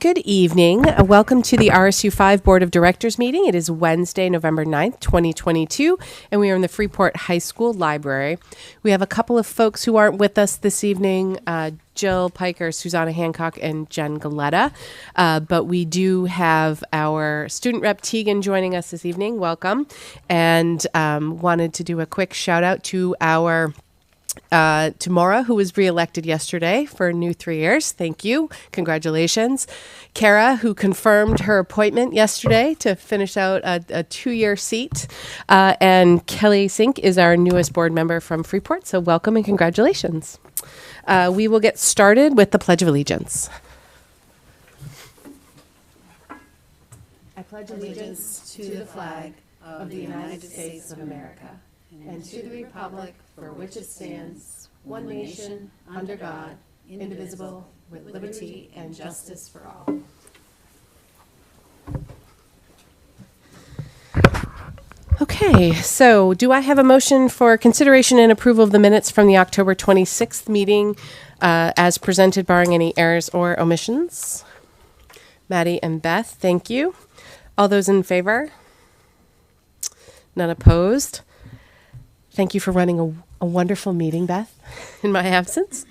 Good evening. Welcome to the RSU5 Board of Directors meeting. It is Wednesday, November 9th, 2022, and we are in the Freeport High School Library. We have a couple of folks who aren't with us this evening, Jill Piker, Susanna Hancock, and Jen Galetta. But we do have our student rep Tegan joining us this evening. Welcome. And wanted to do a quick shout out to our Tamara, who was reelected yesterday for a new 3 years. Thank you. Congratulations. Kara, who confirmed her appointment yesterday to finish out a 2-year seat. And Kelly Sink is our newest board member from Freeport. So welcome and congratulations. We will get started with the Pledge of Allegiance. I pledge allegiance to the flag of the United States of America and to the republic for which it stands, one nation, under God, indivisible, with liberty and justice for all. Okay, so do I have a motion for consideration and approval of the minutes from the October 26th meeting as presented, barring any errors or omissions? Maddie and Beth, thank you. All those in favor? None opposed? Thank you for running a wonderful meeting, Beth, in my absence.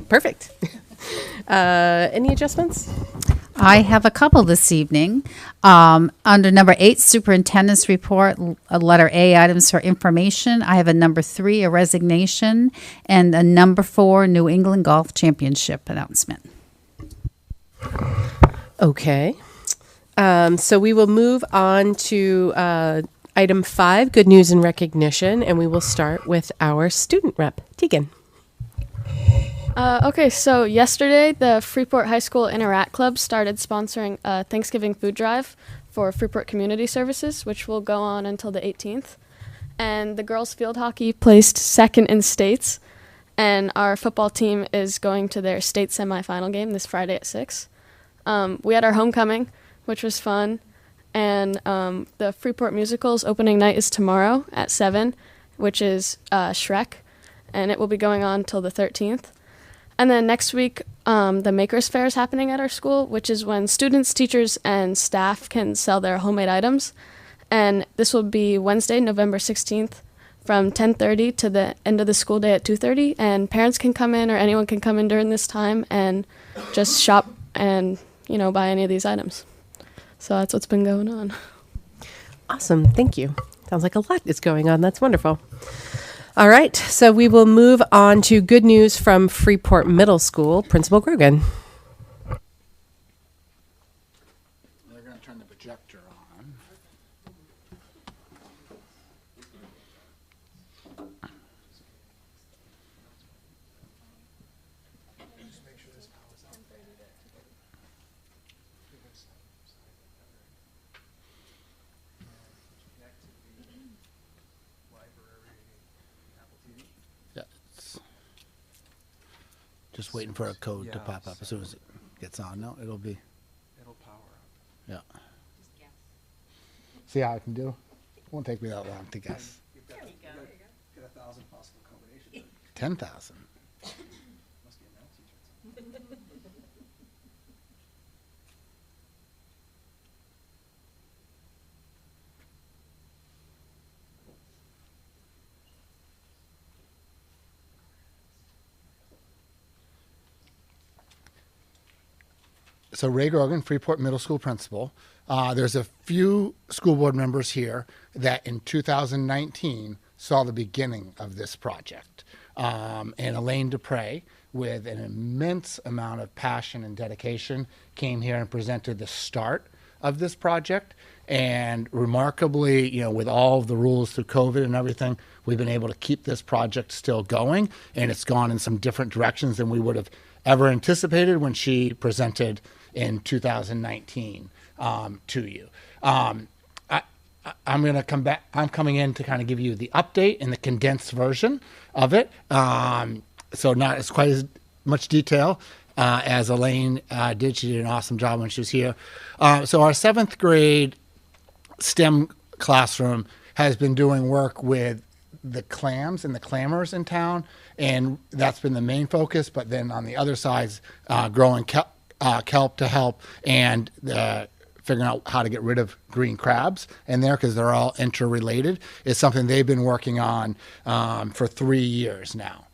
Perfect. Any adjustments? I have a couple this evening. Under number 8, Superintendent's Report, a letter A, items for information. I have a number 3, a resignation, and a number 4, New England Golf Championship announcement. Okay. So we will move on to item 5, good news and recognition, and we will start with our student rep, Tegan. Okay, so yesterday the Freeport High School Interact Club started sponsoring a Thanksgiving food drive for Freeport Community Services, which will go on until the 18th. And the girls field hockey placed second in states, and our football team is going to their state semifinal game this Friday at 6. We had our homecoming, which was fun, and the Freeport Musical's opening night is tomorrow at 7, which is Shrek, and it will be going on till the 13th. And then next week, the Makers Fair is happening at our school, which is when students, teachers, and staff can sell their homemade items. And this will be Wednesday, November 16th from 10:30 to the end of the school day at 2:30. And parents can come in, or anyone can come in during this time and just shop and, buy any of these items. So that's what's been going on. Awesome. Thank you. Sounds like a lot is going on. That's wonderful. All right, so we will move on to good news from Freeport Middle School, Principal Grogan. They're going to turn the projector on. Just make sure this power's on. Just waiting for a code to pop up as soon as it gets on. No, it'll power up. Yeah. See how I can do? It won't take me that long to guess. There you go. Get 1,000 possible combinations. 10,000. Must be a math teacher. So Ray Grogan, Freeport Middle School principal. There's a few school board members here that in 2019 saw the beginning of this project. And Elaine Dupre, with an immense amount of passion and dedication, came here and presented the start of this project. And remarkably, with all of the rules through COVID and everything, we've been able to keep this project still going. And it's gone in some different directions than we would have ever anticipated when she presented in 2019 to you. I'm going to come back. I'm coming in to kind of give you the update and the condensed version of it. So not as quite as much detail as Elaine did. She did an awesome job when she was here. So our 7th grade STEM classroom has been doing work with the clams and the clammers in town, and that's been the main focus. But then on the other sides, growing kelp to help, and figuring out how to get rid of green crabs in there because they're all interrelated is something they've been working on for 3 years now.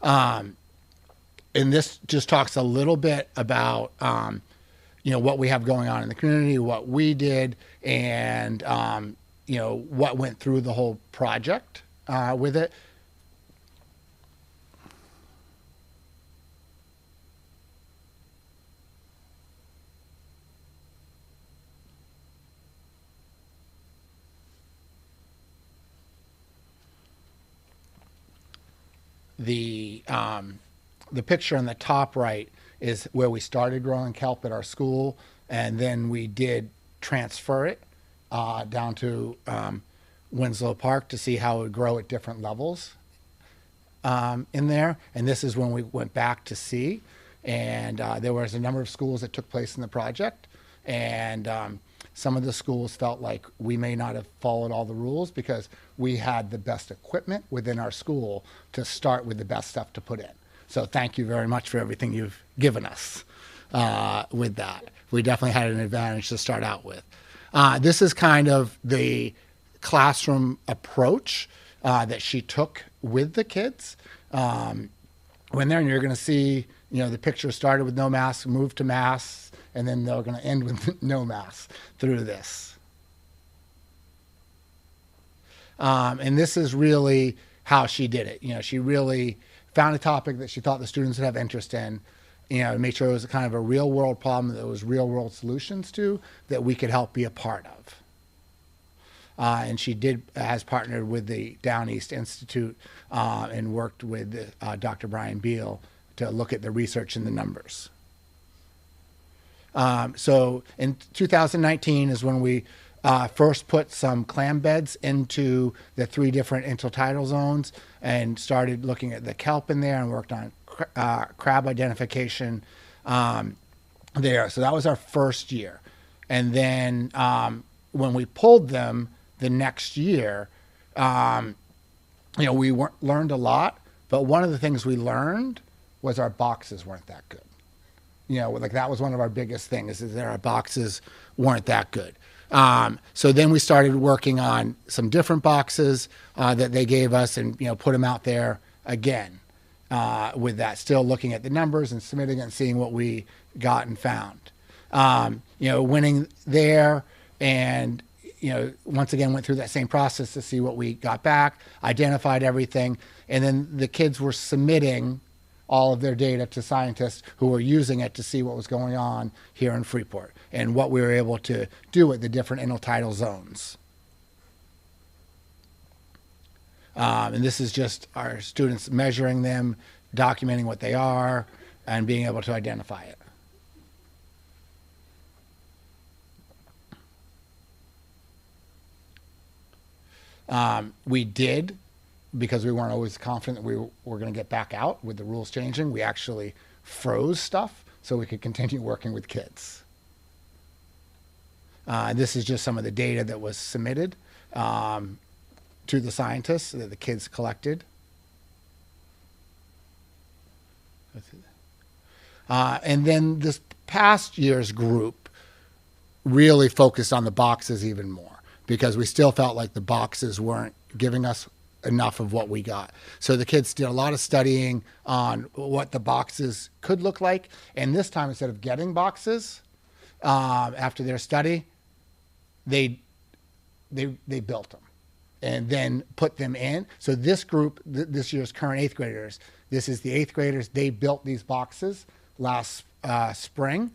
And this just talks a little bit about what we have going on in the community, what we did, and what went through the whole project with it. The picture on the top right is where we started growing kelp at our school, and then we did transfer it down to Winslow Park to see how it would grow at different levels in there. And this is when we went back to see, and there was a number of schools that took place in the project, and some of the schools felt like we may not have followed all the rules because we had the best equipment within our school to start with the best stuff to put in. So thank you very much for everything you've given us with that. We definitely had an advantage to start out with. This is kind of the classroom approach that she took with the kids. When they're, and you're going to see, the picture started with no masks, moved to masks, and then they're going to end with no masks through this. And this is really how she did it. She really found a topic that she thought the students would have interest in, make sure it was kind of a real world problem that there was real world solutions to that we could help be a part of. And she has partnered with the Down East Institute and worked with Dr. Brian Beal to look at the research and the numbers. So in 2019 is when we first put some clam beds into the 3 different intertidal zones and started looking at the kelp in there and worked on crab identification there. So that was our first year. And then when we pulled them the next year, we learned a lot, but one of the things we learned was our boxes weren't that good. That was one of our biggest things, is that our boxes weren't that good. So then we started working on some different boxes that they gave us and, put them out there again with that, still looking at the numbers and submitting it and seeing what we got and found. Winning there, and, once again went through that same process to see what we got back, identified everything, and then the kids were submitting all of their data to scientists who were using it to see what was going on here in Freeport and what we were able to do with the different intertidal zones. And this is just our students measuring them, documenting what they are, and being able to identify it. We did, because we weren't always confident that we were going to get back out with the rules changing, we actually froze stuff so we could continue working with kids. This is just some of the data that was submitted to the scientists that the kids collected. And then this past year's group really focused on the boxes even more, because we still felt like the boxes weren't giving us enough of what we got. So the kids did a lot of studying on what the boxes could look like. And this time, instead of getting boxes after their study, they built them and then put them in. So this group, this year's current 8th graders, this is the 8th graders. They built these boxes last spring.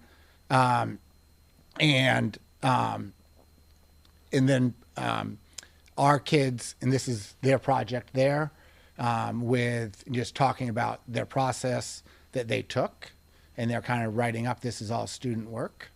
And then our kids, and this is their project there, with just talking about their process that they took, and they're kind of writing up, this is all student work.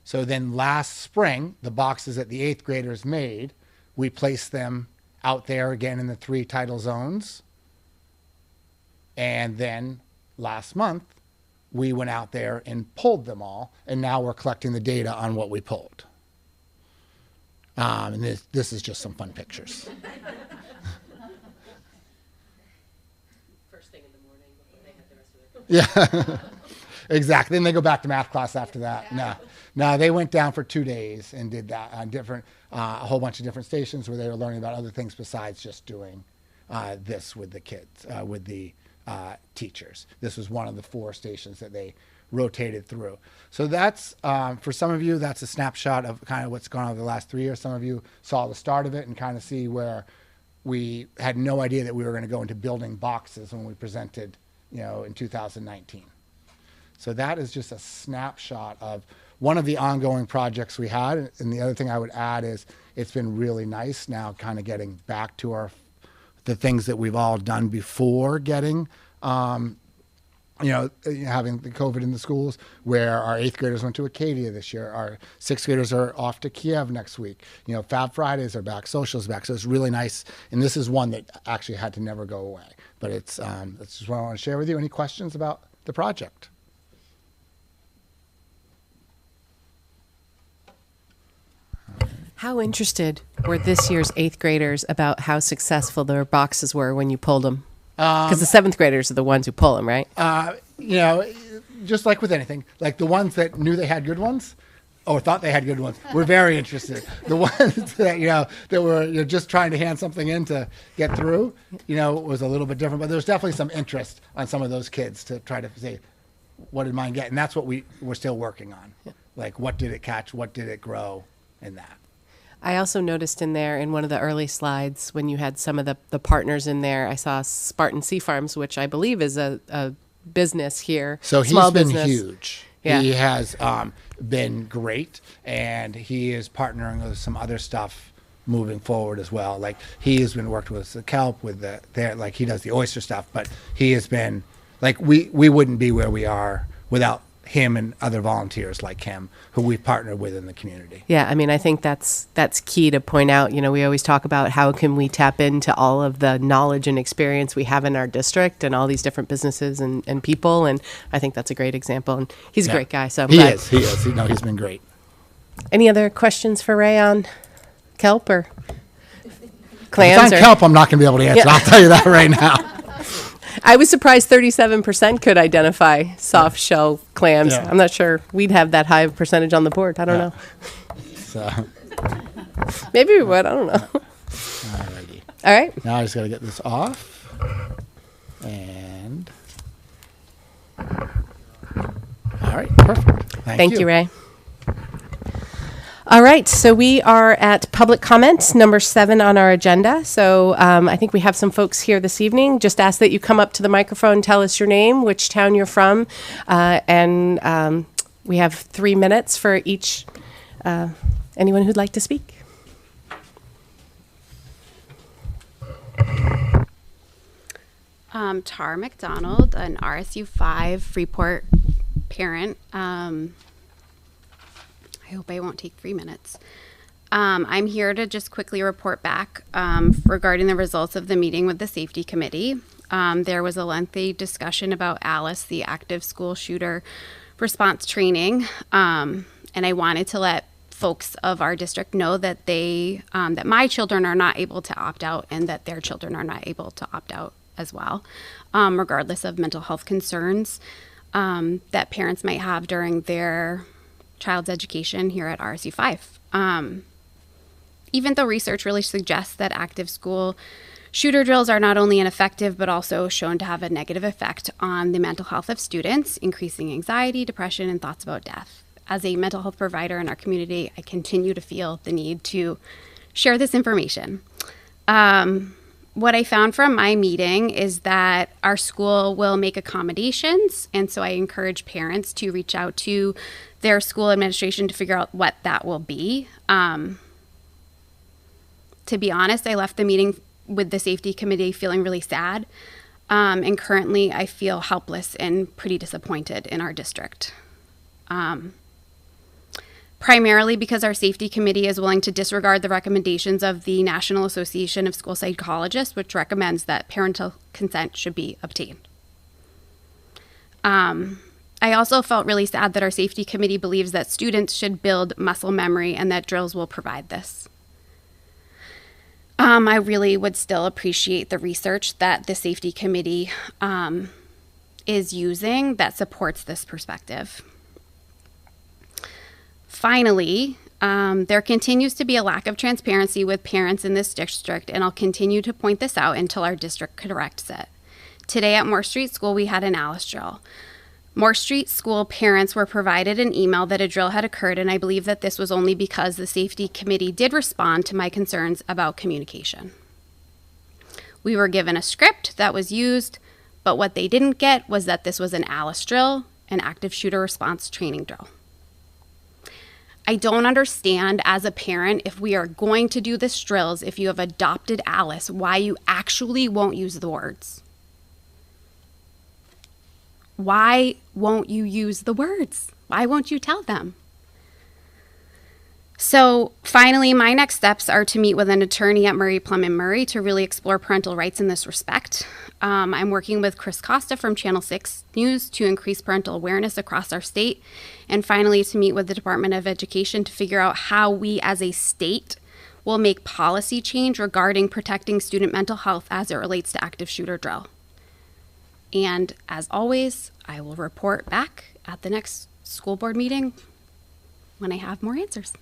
So then last spring, the boxes that the 8th graders made, we placed them out there again in the 3 tidal zones. And then last month, we went out there and pulled them all, and now we're collecting the data on what we pulled. And this is just some fun pictures. First thing in the morning before they had the rest of their Yeah, exactly. Then they go back to math class after that. No, they went down for 2 days and did that on a whole bunch of different stations where they were learning about other things besides just doing this with the kids, with the teachers. This was one of the 4 stations that they rotated through. So that's, for some of you, that's a snapshot of kind of what's gone on over the last 3 years. Some of you saw the start of it and kind of see where we had no idea that we were going to go into building boxes when we presented, in 2019. So that is just a snapshot of one of the ongoing projects we had. And the other thing I would add is it's been really nice now kind of getting back to the things that we've all done before getting, having the COVID in the schools, where our 8th graders went to Acadia this year. Our 6th graders are off to Kiev next week. Fab Fridays are back, socials back. So it's really nice. And this is one that actually had to never go away. But that's just what I want to share with you. Any questions about the project? How interested were this year's 8th graders about how successful their boxes were when you pulled them? Because the 7th graders are the ones who pull them, right? Just like with anything, like the ones that knew they had good ones or thought they had good ones were very interested. The ones that, that were just trying to hand something in to get through, was a little bit different. But there's definitely some interest on some of those kids to try to say, what did mine get? And that's what we're still working on. Yeah. Like, what did it catch? What did it grow in that? I also noticed in there in one of the early slides when you had some of the partners in there, I saw Spartan Sea Farms, which I believe is a business here. So he's been huge. Yeah. He has been great, and he is partnering with some other stuff moving forward as well. Like he has been worked with the kelp, with like he does the oyster stuff, but he has been like we wouldn't be where we are without him and other volunteers like him who we've partnered with in the community. Yeah, I mean, I think that's key to point out. We always talk about how can we tap into all of the knowledge and experience we have in our district and all these different businesses and people, and I think that's a great example. And he's a great guy, so I'm glad. He is. He's been great. Any other questions for Ray on kelp or clams? If it's on kelp, I'm not going to be able to answer. Yeah. I'll tell you that right now. I was surprised 37% could identify soft shell clams. Yeah. I'm not sure we'd have that high of a percentage on the board. I don't know. So maybe we would. I don't know. Alrighty. All right. Now I just got to get this off. And all right, perfect. Thank you, Ray. All right, so we are at public comments, number 7 on our agenda. So I think we have some folks here this evening. Just ask that you come up to the microphone, tell us your name, which town you're from, and we have 3 minutes for each, anyone who'd like to speak. Tar McDonald, an RSU5 Freeport parent. I hope I won't take 3 minutes. I'm here to just quickly report back regarding the results of the meeting with the safety committee. There was a lengthy discussion about Alice, the active school shooter response training, and I wanted to let folks of our district know that that my children are not able to opt out and that their children are not able to opt out as well, regardless of mental health concerns that parents might have during their child's education here at RSU5. Even though research really suggests that active school shooter drills are not only ineffective, but also shown to have a negative effect on the mental health of students, increasing anxiety, depression, and thoughts about death. As a mental health provider in our community, I continue to feel the need to share this information. What I found from my meeting is that our school will make accommodations, and so I encourage parents to reach out to their school administration to figure out what that will be. To be honest, I left the meeting with the safety committee feeling really sad, and currently I feel helpless and pretty disappointed in our district. Primarily because our safety committee is willing to disregard the recommendations of the National Association of School Psychologists, which recommends that parental consent should be obtained. I also felt really sad that our safety committee believes that students should build muscle memory and that drills will provide this. I really would still appreciate the research that the safety committee is using that supports this perspective. Finally, there continues to be a lack of transparency with parents in this district, and I'll continue to point this out until our district corrects it. Today at Moore Street School, we had an ALICE drill. Moore Street School parents were provided an email that a drill had occurred, and I believe that this was only because the safety committee did respond to my concerns about communication. We were given a script that was used, but what they didn't get was that this was an ALICE drill, an active shooter response training drill. I don't understand as a parent, if we are going to do this drills, if you have adopted ALICE, why you actually won't use the words. Why won't you use the words? Why won't you tell them? So finally, my next steps are to meet with an attorney at Murray, Plum & Murray to really explore parental rights in this respect. I'm working with Chris Costa from Channel 6 News to increase parental awareness across our state. And finally, to meet with the Department of Education to figure out how we as a state will make policy change regarding protecting student mental health as it relates to active shooter drill. And as always, I will report back at the next school board meeting when I have more answers.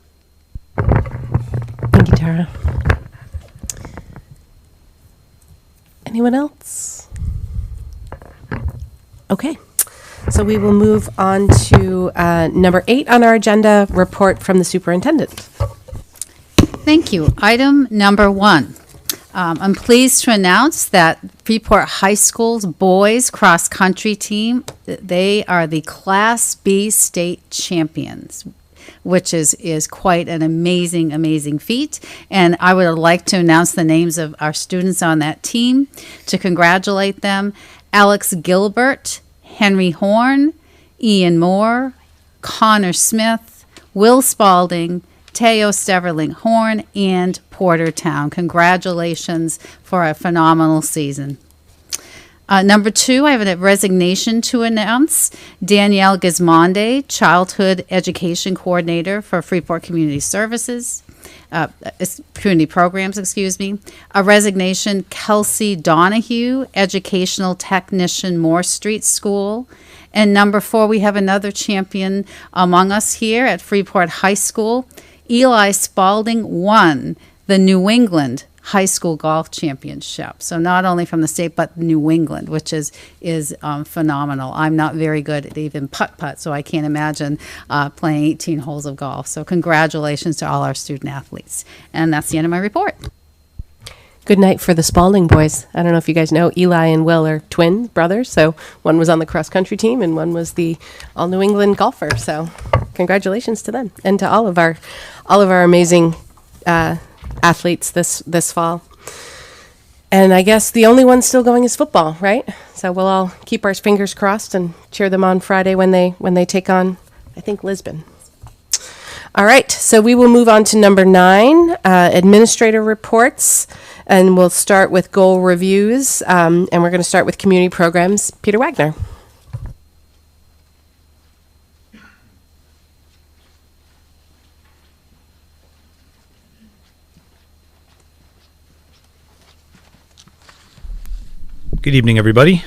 Thank you, Tara. Anyone else? Okay, so we will move on to number 8 on our agenda, report from the superintendent. Thank you. Item number 1. I'm pleased to announce that Freeport High School's boys cross country team, they are the Class B state champions, which is quite an amazing feat. And I would like to announce the names of our students on that team to congratulate them. Alex Gilbert, Henry Horn, Ian Moore, Connor Smith, Will Spalding, Teo Steverling Horn, and Portertown. Congratulations for a phenomenal season. Number 2, I have a resignation to announce. Danielle Gismonde, Childhood Education Coordinator for Freeport Community Services, Community Programs, A resignation, Kelsey Donahue, Educational Technician, Moore Street School. And number 4, we have another champion among us here at Freeport High School. Eli Spalding won the New England High School Golf Championship. So not only from the state, but New England, which is phenomenal. I'm not very good at even putt-putt, so I can't imagine playing 18 holes of golf. So congratulations to all our student athletes. And that's the end of my report. Good night for the Spalding boys. I don't know if you guys know, Eli and Will are twin brothers. So one was on the cross country team and one was the all New England golfer. So congratulations to them and to all of our amazing athletes this fall. And I guess the only one still going is football, right? So we'll all keep our fingers crossed and cheer them on Friday when they take on, I think, Lisbon. All right, so we will move on to number 9, administrator reports, and we'll start with goal reviews, and we're going to start with community programs. Peter Wagner. Good evening, everybody.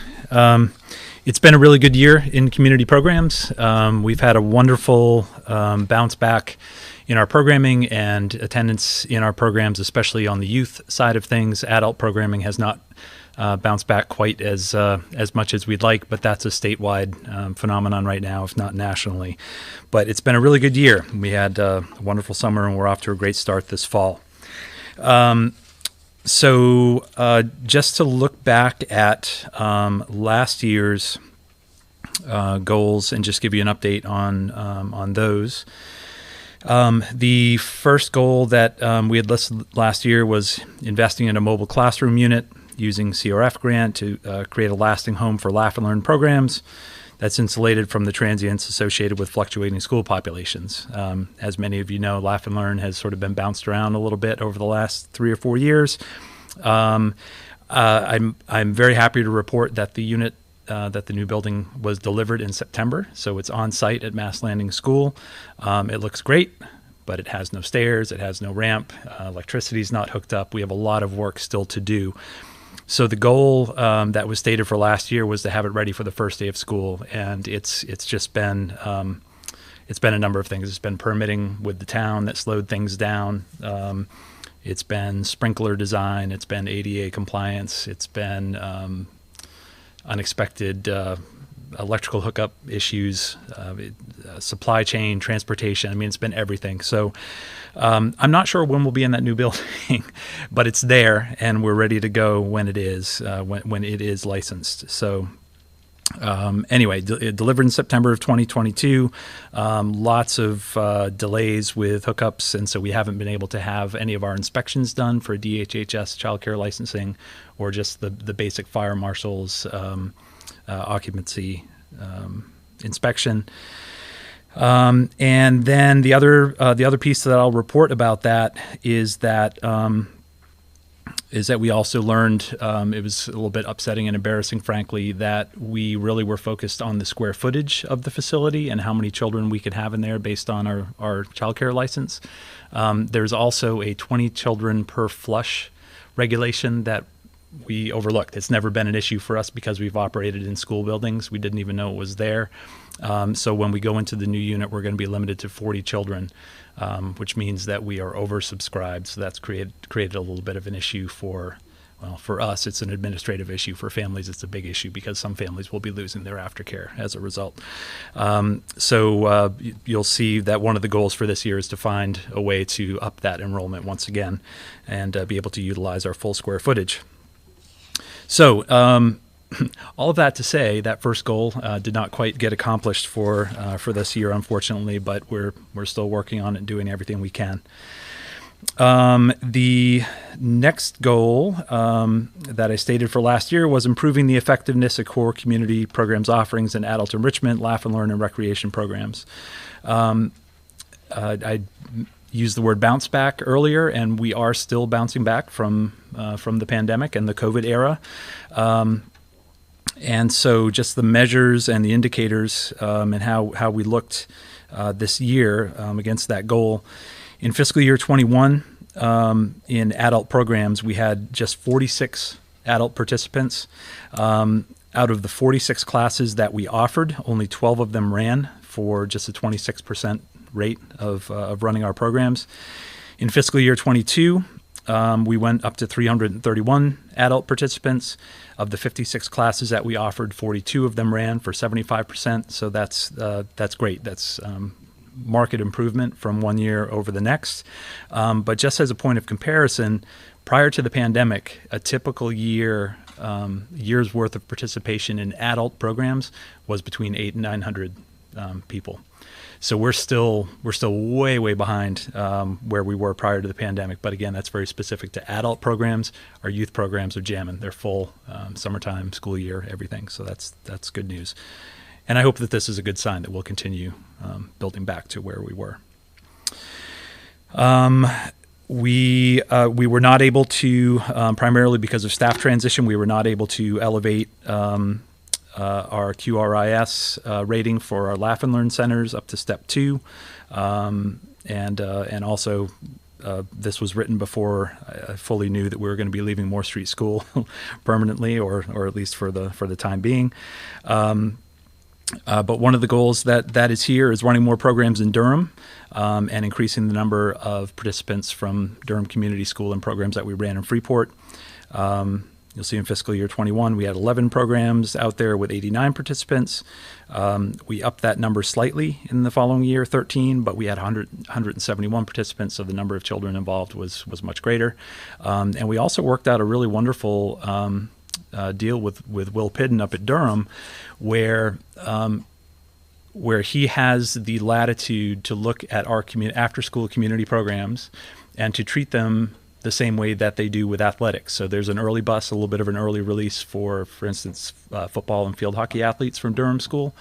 It's been a really good year in community programs. We've had a wonderful bounce back in our programming and attendance in our programs, especially on the youth side of things. Adult programming has not bounced back quite as much as we'd like, but that's a statewide phenomenon right now, if not nationally. But it's been a really good year. We had a wonderful summer, and we're off to a great start this fall. So just to look back at last year's goals and just give you an update on those. The first goal that we had listed last year was investing in a mobile classroom unit using CRF grant to create a lasting home for Laugh and Learn programs that's insulated from the transients associated with fluctuating school populations. As many of you know, Laugh and Learn has sort of been bounced around a little bit over the last 3 or 4 years. I'm very happy to report that the unit that the new building was delivered in September, so it's on site at Mass Landing School. It looks great, but it has no stairs, it has no ramp, electricity's not hooked up. We have a lot of work still to do. So the goal that was stated for last year was to have it ready for the first day of school, and it's just been a number of things. It's been permitting with the town that slowed things down. It's been sprinkler design. It's been ADA compliance. It's been unexpected electrical hookup issues, supply chain, transportation. I mean, it's been everything. So I'm not sure when we'll be in that new building, but it's there, and we're ready to go when it is when it is licensed. So anyway, it delivered in September of 2022. Lots of delays with hookups, and so we haven't been able to have any of our inspections done for DHHS childcare licensing, or just the basic fire marshal's occupancy inspection. And then the other piece that I'll report about that is that we also learned, it was a little bit upsetting and embarrassing, frankly, that we really were focused on the square footage of the facility and how many children we could have in there based on our childcare license. There's also a 20 children per flush regulation that we overlooked. It's never been an issue for us because we've operated in school buildings. We didn't even know it was there. So when we go into the new unit, we're going to be limited to 40 children, which means that we are oversubscribed. So that's created a little bit of an issue for us. It's an administrative issue. For families, it's a big issue because some families will be losing their aftercare as a result. So you'll see that one of the goals for this year is to find a way to up that enrollment once again and be able to utilize our full square footage. So all of that to say, that first goal did not quite get accomplished for this year, unfortunately, but we're still working on it and doing everything we can. The next goal that I stated for last year was improving the effectiveness of core community programs offerings and adult enrichment, laugh and learn, and recreation programs. I used the word bounce back earlier, and we are still bouncing back from the pandemic and the COVID era. And so just the measures and the indicators and how we looked this year against that goal. In fiscal year 21, in adult programs, we had just 46 adult participants. Out of the 46 classes that we offered, only 12 of them ran for just a 26% rate of running our programs. In fiscal year 22, we went up to 331 adult participants. Of the 56 classes that we offered, 42 of them ran for 75%. So that's great. That's market improvement from one year over the next. But just as a point of comparison, prior to the pandemic, a typical year's worth of participation in adult programs was between 800 and 900 people. So we're still way behind where we were prior to the pandemic. But again, that's very specific to adult programs. Our youth programs are jamming; they're full, summertime, school year, everything. So that's good news. And I hope that this is a good sign that we'll continue building back to where we were. We were not able to, primarily because of staff transition, we were not able to elevate our QRIS rating for our Laugh and Learn centers up to step 2. And also this was written before I fully knew that we were going to be leaving Moore Street School permanently, or at least for the time being. But one of the goals that is here is running more programs in Durham and increasing the number of participants from Durham Community School and programs that we ran in Freeport. You'll see in fiscal year 21, we had 11 programs out there with 89 participants. We upped that number slightly in the following year, 13, but we had 171 participants, so the number of children involved was much greater. And we also worked out a really wonderful deal with Will Pidden up at Durham, where he has the latitude to look at our after-school community programs and to treat them the same way that they do with athletics. So there's an early bus, a little bit of an early release for instance, football and field hockey athletes from Durham School.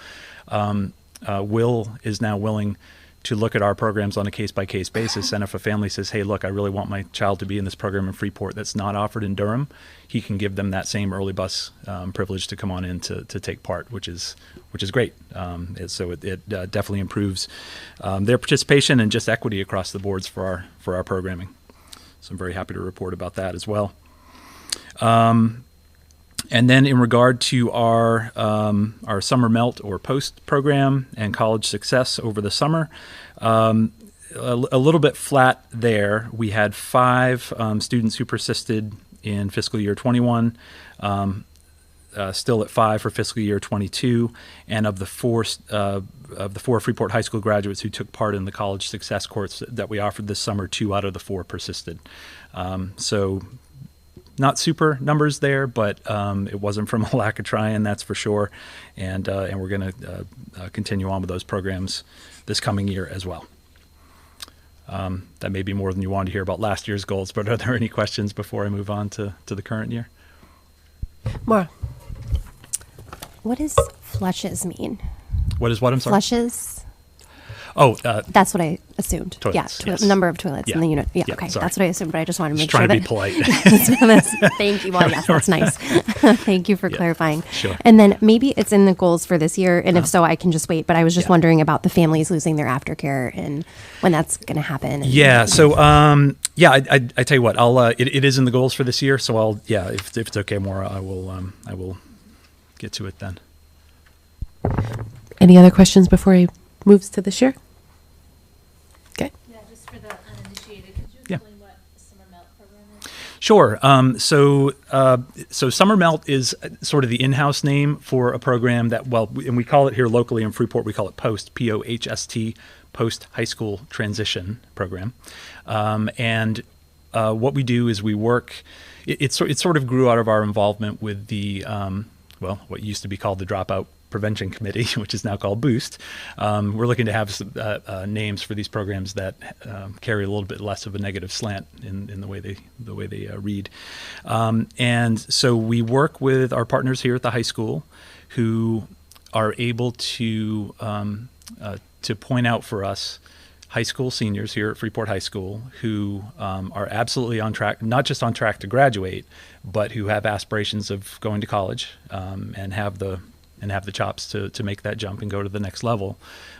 Will is now willing to look at our programs on a case-by-case basis. And if a family says, hey, look, I really want my child to be in this program in Freeport that's not offered in Durham, he can give them that same early bus privilege to come on in to take part, which is great. So it definitely improves their participation and just equity across the boards for our programming. So I'm very happy to report about that as well. And then in regard to our summer melt or post program and college success over the summer, a little bit flat there. We had 5 students who persisted in fiscal year 21, still at 5 for fiscal year 22, and of the 4 Freeport High School graduates who took part in the college success course that we offered this summer, 2 out of the 4 persisted. So not super numbers there, but it wasn't from a lack of trying, that's for sure. And we're going to continue on with those programs this coming year as well. That may be more than you wanted to hear about last year's goals, but are there any questions before I move on to the current year? Maura. What does flushes mean? What is what? I'm sorry. Flushes? Oh, That's what I assumed. Toilets, Yeah, yes. number of toilets in Yeah. the unit. Yeah, Yeah, okay. sorry. That's what I assumed, but I just wanted to just make sure trying that. to be polite. Thank you. Well, yes, that's nice. Thank you for Yeah, clarifying. sure. And then maybe it's in the goals for this year, and if so, I can just wait. But I was just Yeah. wondering about the families losing their aftercare and when that's going to happen. And Yeah. So, I tell you what, it is in the goals for this year. So if it's okay, Maura, I will get to it then. Any other questions before he moves to this year? Okay. Yeah, just for the uninitiated, could you Yeah. explain what the summer melt program is? Sure. So Summer Melt is sort of the in-house name for a program that, and we call it here locally in Freeport, we call it POST, P-O-H-S-T, Post High School Transition Program. What we do is we work, it sort of grew out of our involvement with the, what used to be called the Dropout Prevention Committee, which is now called Boost. We're looking to have some, names for these programs that carry a little bit less of a negative slant in the way they read. And so we work with our partners here at the high school who are able to point out for us high school seniors here at Freeport High School who are absolutely on track, not just on track to graduate, but who have aspirations of going to college and have the chops to make that jump and go to the next level,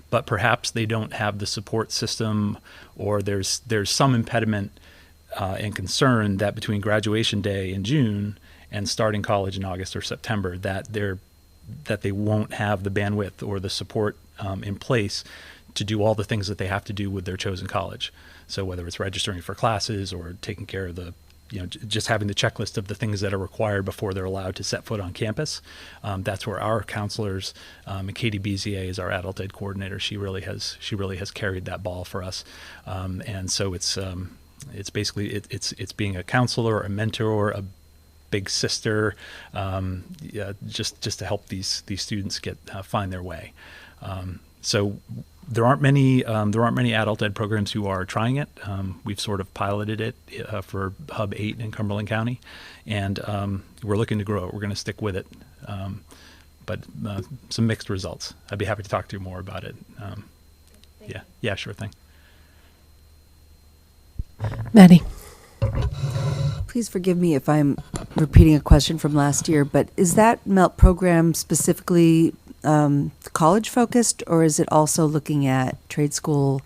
but perhaps they don't have the support system, or there's some impediment and concern that between graduation day in June and starting college in August or September, that they won't have the bandwidth or the support in place to do all the things that they have to do with their chosen college. So whether it's registering for classes or taking care of just having the checklist of the things that are required before they're allowed to set foot on campus. That's where our counselors, and Katie Bezier is our adult ed coordinator. She really has carried that ball for us. And so it's basically, it's being a counselor, a mentor, a big sister, just to help these students find their way. So there aren't many adult ed programs who are trying it. We've sort of piloted it for Hub 8 in Cumberland County, and we're looking to grow it. We're going to stick with it, but some mixed results. I'd be happy to talk to you more about it. Yeah, sure thing. Maddie. Please forgive me if I'm repeating a question from last year, but is that MELT program specifically college focused, or is it also looking at trade school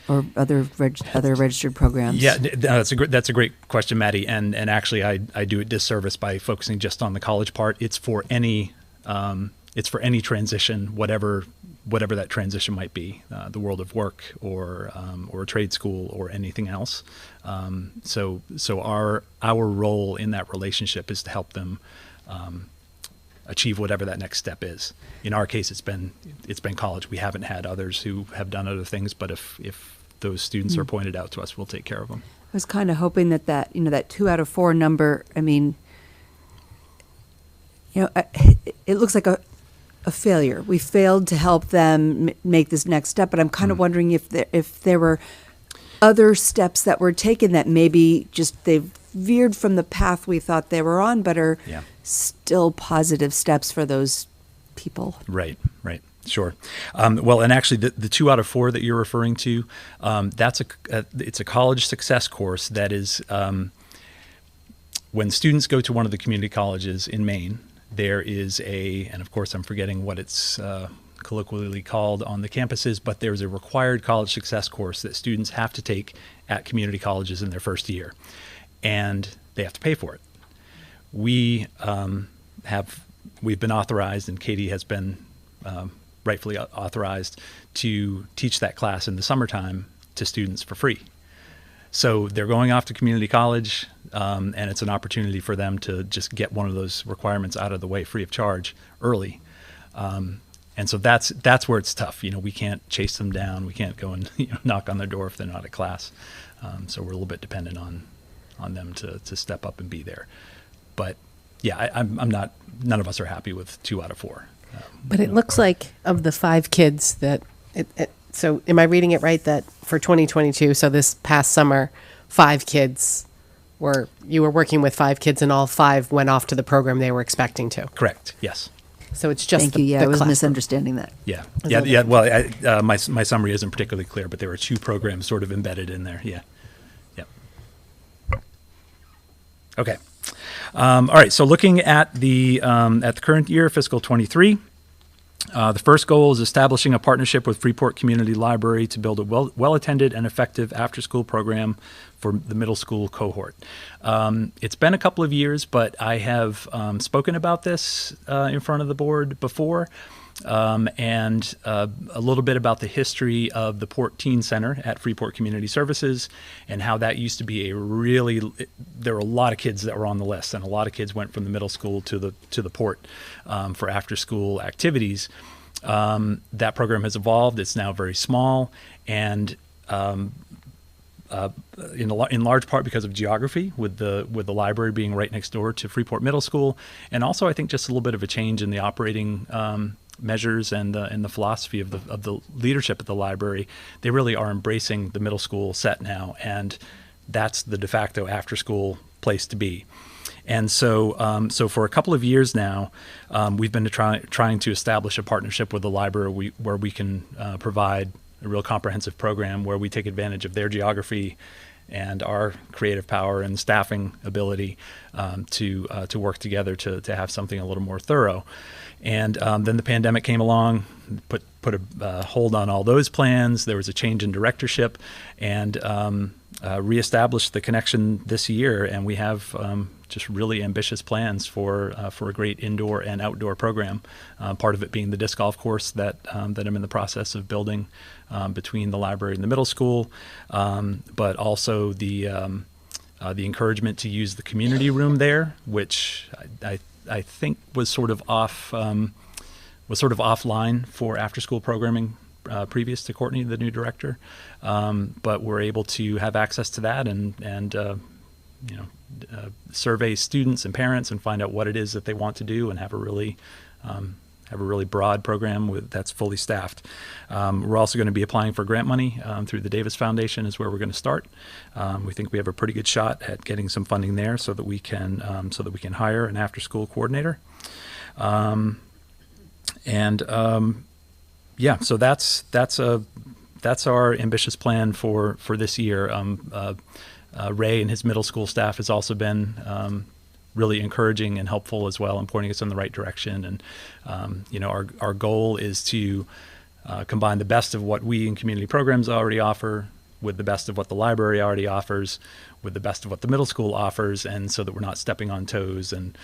or other registered programs? Yeah, that's a great question, Maddie. And actually, I do it disservice by focusing just on the college part. It's for any transition, whatever that transition might be, the world of work or a trade school or anything else. So our role in that relationship is to help them achieve whatever that next step is. In our case, it's been college. We haven't had others who have done other things, but if those students are pointed out to us, we'll take care of them. I was kind of hoping that 2 out of 4 number, I mean, it looks like a failure. We failed to help them make this next step, but I'm kind of wondering if there were other steps that were taken that maybe just they've veered from the path we thought they were on, but are still positive steps for those people. Right. Sure. Well, and actually, the 2 out of 4 that you're referring to, it's a college success course that is when students go to one of the community colleges in Maine. There is and of course, I'm forgetting what it's colloquially called on the campuses, but there's a required college success course that students have to take at community colleges in their first year, and they have to pay for it. We've been authorized, and Katie has been rightfully authorized to teach that class in the summertime to students for free. So they're going off to community college, and it's an opportunity for them to just get one of those requirements out of the way free of charge early. And so that's where it's tough. We can't chase them down. We can't go and knock on their door if they're not at class. So we're a little bit dependent on them to step up and be there. But yeah, I'm not. None of us are happy with 2 out of 4. But it looks like of the 5 kids that so am I reading it right that for 2022, so this past summer, 5 kids you were working with 5 kids and all 5 went off to the program they were expecting to. Correct. Yes. So it's just Thank you. Yeah, I was class misunderstanding that. Yeah. Yeah. Well, my summary isn't particularly clear, but there were 2 programs sort of embedded in there. Yeah. Yep. Okay. All right. So looking at the current year, fiscal 23. The first goal is establishing a partnership with Freeport Community Library to build a well-attended and effective after-school program for the middle school cohort. It's been a couple of years, but I have spoken about this in front of the board before, and a little bit about the history of the Port Teen Center at Freeport Community Services and how that used to be there were a lot of kids that were on the list, and a lot of kids went from the middle school to the port for after-school activities. That program has evolved. It's now very small, and in large part because of geography, with the library being right next door to Freeport Middle School, and also I think just a little bit of a change in the operating measures and the philosophy of the leadership at the library. They really are embracing the middle school set now, and that's the de facto after school place to be. And so for a couple of years now, we've been trying to establish a partnership with the library where we can provide a real comprehensive program where we take advantage of their geography and our creative power and staffing ability to work together to have something a little more thorough. And then the pandemic came along, put a hold on all those plans. There was a change in directorship, and reestablished the connection this year. And we have just really ambitious plans for a great indoor and outdoor program. Part of it being the disc golf course that I'm in the process of building between the library and the middle school, but also the encouragement to use the community room there, which I think was sort of offline for after school programming previous to Courtney, the new director. But we're able to have access to that and survey students and parents and find out what it is that they want to do and have a really broad program that's fully staffed. We're also going to be applying for grant money through the Davis Foundation is where we're going to start. We think we have a pretty good shot at getting some funding there so that we can hire an after-school coordinator. So that's our ambitious plan for this year. Ray and his middle school staff has also been really encouraging and helpful as well in pointing us in the right direction. And our goal is to combine the best of what we in community programs already offer with the best of what the library already offers, with the best of what the middle school offers, and so that we're not stepping on toes and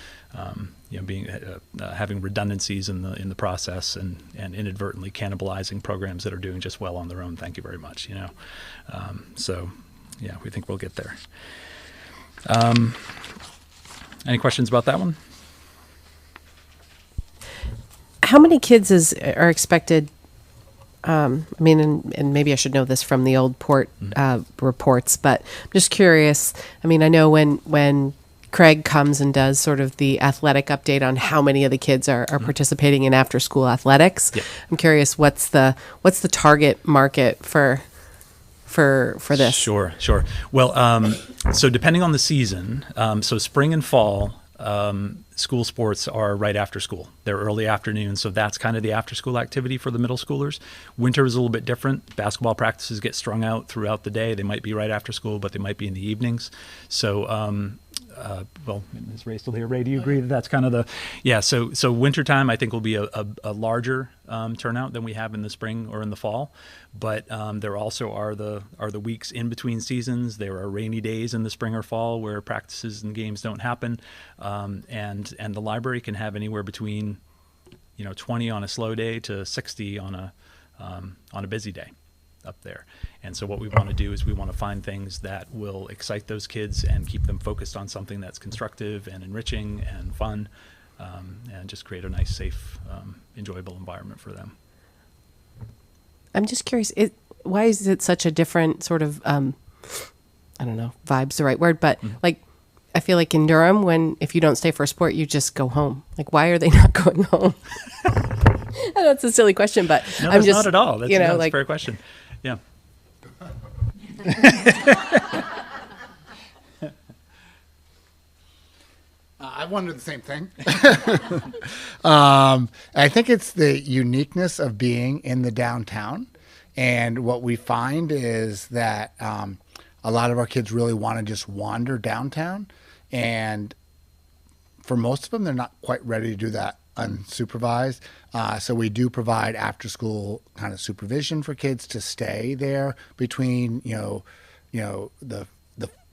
having redundancies in the process and inadvertently cannibalizing programs that are doing just well on their own. Thank you very much. We think we'll get there. Any questions about that one? How many kids are expected? And maybe I should know this from the old port reports, but I'm just curious. I mean, I know when Craig comes and does sort of the athletic update on how many of the kids are participating in after school athletics. Yep. I'm curious, what's the target market for this? Sure. Well, so depending on the season, so spring and fall, school sports are right after school. They're early afternoon, so that's kind of the after school activity for the middle schoolers. Winter is a little bit different. Basketball practices get strung out throughout the day. They might be right after school, but they might be in the evenings. So, well, is Ray still here? Ray, do you agree that that's kind of so wintertime I think will be a larger turnout than we have in the spring or in the fall. But there also are the weeks in between seasons. There are rainy days in the spring or fall where practices and games don't happen, and the library can have anywhere between 20 on a slow day to 60 on a busy day up there. And so what we want to do is we want to find things that will excite those kids and keep them focused on something that's constructive and enriching and fun, and just create a nice, safe, enjoyable environment for them. I'm just curious, why is it such a different sort of, I don't know, vibe's the right word, but like, I feel like in Durham, if you don't stay for a sport, you just go home. Like, why are they not going home? That's a silly question, but No, I'm that's just, not at all. That's, that's like, a fair question. Yeah. I wondered the same thing. I think it's the uniqueness of being in the downtown. And what we find is that a lot of our kids really want to just wander downtown. And for most of them, they're not quite ready to do that unsupervised. So we do provide after school kind of supervision for kids to stay there between, the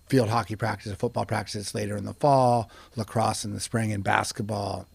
field hockey practice, football practices later in the fall, lacrosse in the spring, and basketball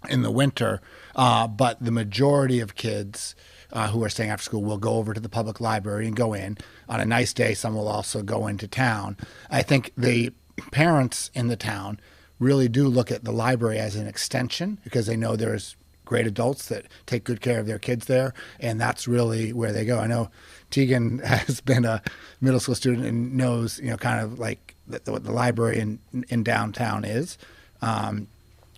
in the winter. But the majority of kids who are staying after school will go over to the public library and go in. On a nice day, some will also go into town. I think the parents in the town really do look at the library as an extension because they know there's great adults that take good care of their kids there, and that's really where they go. I know Tegan has been a middle school student and knows, kind of like what the library in downtown is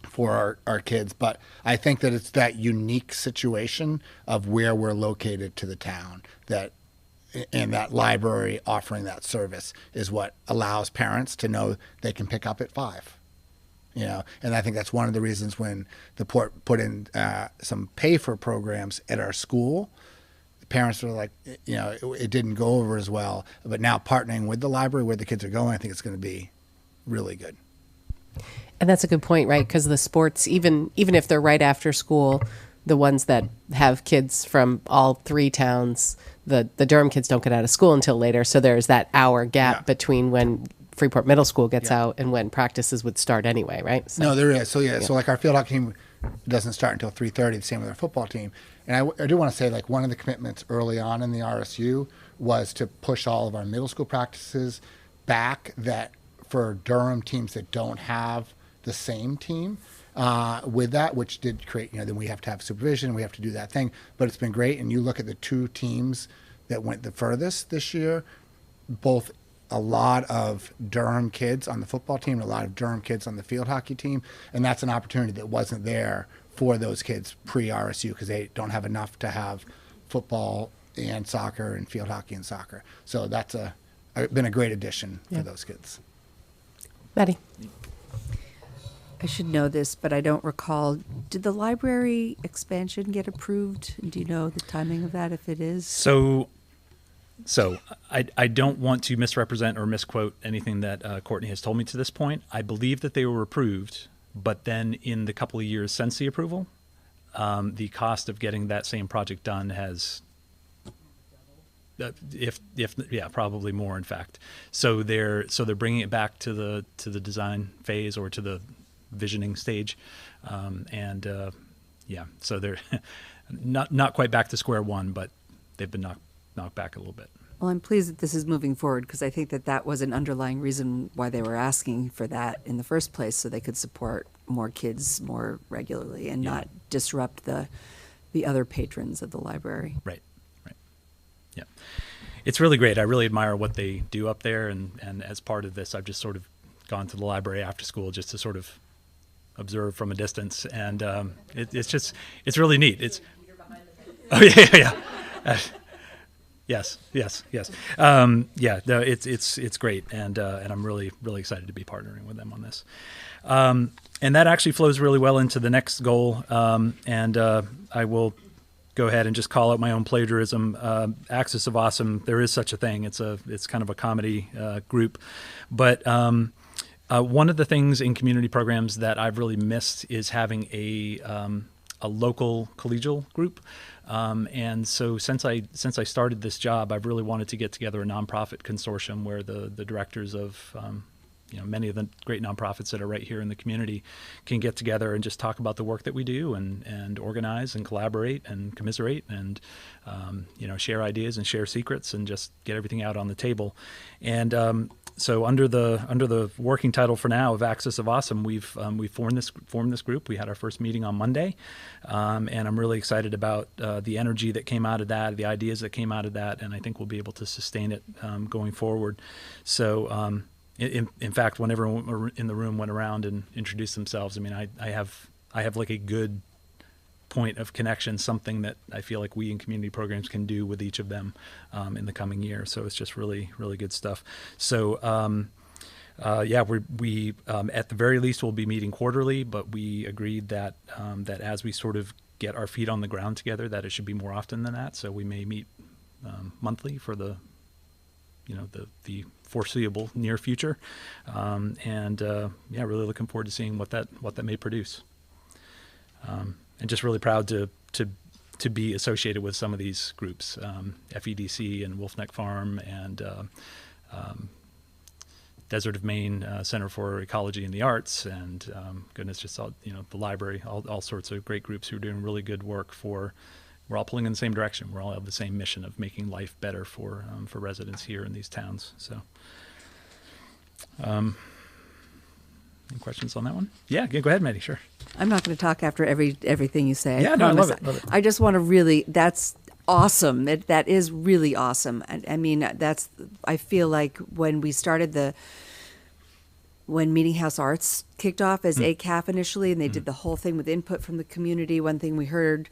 for our kids. But I think that it's that unique situation of where we're located to the town and that library offering that service is what allows parents to know they can pick up at 5. And I think that's one of the reasons when the port put in some pay for programs at our school, the parents were like, it didn't go over as well. But now partnering with the library where the kids are going, I think it's going to be really good. and that's a good point, right? Because the sports, even if they're right after school, the ones that have kids from all 3 towns, the Durham kids don't get out of school until later. So there's that hour gap between when Freeport Middle School gets out and when practices would start anyway, right? So, No, there is. So so like our field hockey team doesn't start until 3:30. The same with our football team. And I do want to say, like, one of the commitments early on in the RSU was to push all of our middle school practices back. That for Durham teams that don't have the same team with that, which did create, then we have to have supervision. We have to do that thing. But it's been great. And you look at the 2 teams that went the furthest this year, both a lot of Durham kids on the football team, a lot of Durham kids on the field hockey team, and that's an opportunity that wasn't there for those kids pre-RSU because they don't have enough to have football and soccer and field hockey and soccer. So that's been a great addition for those kids. Maddie. I should know this, but I don't recall. Did the library expansion get approved? Do you know the timing of that, if it is? So I don't want to misrepresent or misquote anything that Courtney has told me to this point. I believe that they were approved, but then in the couple of years since the approval, the cost of getting that same project done has, probably more, in fact. So they're bringing it back to the design phase or to the visioning stage, so they're not quite back to square one, but they've been knocked back a little bit. Well, I'm pleased that this is moving forward because I think that was an underlying reason why they were asking for that in the first place, so they could support more kids more regularly and not disrupt the other patrons of the library. Right. Yeah. It's really great. I really admire what they do up there. And as part of this, I've just sort of gone to the library after school just to sort of observe from a distance. And it's really neat. It's, oh, yeah. Yes. It's great, and I'm really excited to be partnering with them on this. And that actually flows really well into the next goal. And I will go ahead and just call out my own plagiarism. Axis of Awesome, there is such a thing. It's kind of a comedy group. But one of the things in community programs that I've really missed is having a local collegial group. And so since I started this job, I've really wanted to get together a nonprofit consortium where the directors of many of the great nonprofits that are right here in the community can get together and just talk about the work that we do and organize and collaborate and commiserate and share ideas and share secrets and just get everything out on the table. And so under the working title for now of Axis of Awesome, we've formed this group. We had our first meeting on Monday, and I'm really excited about the energy that came out of that, the ideas that came out of that, and I think we'll be able to sustain it going forward. So. In fact, when everyone in the room went around and introduced themselves, I mean, I have like a good point of connection, something that I feel like we in community programs can do with each of them in the coming year. So it's just really, really good stuff. So we at the very least we'll be meeting quarterly, but we agreed that that as we sort of get our feet on the ground together, that it should be more often than that. So we may meet monthly for the foreseeable near future, really looking forward to seeing what that may produce, and just really proud to be associated with some of these groups, FEDC and Wolfneck Farm and Desert of Maine Center for Ecology and the Arts, and just all, the library, all sorts of great groups who are doing really good work for. We're all pulling in the same direction. We all have the same mission of making life better for residents here in these towns. So, any questions on that one? Yeah, go ahead, Maddie. Sure. I'm not going to talk after everything you say. Yeah, no, I love it. I just want to really. That's awesome. That is really awesome. I mean, I feel like when we started when Meeting House Arts kicked off as ACAF initially, and they did the whole thing with input from the community. One thing we heard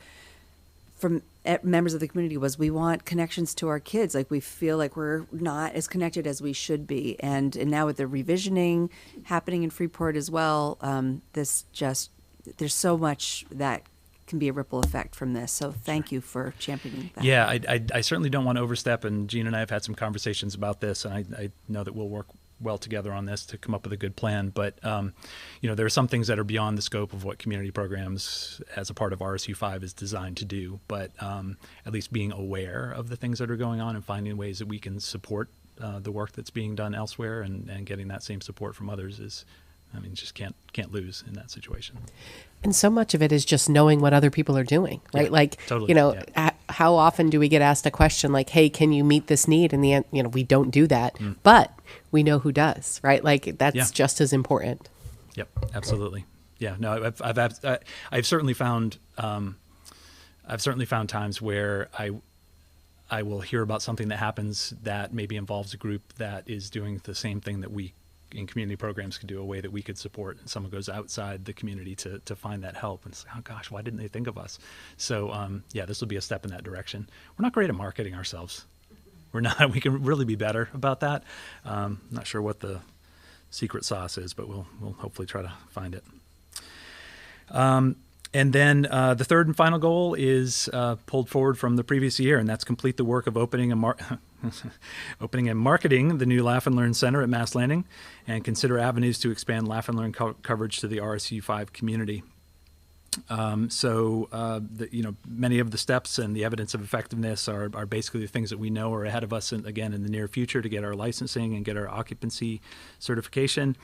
from members of the community was we want connections to our kids. Like we feel like we're not as connected as we should be. And now with the revisioning happening in Freeport as well, there's so much that can be a ripple effect from this. So thank you for championing that. Yeah, I certainly don't want to overstep, and Jean and I have had some conversations about this, and I know that we'll work well together on this to come up with a good plan. But, there are some things that are beyond the scope of what community programs as a part of RSU5 is designed to do. But at least being aware of the things that are going on and finding ways that we can support the work that's being done elsewhere and getting that same support from others is, just can't lose in that situation. And so much of it is just knowing what other people are doing, right? Yeah, like, totally, how often do we get asked a question like, hey, can you meet this need? And the end, we don't do that, but we know who does, right? Like that's just as important. Yep, absolutely. Yeah, no, I've certainly found times where I will hear about something that happens that maybe involves a group that is doing the same thing that we in community programs could do, a way that we could support, and someone goes outside the community to find that help, and it's like, oh gosh, why didn't they think of us? So this will be a step in that direction. We're not great at marketing ourselves. We're not. We can really be better about that. Not sure what the secret sauce is, but we'll hopefully try to find it. And then the third and final goal is pulled forward from the previous year, and that's complete the work of opening and marketing the new Laugh and Learn Center at Mass Landing, and consider avenues to expand Laugh and Learn coverage to the RSU5 community. Many of the steps and the evidence of effectiveness are basically the things that we know are ahead of us, in the near future to get our licensing and get our occupancy certification.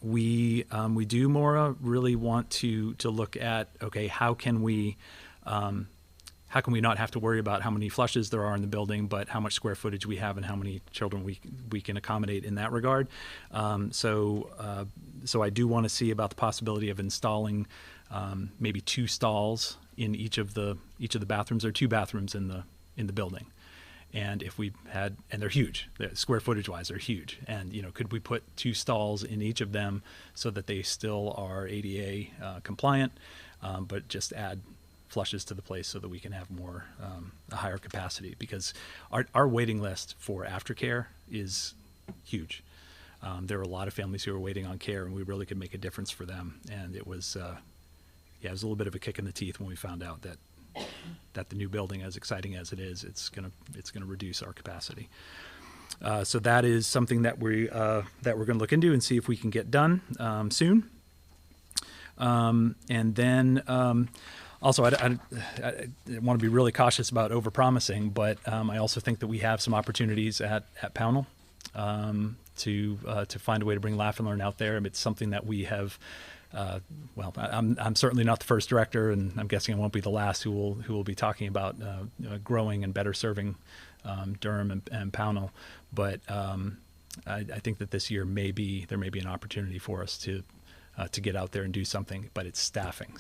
We do, Maura, really want to look at, okay, how can we not have to worry about how many flushes there are in the building, but how much square footage we have and how many children we can accommodate in that regard. So I do want to see about the possibility of installing maybe 2 stalls in each of the bathrooms. There are 2 bathrooms in the building. And if we had, and they're huge, square footage wise, they're huge. And, could we put 2 stalls in each of them so that they still are ADA compliant, but just add flushes to the place so that we can have more, a higher capacity, because our waiting list for aftercare is huge. there were a lot of families who were waiting on care, and we really could make a difference for them. And it was, it was a little bit of a kick in the teeth when we found out that the new building, as exciting as it is, it's gonna reduce our capacity. So that is something that we're going to look into and see if we can get done soon. And then also, I want to be really cautious about overpromising, but I also think that we have some opportunities at Pownell to find a way to bring Laugh and Learn out there. It's something that we have. I'm certainly not the first director, and I'm guessing I won't be the last who will be talking about growing and better serving Durham and Pownell. But I think that this year there may be an opportunity for us to get out there and do something. But it's staffing.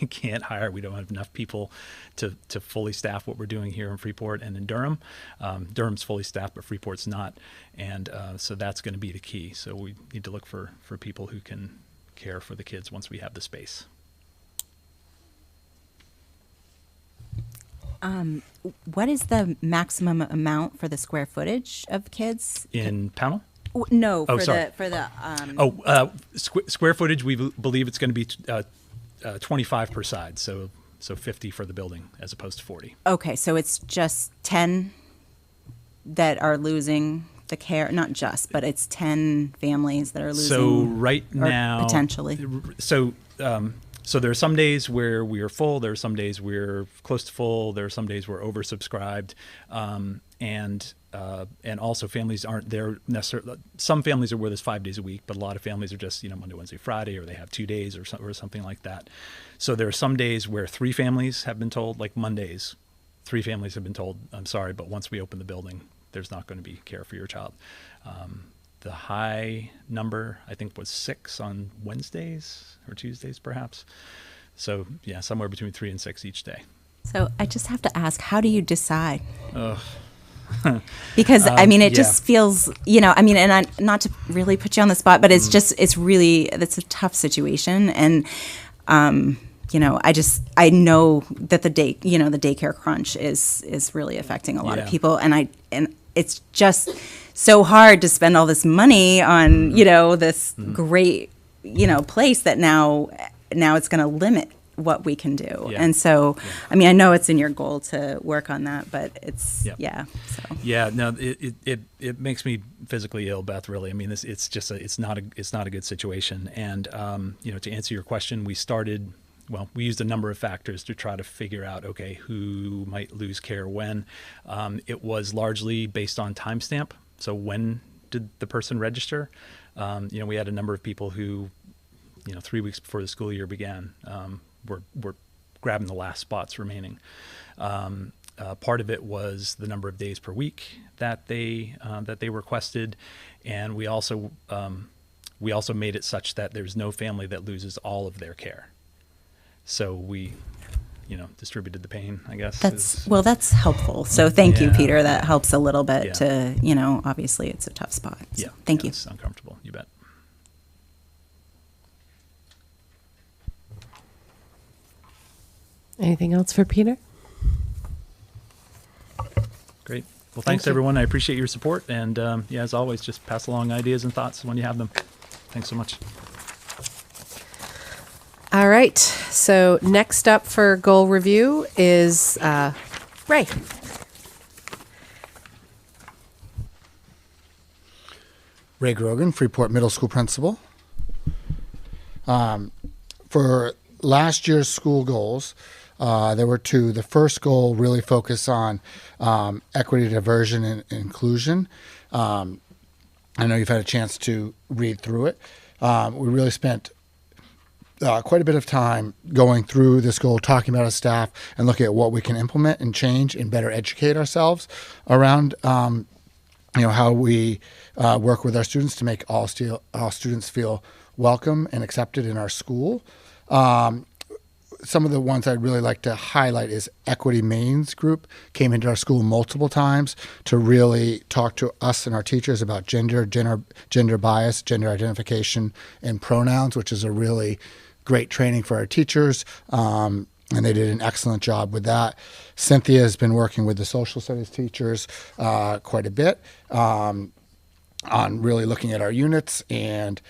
We can't hire. We don't have enough people to fully staff what we're doing here in Freeport and in Durham. Durham's fully staffed, but Freeport's not. And so that's going to be the key. So we need to look for people who can care for the kids once we have the space. What is the maximum amount for the square footage of kids In Pownell? No, Oh, for sorry. the Square footage, we believe it's going to be 25 per side, so 50 for the building as opposed to 40. Okay, so it's just 10 that are losing the care, not just, but it's 10 families that are losing. So right or now, potentially. So there are some days where we are full. There are some days we're close to full. There are some days we're oversubscribed, and also families aren't there necessarily. Some families are with us 5 days a week, but a lot of families are just Monday, Wednesday, Friday, or they have 2 days or something like that. So there are some days where 3 families have been told, like Mondays, 3 families have been told, I'm sorry, but once we open the building, there's not going to be care for your child. The high number, I think, was 6 on Wednesdays or Tuesdays, perhaps. So, yeah, somewhere between 3 and 6 each day. So I just have to ask, how do you decide? Because it just feels, and not to really put you on the spot, but it's it's a tough situation. And, I know that the daycare crunch is really affecting a lot of people. And it's just so hard to spend all this money on, this great, place that now it's going to limit what we can do. Yeah. And so, I know it's in your goal to work on that, but it's, so. Yeah, no, it makes me physically ill, Beth, really. It's not a good situation. And, to answer your question, we used a number of factors to try to figure out, okay, who might lose care when. It was largely based on timestamp. So when did the person register? We had a number of people who, 3 weeks before the school year began, were grabbing the last spots remaining. Part of it was the number of days per week that they requested, and we also made it such that there's no family that loses all of their care. So we, distributed the pain, I guess. That's helpful. So thank you, Peter. That helps a little bit Yeah. to, obviously it's a tough spot. So thank you. It's uncomfortable. You bet. Anything else for Peter? Great. Well, thanks everyone. I appreciate your support. And as always, just pass along ideas and thoughts when you have them. Thanks so much. All right. So next up for goal review is Ray. Ray Grogan, Freeport Middle School principal. For last year's school goals, there were 2. The first goal really focused on equity, diversion, and inclusion. I know you've had a chance to read through it. We really spent quite a bit of time going through this goal, talking about our staff, and looking at what we can implement and change and better educate ourselves around how we work with our students to make all students feel welcome and accepted in our school. Some of the ones I'd really like to highlight is Equity Mains Group came into our school multiple times to really talk to us and our teachers about gender bias, gender identification, and pronouns, which is a really great training for our teachers. And they did an excellent job with that. Cynthia has been working with the social studies teachers quite a bit. on really looking at our units and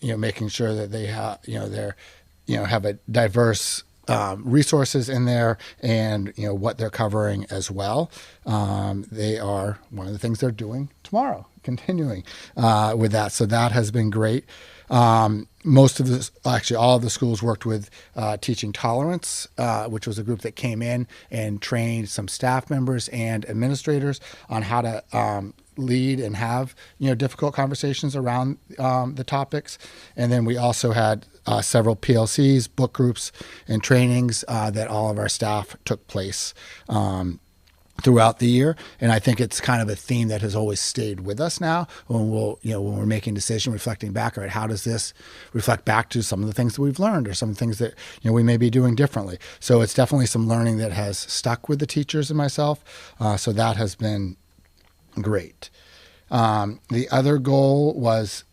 making sure that they have have a diverse resources in there and what they're covering as well. They are one of the things they're doing tomorrow, continuing with that. So that has been great. Most of the, actually all of the schools worked with Teaching Tolerance, which was a group that came in and trained some staff members and administrators on how to lead and have difficult conversations around the topics. And then we also had several PLCs, book groups, and trainings that all of our staff took place throughout the year. And I think it's kind of a theme that has always stayed with us now when when we're making decisions, reflecting back, all right, how does this reflect back to some of the things that we've learned or some of the things that we may be doing differently. So it's definitely some learning that has stuck with the teachers and myself. So that has been great. The other goal was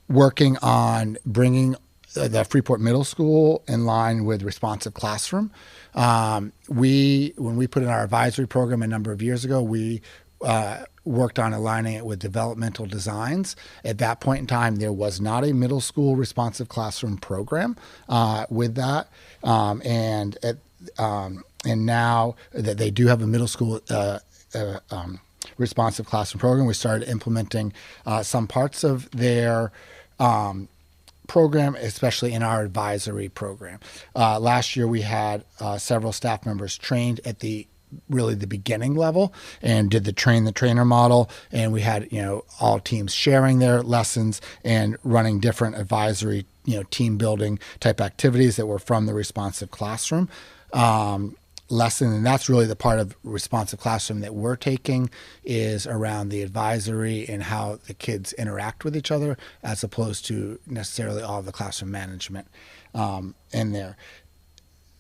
working on bringing the Freeport Middle School in line with responsive classroom. When we put in our advisory program a number of years ago, we worked on aligning it with developmental designs. At that point in time, there was not a middle school responsive classroom program with that, and now that they do have a middle school responsive classroom program, we started implementing some parts of their program, especially in our advisory program. Last year, we had several staff members trained at the beginning level and did the train the trainer model. And we had, all teams sharing their lessons and running different advisory, team building type activities that were from the responsive classroom lesson. And that's really the part of responsive classroom that we're taking, is around the advisory and how the kids interact with each other, as opposed to necessarily all of the classroom management in there.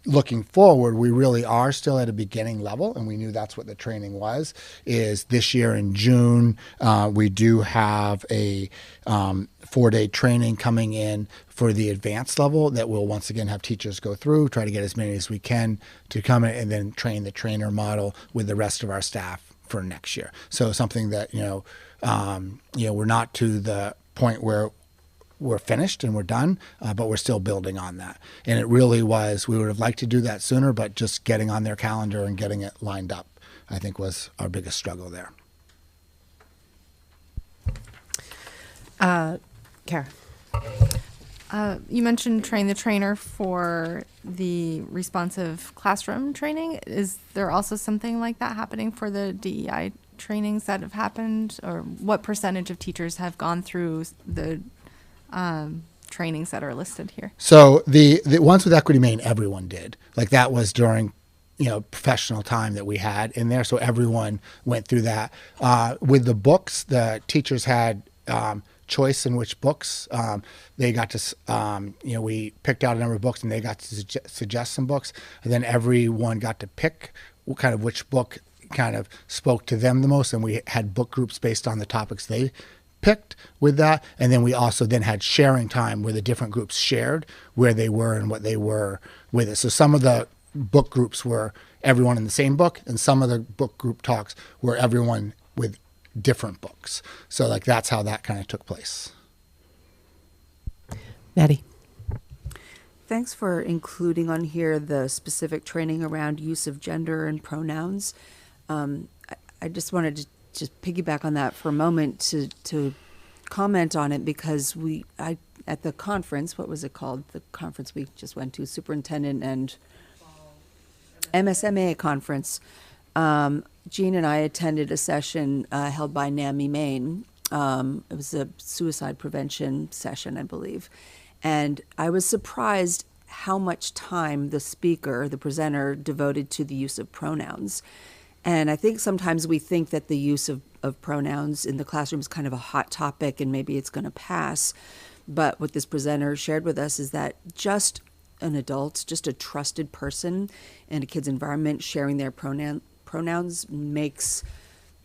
Looking forward, we really are still at a beginning level, and we knew that's what the training was. Is this year in June, we do have a 4-day training coming in for the advanced level that we'll once again have teachers go through, try to get as many as we can to come in, and then train the trainer model with the rest of our staff for next year. So something that we're not to the point where we're finished and we're done, but we're still building on that. And it really was, we would have liked to do that sooner, but just getting on their calendar and getting it lined up, I think, was our biggest struggle there. Kara. You mentioned train the trainer for the responsive classroom training. Is there also something like that happening for the DEI trainings that have happened? Or what percentage of teachers have gone through the trainings that are listed here? So the ones with Equity Maine, everyone did. Like, that was during professional time that we had in there, so everyone went through that. With the books, the teachers had choice in which books they got to. We picked out a number of books, and they got to suggest some books, and then everyone got to pick kind of which book kind of spoke to them the most, and we had book groups based on the topics they picked with that. And then we also then had sharing time where the different groups shared where they were and what they were with it. So some of the book groups were everyone in the same book, and some of the book group talks were everyone with different books. So that's how that kind of took place. Maddie. Thanks for including on here the specific training around use of gender and pronouns. I just wanted to just piggyback on that for a moment to comment on it, because at the conference, what was it called? The conference we just went to, superintendent and MSMA conference. Jean and I attended a session held by NAMI Maine. It was a suicide prevention session, I believe. And I was surprised how much time the presenter, devoted to the use of pronouns. And I think sometimes we think that the use of pronouns in the classroom is kind of a hot topic and maybe it's going to pass. But what this presenter shared with us is that just an adult, just a trusted person in a kid's environment sharing their pronouns makes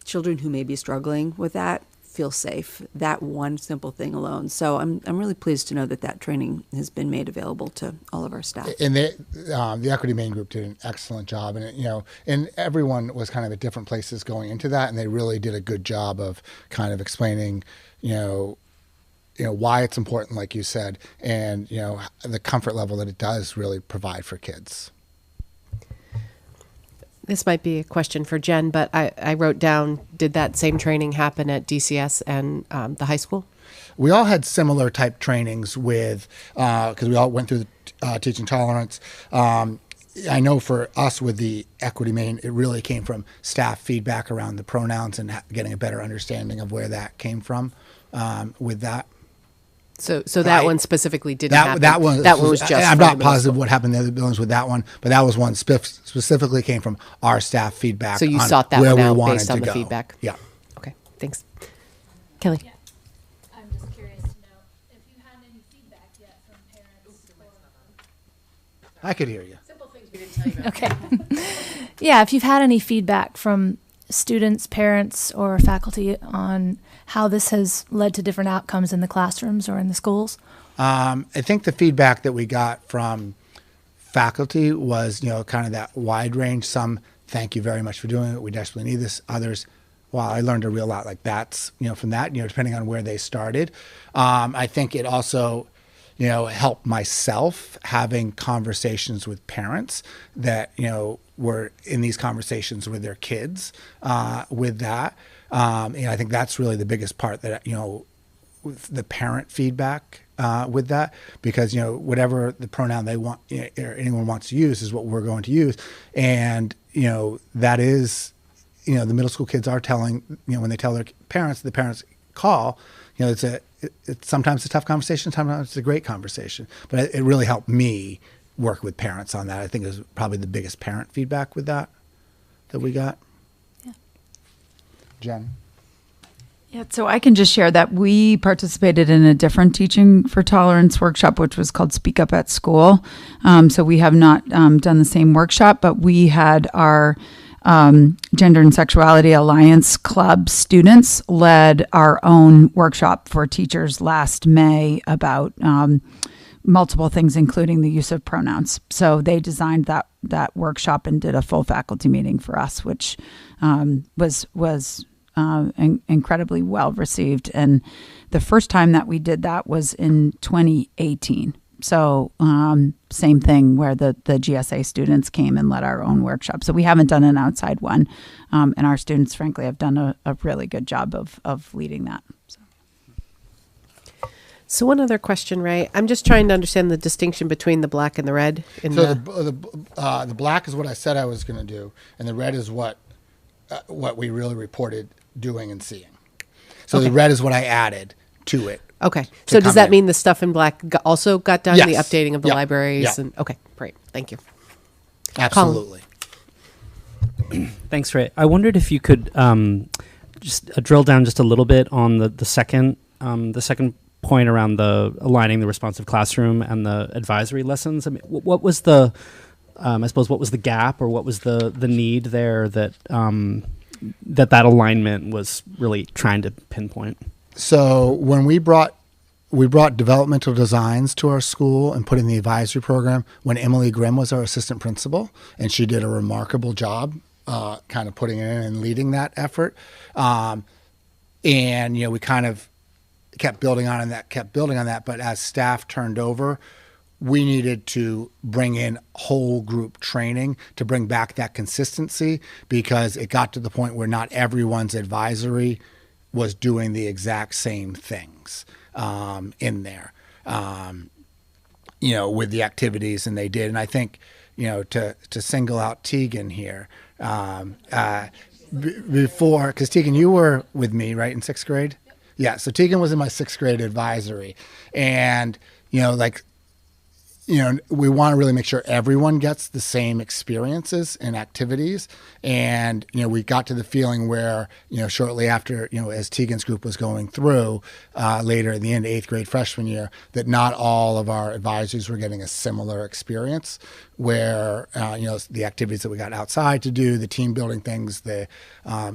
children who may be struggling with that feel safe. That one simple thing alone. So I'm really pleased to know that training has been made available to all of our staff. And the Equity Main Group did an excellent job, and and everyone was kind of at different places going into that, and they really did a good job of kind of explaining, why it's important, like you said, and the comfort level that it does really provide for kids. This might be a question for Jen, but I wrote down, did that same training happen at DCS and the high school? We all had similar type trainings with, because we all went through the teaching tolerance. I know for us with the Equity Main, it really came from staff feedback around the pronouns and getting a better understanding of where that came from with that. So that one specifically didn't happen. That one was just. I'm for not the positive middle what happened in the other buildings with that one, but that was one specifically came from our staff feedback. So you on sought that where one we out wanted based on to the go. feedback. Yeah. Okay, thanks. Kelly. Yeah. I'm just curious to know if you had any feedback yet from parents. I could hear you. Simple things we didn't tell you about. Okay. Yeah, if you've had any feedback from students, parents, or faculty on how this has led to different outcomes in the classrooms or in the schools. I think the feedback that we got from faculty was, kind of that wide range. Some, thank you very much for doing it. We desperately need this. Others, wow, I learned a real lot. Like that's, from that, depending on where they started. I think it also, helped myself having conversations with parents that, were in these conversations with their kids with that. I think that's really the biggest part that, with the parent feedback with that, because whatever the pronoun they want or anyone wants to use is what we're going to use, and that is the middle school kids are telling when they tell their parents, the parents call, it's sometimes a tough conversation, sometimes it's a great conversation, but it really helped me work with parents on that. I think it was probably the biggest parent feedback with that we got. Yeah. Jen. Yeah, so I can just share that we participated in a different Teaching for Tolerance workshop, which was called Speak Up at School. So we have not done the same workshop, but we had our Gender and Sexuality Alliance Club students led our own workshop for teachers last May about multiple things, including the use of pronouns. So they designed that workshop and did a full faculty meeting for us, which was incredibly well received. And the first time that we did that was in 2018. So same thing where the GSA students came and led our own workshop. So we haven't done an outside one. And our students, frankly, have done a really good job of leading that. So one other question, Ray. I'm just trying to understand the distinction between the black and the red. The black is what I said I was going to do, and the red is what we really reported doing and seeing. So the red is what I added to it. Okay. So does that mean the stuff in black also got done? Yes. The updating of the Yep. libraries? Yep. And okay, great. Thank you. Absolutely. Thanks, Ray. I wondered if you could just drill down just a little bit on the second point around the aligning the responsive classroom and the advisory lessons. I mean, what was the I suppose what was the gap, or what was the need there that that alignment was really trying to pinpoint? So when we brought developmental designs to our school and put in the advisory program when Emily Grimm was our assistant principal, and she did a remarkable job kind of putting it in and leading that effort. And we kind of kept building on that. But as staff turned over, we needed to bring in whole group training to bring back that consistency, because it got to the point where not everyone's advisory was doing the exact same things in there, with the activities, and they did. And I think, to single out Tegan here, before, because Tegan, you were with me, right, in sixth grade? Yeah, so Tegan was in my sixth grade advisory, and, we want to really make sure everyone gets the same experiences and activities. And, we got to the feeling where, shortly after, as Tegan's group was going through later in the end, 8th grade freshman year, that not all of our advisors were getting a similar experience where the activities that we got outside to do, the team building things, the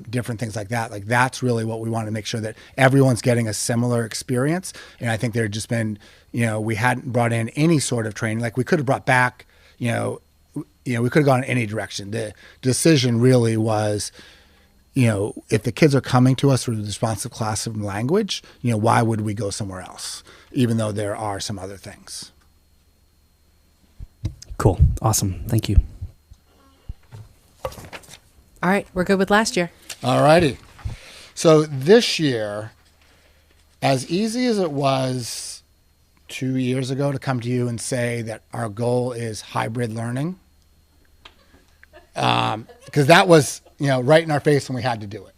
different things like that. Like that's really what we want to make sure that everyone's getting a similar experience. And I think there had just been, we hadn't brought in any sort of training. Like we could have brought back, we could have gone in any direction. The decision really was, if the kids are coming to us for the responsive classroom language, why would we go somewhere else, even though there are some other things. Cool. Awesome. Thank you. All right. We're good with last year. All righty. So this year, as easy as it was 2 years ago to come to you and say that our goal is hybrid learning, because that was, right in our face when we had to do it.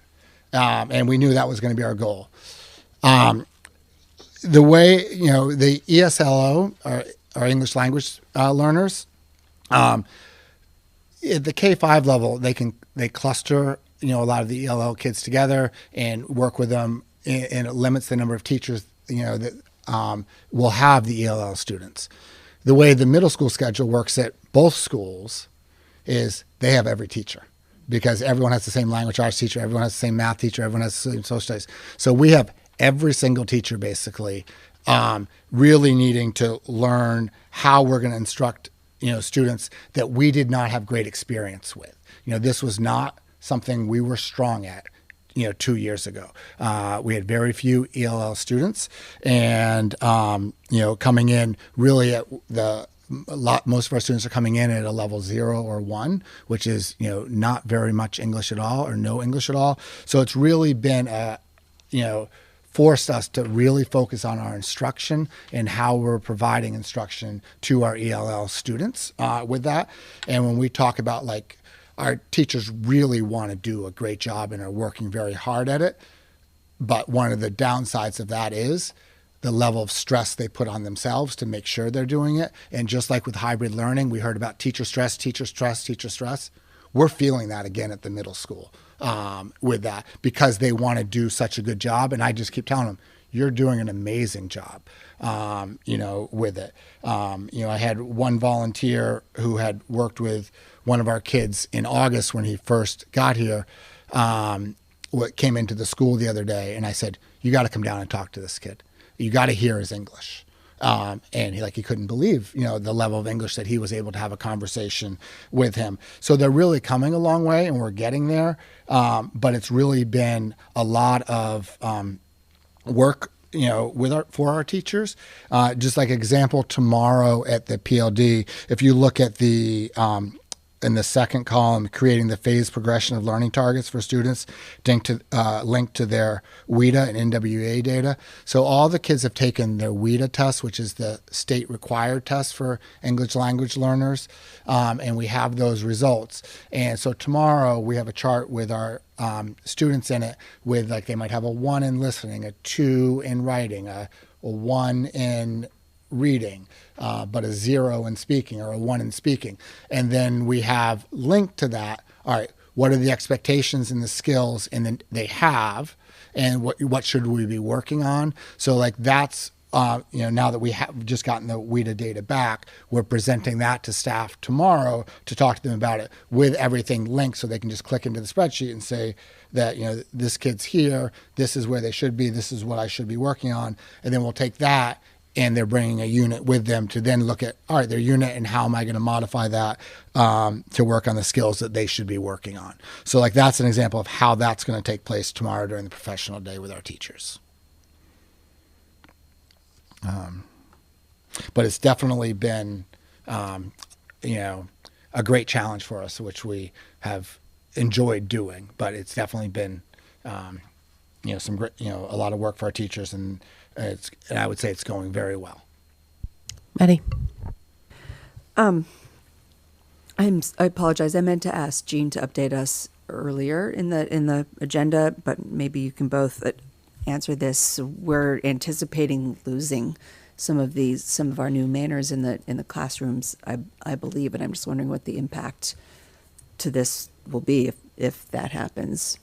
And we knew that was going to be our goal. The way, the ESLO, our English language learners, at the K-5 level, they cluster, a lot of the ELL kids together and work with them, and it limits the number of teachers, that will have the ELL students. The way the middle school schedule works at both schools is they have every teacher, because everyone has the same language arts teacher, everyone has the same math teacher, everyone has the same social studies. So we have every single teacher basically really needing to learn how we're going to instruct students that we did not have great experience with. This was not something we were strong at 2 years ago. We had very few ELL students, and coming in really at most of our students are coming in at a level 0 or 1, which is not very much English at all or no English at all. So it's really been forced us to really focus on our instruction and how we're providing instruction to our ELL students with that. And when we talk about our teachers really want to do a great job and are working very hard at it, but one of the downsides of that is the level of stress they put on themselves to make sure they're doing it. And just like with hybrid learning, we heard about teacher stress, teacher stress, teacher stress. We're feeling that again at the middle school with that, because they want to do such a good job. And I just keep telling them, you're doing an amazing job, with it. I had one volunteer who had worked with one of our kids in August when he first got here, came into the school the other day, and I said, you got to come down and talk to this kid. You got to hear his English. And he couldn't believe, the level of English that he was able to have a conversation with him. So they're really coming a long way, and we're getting there. But it's really been a lot of work, for our teachers. Just like example, tomorrow at the PLD, if you look at the in the second column, creating the phase progression of learning targets for students linked to their WIDA and NWA data. So all the kids have taken their WIDA test, which is the state required test for English language learners, and we have those results. And so tomorrow we have a chart with our students in it with they might have a 1 in listening, a 2 in writing, a 1 in reading, but a 0 in speaking or a 1 in speaking. And then we have linked to that, all right, what are the expectations and the skills and then they have, and what should we be working on? So that's now that we have just gotten the WIDA data back, we're presenting that to staff tomorrow to talk to them about it with everything linked, so they can just click into the spreadsheet and say that, this kid's here, this is where they should be, this is what I should be working on. And then we'll take that, and they're bringing a unit with them to then look at, all right, their unit, and how am I going to modify that to work on the skills that they should be working on. So that's an example of how that's going to take place tomorrow during the professional day with our teachers. But it's definitely been, a great challenge for us, which we have enjoyed doing. But it's definitely been, some great, a lot of work for our teachers, and I would say it's going very well. Maddie? I apologize. I meant to ask Jean to update us earlier in the agenda, but maybe you can both answer this. We're anticipating losing some of our new manners in the classrooms, I believe, and I'm just wondering what the impact to this will be if that happens.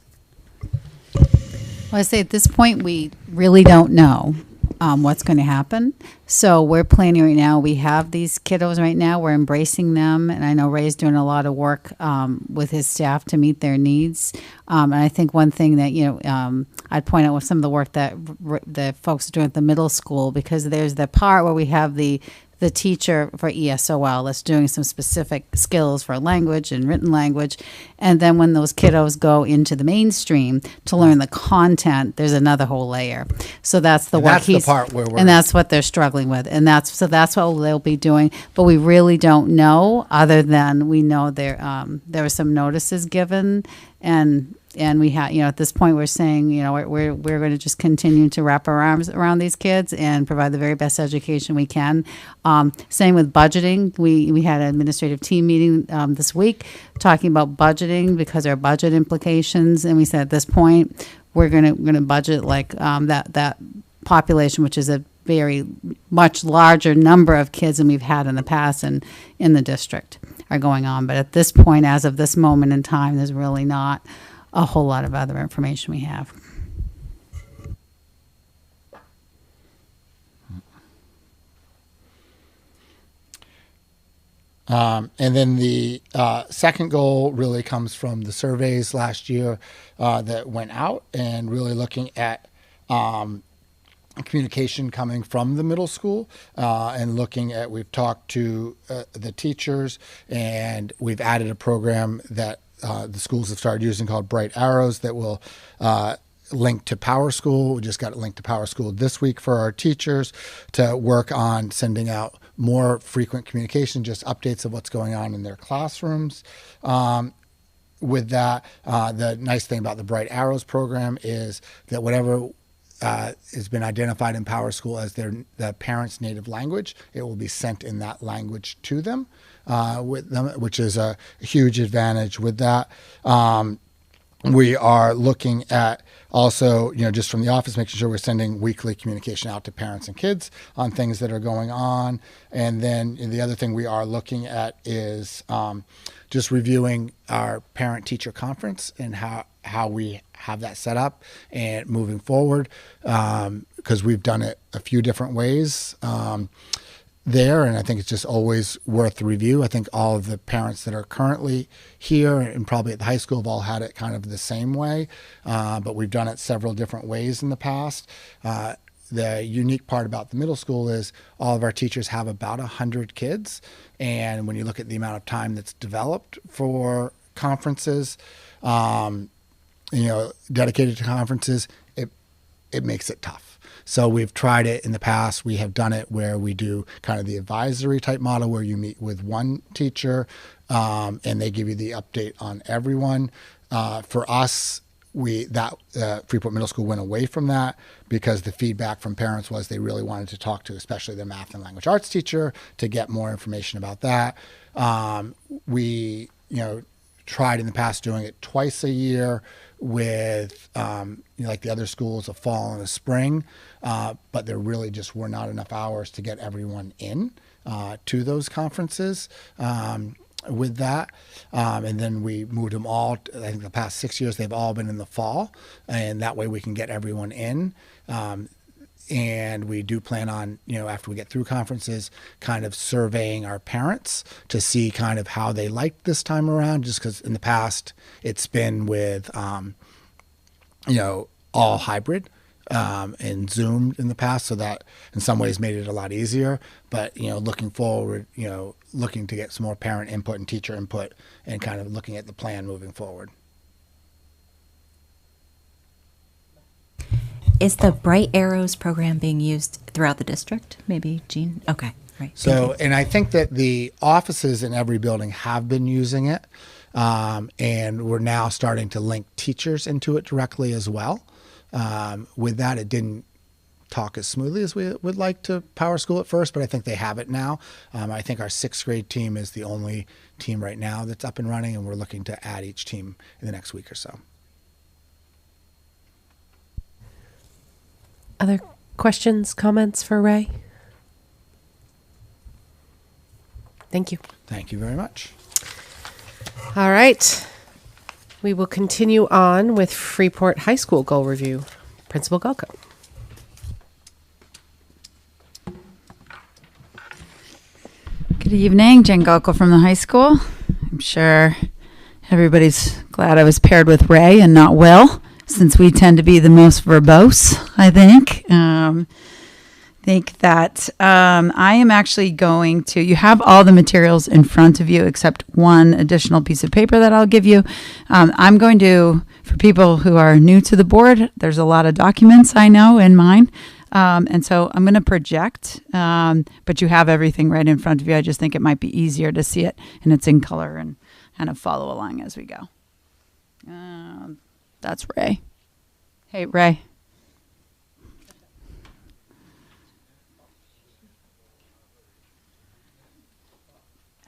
Well, I say at this point we really don't know. what's going to happen. So we're planning right now. We have these kiddos right now. We're embracing them, and I know Ray's doing a lot of work with his staff to meet their needs. And I think one thing that I'd point out with some of the work that the folks are doing at the middle school, because there's the part where we have the teacher for ESOL that's doing some specific skills for language and written language. And then when those kiddos go into the mainstream to learn the content, there's another whole layer. So that's the work That's the part where we're... And that's what they're struggling with. And that's what they'll be doing. But we really don't know, other than we know there were some notices given, and we have, at this point we're saying, we're going to just continue to wrap our arms around these kids and provide the very best education we can. Same with budgeting. We had an administrative team meeting this week talking about budgeting because there are budget implications, and we said at this point we're going to budget like that population, which is a very much larger number of kids than we've had in the past and in the district are going on. But at this point, as of this moment in time, there's really not a whole lot of other information we have. And then the second goal really comes from the surveys last year that went out, and really looking at communication coming from the middle school, and looking at, we've talked to the teachers, and we've added a program that the schools have started using called Bright Arrows that will link to Power School. We just got it linked to Power School this week for our teachers to work on sending out more frequent communication, just updates of what's going on in their classrooms. With that, the nice thing about the Bright Arrows program is that whatever has been identified in Power School as the parent's native language, it will be sent in that language to them, which is a huge advantage with that. We are looking at also, just from the office, making sure we're sending weekly communication out to parents and kids on things that are going on. And then the other thing we are looking at is just reviewing our parent-teacher conference and how we have that set up and moving forward, because we've done it a few different ways there, and I think it's just always worth the review. I think all of the parents that are currently here and probably at the high school have all had it kind of the same way, but we've done it several different ways in the past. The unique part about the middle school is all of our teachers have about 100 kids, and when you look at the amount of time that's developed for conferences, dedicated to conferences, it makes it tough. So we've tried it in the past. We have done it where we do kind of the advisory type model where you meet with one teacher and they give you the update on everyone. For us, Freeport Middle School went away from that because the feedback from parents was they really wanted to talk to especially their math and language arts teacher to get more information about that. We tried in the past doing it twice a year with like the other schools, a fall and a spring, but there really just were not enough hours to get everyone in to those conferences with that. And then we moved them all, I think the past 6 years, they've all been in the fall, and that way we can get everyone in. And we do plan on, after we get through conferences, kind of surveying our parents to see kind of how they liked this time around, just because in the past it's been with, all hybrid and Zoom in the past, so that in some ways made it a lot easier. But, looking forward, looking to get some more parent input and teacher input and kind of looking at the plan moving forward. Is the Bright Arrows program being used throughout the district? Maybe, Jean? Okay, right. So, and I think that the offices in every building have been using it, and we're now starting to link teachers into it directly as well. With that, it didn't talk as smoothly as we would like to Power School at first, but I think they have it now. I think our 6th grade team is the only team right now that's up and running, and we're looking to add each team in the next week or so. Other questions, comments for Ray? Thank you. Thank you very much. All right. We will continue on with Freeport High School Goal Review. Principal Galko. Good evening, Jen Gulkel from the high school. I'm sure everybody's glad I was paired with Ray and not Will, since we tend to be the most verbose, I think. I am actually going to, you have all the materials in front of you except one additional piece of paper that I'll give you. I'm going to, for people who are new to the board, there's a lot of documents I know in mine. And so I'm going to project, but you have everything right in front of you. I just think it might be easier to see it and it's in color and kind of follow along as we go. That's Ray. Hey, Ray.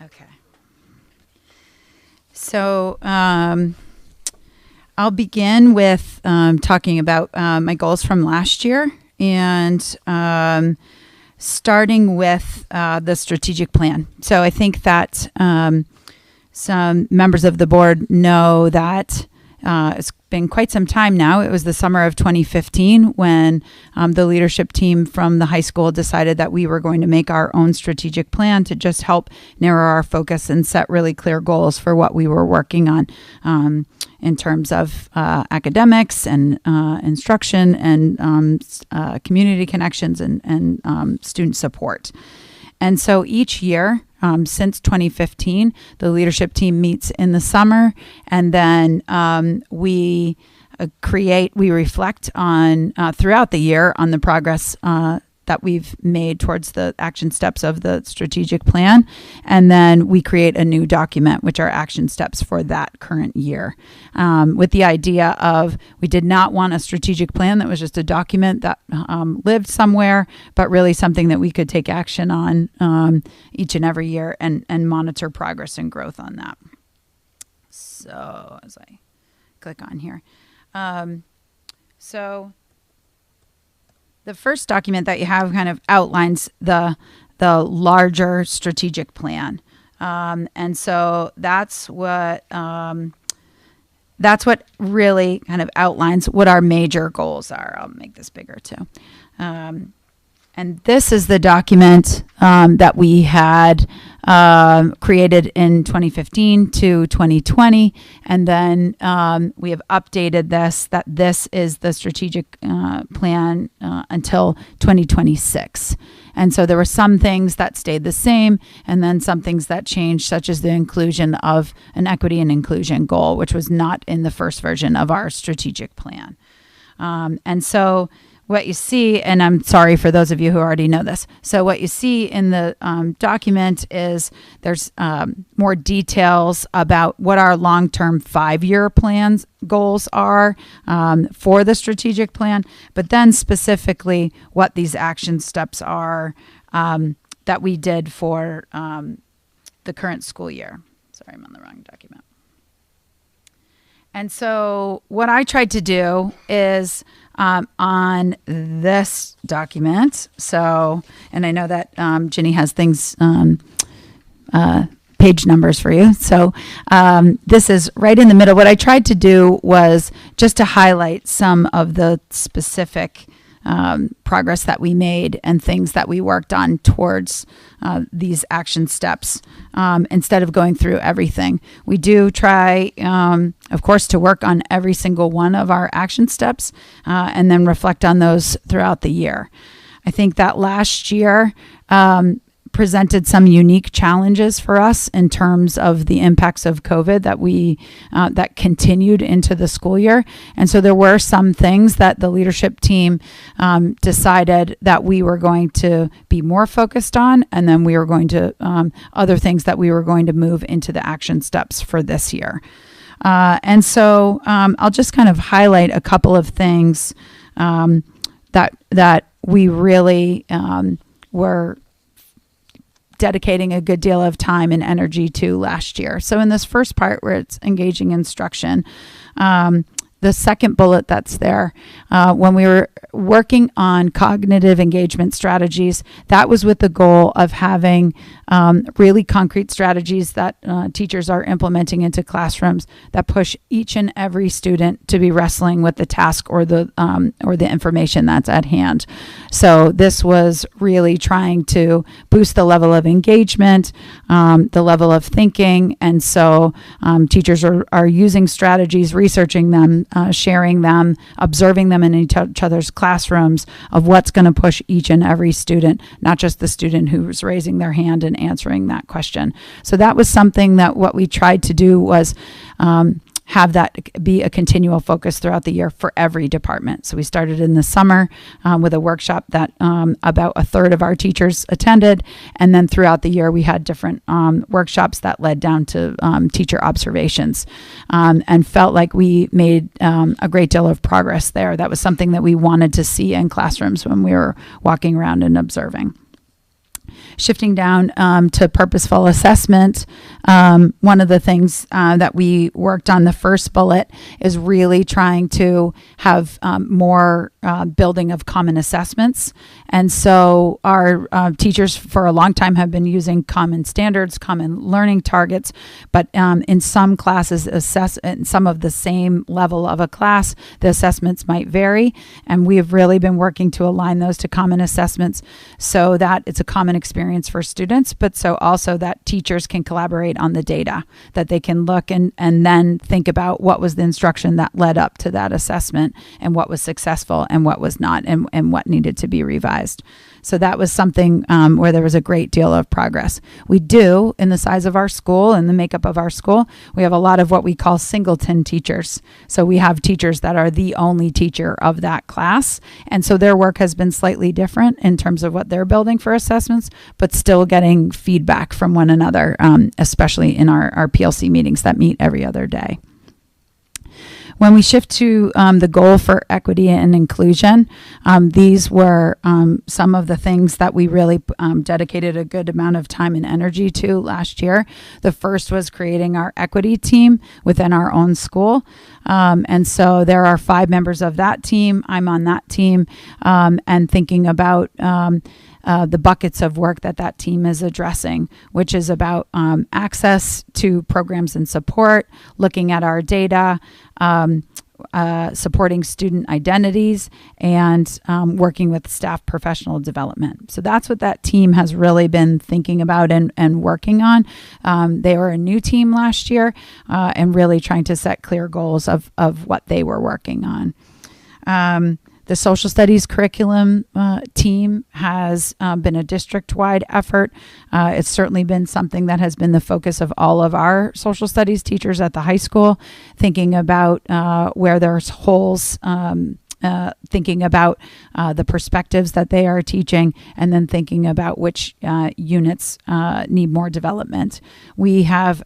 Okay. So I'll begin with talking about my goals from last year and starting with the strategic plan. So I think that some members of the board know that it's been quite some time now. It was the summer of 2015 when the leadership team from the high school decided that we were going to make our own strategic plan to just help narrow our focus and set really clear goals for what we were working on in terms of academics and instruction and community connections and student support. And so each year, since 2015, the leadership team meets in the summer, and then we reflect on throughout the year on the progress that we've made towards the action steps of the strategic plan. And then we create a new document, which are action steps for that current year. With the idea of, we did not want a strategic plan that was just a document that lived somewhere, but really something that we could take action on each and every year and monitor progress and growth on that. So as I click on here. The first document that you have kind of outlines the larger strategic plan, and so that's what really kind of outlines what our major goals are. I'll make this bigger too, and this is the document that we had created in 2015 to 2020, and then we have updated this, that this is the strategic plan until 2026. And so there were some things that stayed the same, and then some things that changed, such as the inclusion of an equity and inclusion goal, which was not in the first version of our strategic plan. And so what you see, and I'm sorry for those of you who already know this. So what you see in the document is there's more details about what our long-term 5-year plans goals are for the strategic plan, but then specifically what these action steps are that we did for the current school year. Sorry, I'm on the wrong document. And so what I tried to do is on this document, so, and I know that Ginny has things, page numbers for you. So this is right in the middle. What I tried to do was just to highlight some of the specific progress that we made and things that we worked on towards these action steps instead of going through everything. We do try, of course, to work on every single one of our action steps and then reflect on those throughout the year. I think that last year presented some unique challenges for us in terms of the impacts of COVID that we that continued into the school year. And so there were some things that the leadership team decided that we were going to be more focused on, and then we were going to other things that we were going to move into the action steps for this year. And so I'll just kind of highlight a couple of things that we really were dedicating a good deal of time and energy to last year. So in this first part where it's engaging instruction, the second bullet that's there, when we were working on cognitive engagement strategies, that was with the goal of having really concrete strategies that teachers are implementing into classrooms that push each and every student to be wrestling with the task or the information that's at hand. So this was really trying to boost the level of engagement, the level of thinking, and so teachers are using strategies, researching them, sharing them, observing them in each other's classrooms of what's going to push each and every student, not just the student who's raising their hand and answering that question. So that was something that what we tried to do was have that be a continual focus throughout the year for every department. So we started in the summer with a workshop that about a third of our teachers attended. And then throughout the year, we had different workshops that led down to teacher observations, and felt like we made a great deal of progress there. That was something that we wanted to see in classrooms when we were walking around and observing. Shifting down to purposeful assessment, one of the things that we worked on, the first bullet, is really trying to have more building of common assessments. And so our teachers for a long time have been using common standards, common learning targets, but in some classes, in some of the same level of a class, the assessments might vary. And we have really been working to align those to common assessments so that it's a common experience for students, but so also that teachers can collaborate on the data, that they can look and then think about what was the instruction that led up to that assessment and what was successful and what was not, and what needed to be revised. So that was something where there was a great deal of progress. We do, in the size of our school and the makeup of our school, we have a lot of what we call singleton teachers. So we have teachers that are the only teacher of that class. And so their work has been slightly different in terms of what they're building for assessments, but still getting feedback from one another, especially in our PLC meetings that meet every other day. When we shift to the goal for equity and inclusion, these were some of the things that we really dedicated a good amount of time and energy to last year. The first was creating our equity team within our own school. And so there are 5 members of that team. I'm on that team, and thinking about the buckets of work that team is addressing, which is about access to programs and support, looking at our data, supporting student identities, and working with staff professional development. So that's what that team has really been thinking about and working on. They were a new team last year, and really trying to set clear goals of what they were working on. The social studies curriculum team has been a district-wide effort. It's certainly been something that has been the focus of all of our social studies teachers at the high school, thinking about where there's holes, thinking about the perspectives that they are teaching, and then thinking about which units need more development. We have,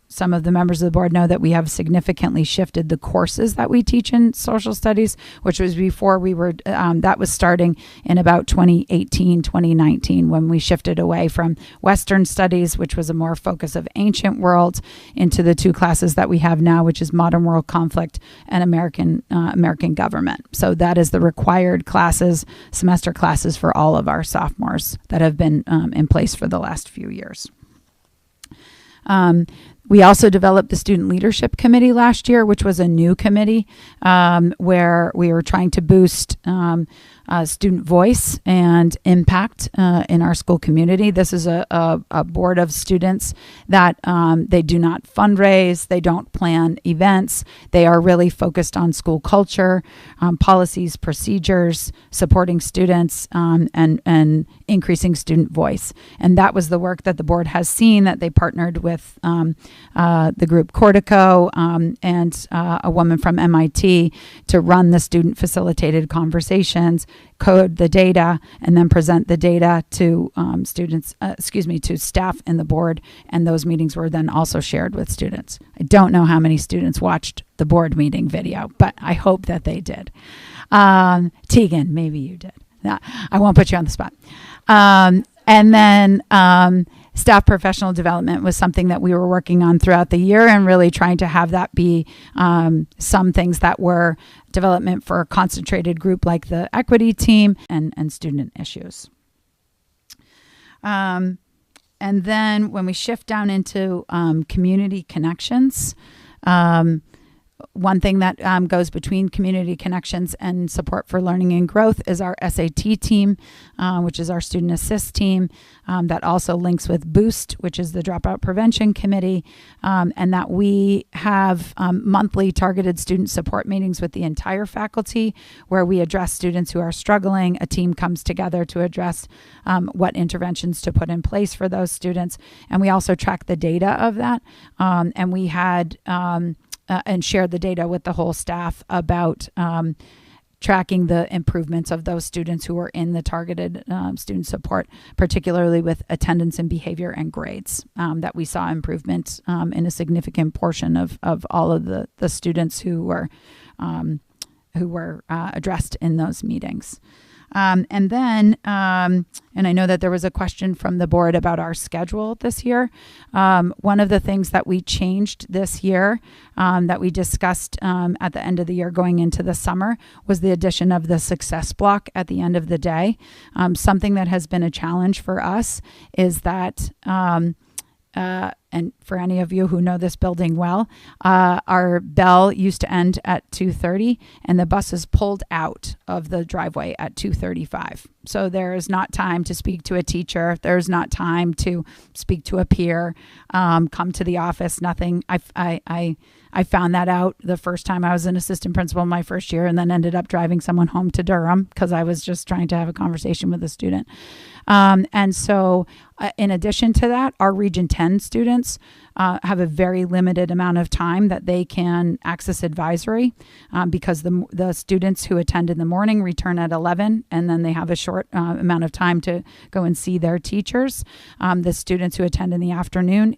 some of the members of the board know that we have significantly shifted the courses that we teach in social studies, which was before we were, that was starting in about 2018, 2019, when we shifted away from Western studies, which was a more focus of ancient world, into the 2 classes that we have now, which is modern world conflict and American government. So that is the required classes, semester classes for all of our sophomores that have been in place for the last few years. We also developed the Student Leadership Committee last year, which was a new committee where we were trying to boost student voice and impact in our school community. This is a board of students that they do not fundraise, they don't plan events. They are really focused on school culture, policies, procedures, supporting students, and increasing student voice. And that was the work that the board has seen, that they partnered with the group Cortico and a woman from MIT to run the student facilitated conversations, code the data, and then present the data to to staff and the board. And those meetings were then also shared with students. I don't know how many students watched the board meeting video, but I hope that they did. Tegan, maybe you did. No, I won't put you on the spot. And then staff professional development was something that we were working on throughout the year, and really trying to have that be some things that were development for a concentrated group like the equity team and student issues. And then when we shift down into community connections, one thing that goes between community connections and support for learning and growth is our SAT team, which is our student assist team, that also links with Boost, which is the dropout prevention committee, and that we have monthly targeted student support meetings with the entire faculty, where we address students who are struggling. A team comes together to address what interventions to put in place for those students, and we also track the data of that. And we had and shared the data with the whole staff about tracking the improvements of those students who were in the targeted student support, particularly with attendance and behavior and grades, that we saw improvement in a significant portion of all of the students who were addressed in those meetings. And then, and I know that there was a question from the board about our schedule this year. One of the things that we changed this year, that we discussed at the end of the year going into the summer, was the addition of the success block at the end of the day. Something that has been a challenge for us is that and for any of you who know this building well, our bell used to end at 2:30, and the bus is pulled out of the driveway at 2:35. So there is not time to speak to a teacher. There's not time to speak to a peer, come to the office, nothing. I found that out the first time I was an assistant principal my first year, and then ended up driving someone home to Durham because I was just trying to have a conversation with a student. And so in addition to that, our Region 10 students have a very limited amount of time that they can access advisory, because the students who attend in the morning return at 11, and then they have a short amount of time to go and see their teachers. The students who attend in the afternoon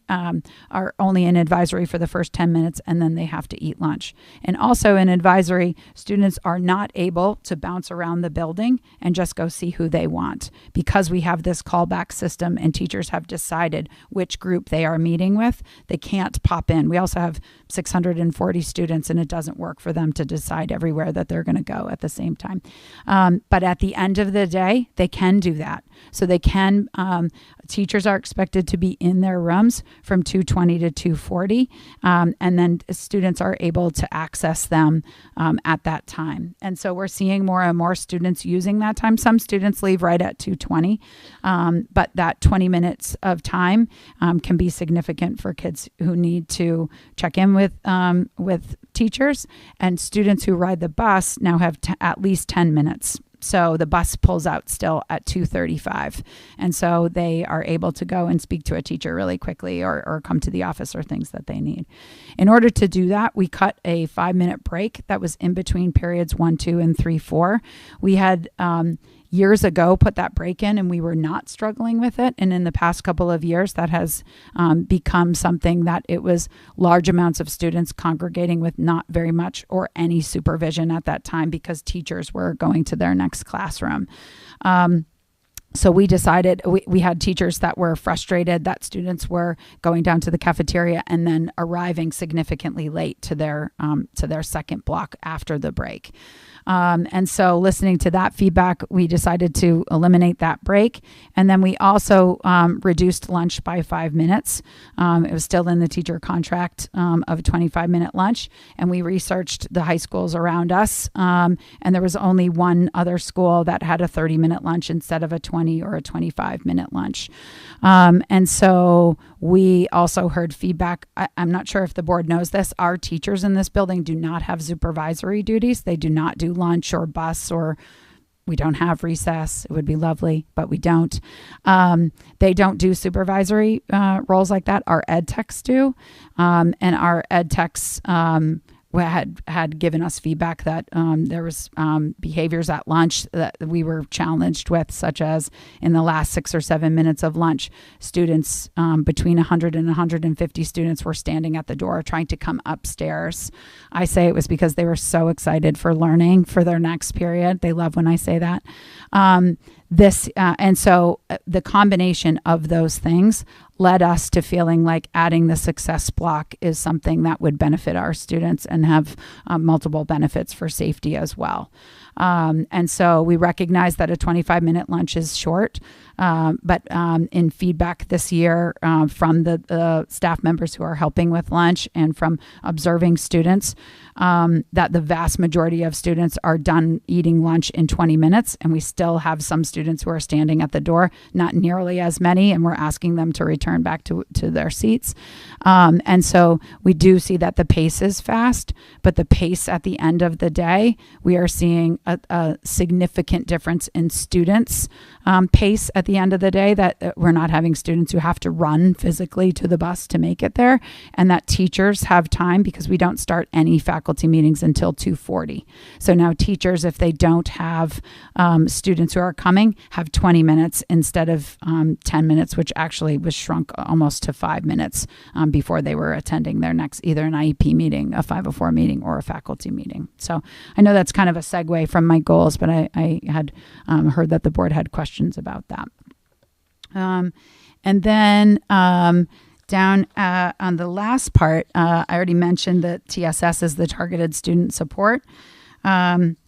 are only in advisory for the first 10 minutes, and then they have to eat lunch. And also in advisory, students are not able to bounce around the building and just go see who they want, because we have this callback system and teachers have decided which group they are meeting with. They can't pop in. We also have 640 students, and it doesn't work for them to decide everywhere that they're going to go at the same time. But at the end of the day, they can do that. So they can, teachers are expected to be in their rooms from 2:20 to 2:40, and then students are able to access them at that time. And so we're seeing more and more students using that time. Some students leave right at 2:20, but that 20 minutes of time can be significant for kids who need to check in with teachers. And students who ride the bus now have at least 10 minutes. So the bus pulls out still at 2:35. And so they are able to go and speak to a teacher really quickly, or come to the office, or things that they need. In order to do that, we cut a 5-minute break that was in between periods 1, 2, and 3, 4. We had years ago put that break in, and we were not struggling with it. And in the past couple of years, that has become something that it was large amounts of students congregating with not very much or any supervision at that time, because teachers were going to their next classroom. So we decided, we had teachers that were frustrated that students were going down to the cafeteria and then arriving significantly late to their second block after the break. And so listening to that feedback, we decided to eliminate that break. And then we also reduced lunch by 5 minutes. It was still in the teacher contract of a 25-minute lunch. And we researched the high schools around us. And there was only one other school that had a 30-minute lunch instead of a 20 or a 25-minute lunch. And so we also heard feedback. I'm not sure if the board knows this. Our teachers in this building do not have supervisory duties. They do not do lunch or bus, or we don't have recess. It would be lovely, but we don't. They don't do supervisory roles like that. Our ed techs do. And our ed techs had given us feedback that there was behaviors at lunch that we were challenged with, such as in the last 6 or 7 minutes of lunch, students, between 100 and 150 students were standing at the door trying to come upstairs. I say it was because they were so excited for learning for their next period. They love when I say that. the combination of those things led us to feeling like adding the success block is something that would benefit our students and have multiple benefits for safety as well. And so we recognize that a 25-minute lunch is short, but in feedback this year from the staff members who are helping with lunch and from observing students, that the vast majority of students are done eating lunch in 20 minutes, and we still have some students who are standing at the door, not nearly as many, and we're asking them to return back to their seats. And so we do see that the pace is fast, but the pace at the end of the day, we are seeing a significant difference in students' pace at the end of the day, that we're not having students who have to run physically to the bus to make it there, and that teachers have time, because we don't start any faculty meetings until 2:40. So now teachers, if they don't have students who are coming, have 20 minutes instead of 10 minutes, which actually was shrunk almost to 5 minutes before they were attending their next, either an IEP meeting, a 504 meeting, or a faculty meeting. So I know that's kind of a segue from my goals, but I had heard that the board had questions about that. And then down on the last part, I already mentioned that TSS is the targeted student support.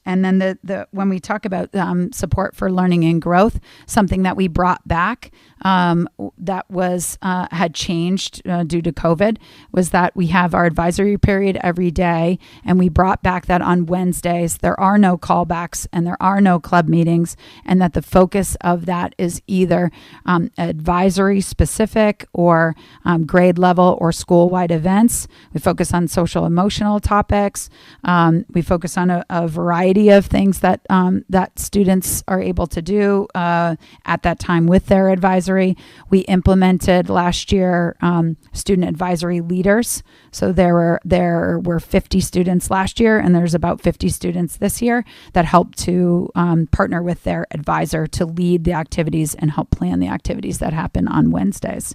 And then when we talk about support for learning and growth, something that we brought back that was had changed due to COVID was that we have our advisory period every day, and we brought back that on Wednesdays. There are no callbacks and there are no club meetings, and that the focus of that is either advisory specific or grade level or school-wide events. We focus on social emotional topics. We focus on a variety of things that that students are able to do at that time with their advisory. We implemented last year student advisory leaders. So there were 50 students last year, and there's about 50 students this year that help to partner with their advisor to lead the activities and help plan the activities that happen on Wednesdays.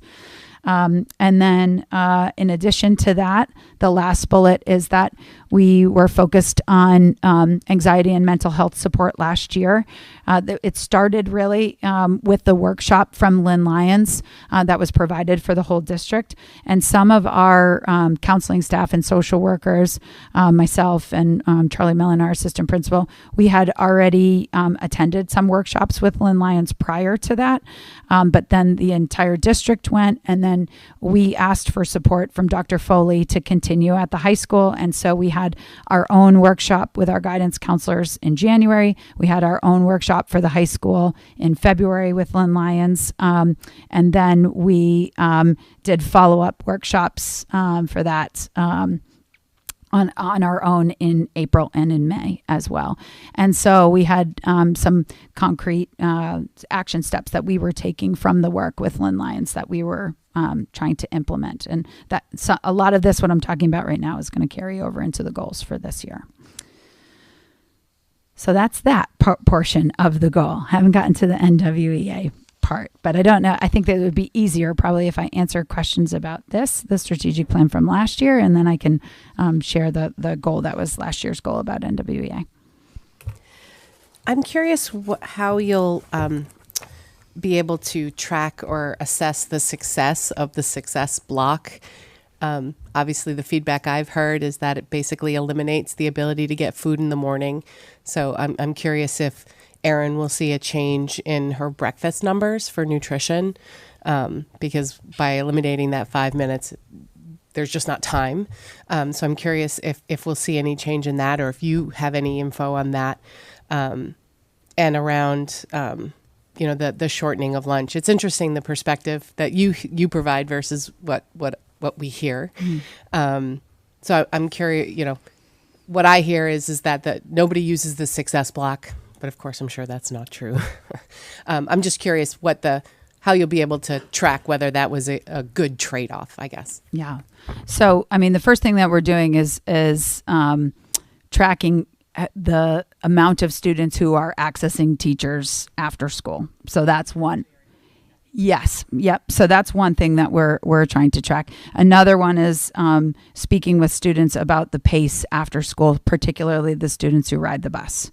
And then in addition to that, the last bullet is that we were focused on anxiety and mental health support last year. It started really with the workshop from Lynn Lyons that was provided for the whole district. And some of our counseling staff and social workers, myself and Charlie Mellon, our assistant principal, we had already attended some workshops with Lynn Lyons prior to that. But then the entire district went, and then we asked for support from Dr. Foley to continue at the high school. And so we had our own workshop with our guidance counselors in January. We had our own workshop for the high school in February with Lynn Lyons. And then we did follow-up workshops for that on our own in April and in May as well. And so we had some concrete action steps that we were taking from the work with Lynn Lyons that we were trying to implement. And that a lot of this, what I'm talking about right now, is going to carry over into the goals for this year. So that's that portion of the goal. Haven't gotten to the NWEA part, but I don't know. I think that it would be easier probably if I answer questions about the strategic plan from last year, and then I can share the goal that was last year's goal about NWEA. I'm curious how you'll be able to track or assess the success of the success block. Obviously, the feedback I've heard is that it basically eliminates the ability to get food in the morning. So I'm curious if Erin will see a change in her breakfast numbers for nutrition, because by eliminating that 5 minutes, there's just not time. So I'm curious if we'll see any change in that, or if you have any info on that, and around the shortening of lunch. It's interesting the perspective that you provide versus what we hear. So I'm curious. What I hear is that nobody uses the success block. But of course, I'm sure that's not true. I'm just curious how you'll be able to track whether that was a good trade-off, I guess. Yeah. So, I mean, the first thing that we're doing is tracking the amount of students who are accessing teachers after school. So that's one. Yes. Yep. So that's one thing that we're trying to track. Another one is speaking with students about the pace after school, particularly the students who ride the bus.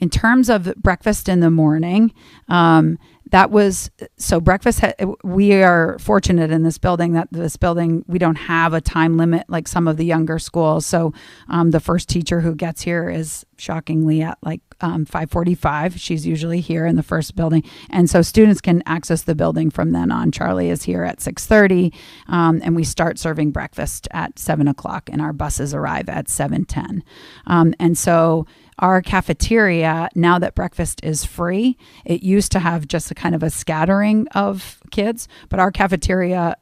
in terms of breakfast in the morning, that was so breakfast. We are fortunate in this building that we don't have a time limit like some of the younger schools. So the first teacher who gets here is shockingly at like 5:45. She's usually here in the first building, and so students can access the building from then on. Charlie is here at 6:30, and we start serving breakfast at 7:00, and our buses arrive at 7:10, and so. Our cafeteria, now that breakfast is free, it used to have just a kind of a scattering of kids, but our cafeteria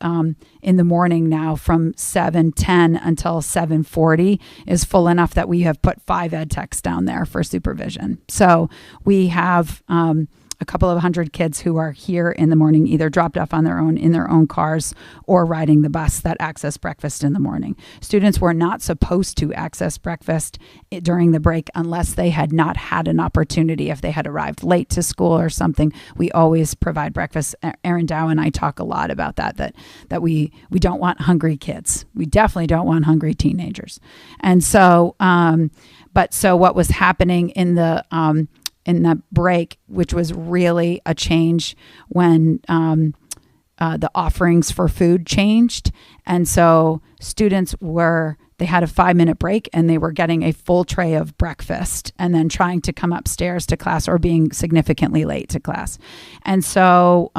in the morning now from 7:10 until 7:40 is full enough that we have put 5 ed techs down there for supervision. So we have a couple of hundred kids who are here in the morning, either dropped off on their own in their own cars or riding the bus that access breakfast in the morning. Students were not supposed to access breakfast during the break unless they had not had an opportunity. If they had arrived late to school or something, we always provide breakfast. Erin Dow and I talk a lot about that we don't want hungry kids. We definitely don't want hungry teenagers. And so, so what was happening in that break, which was really a change when the offerings for food changed. And so students they had a 5-minute break and they were getting a full tray of breakfast and then trying to come upstairs to class or being significantly late to class. And so,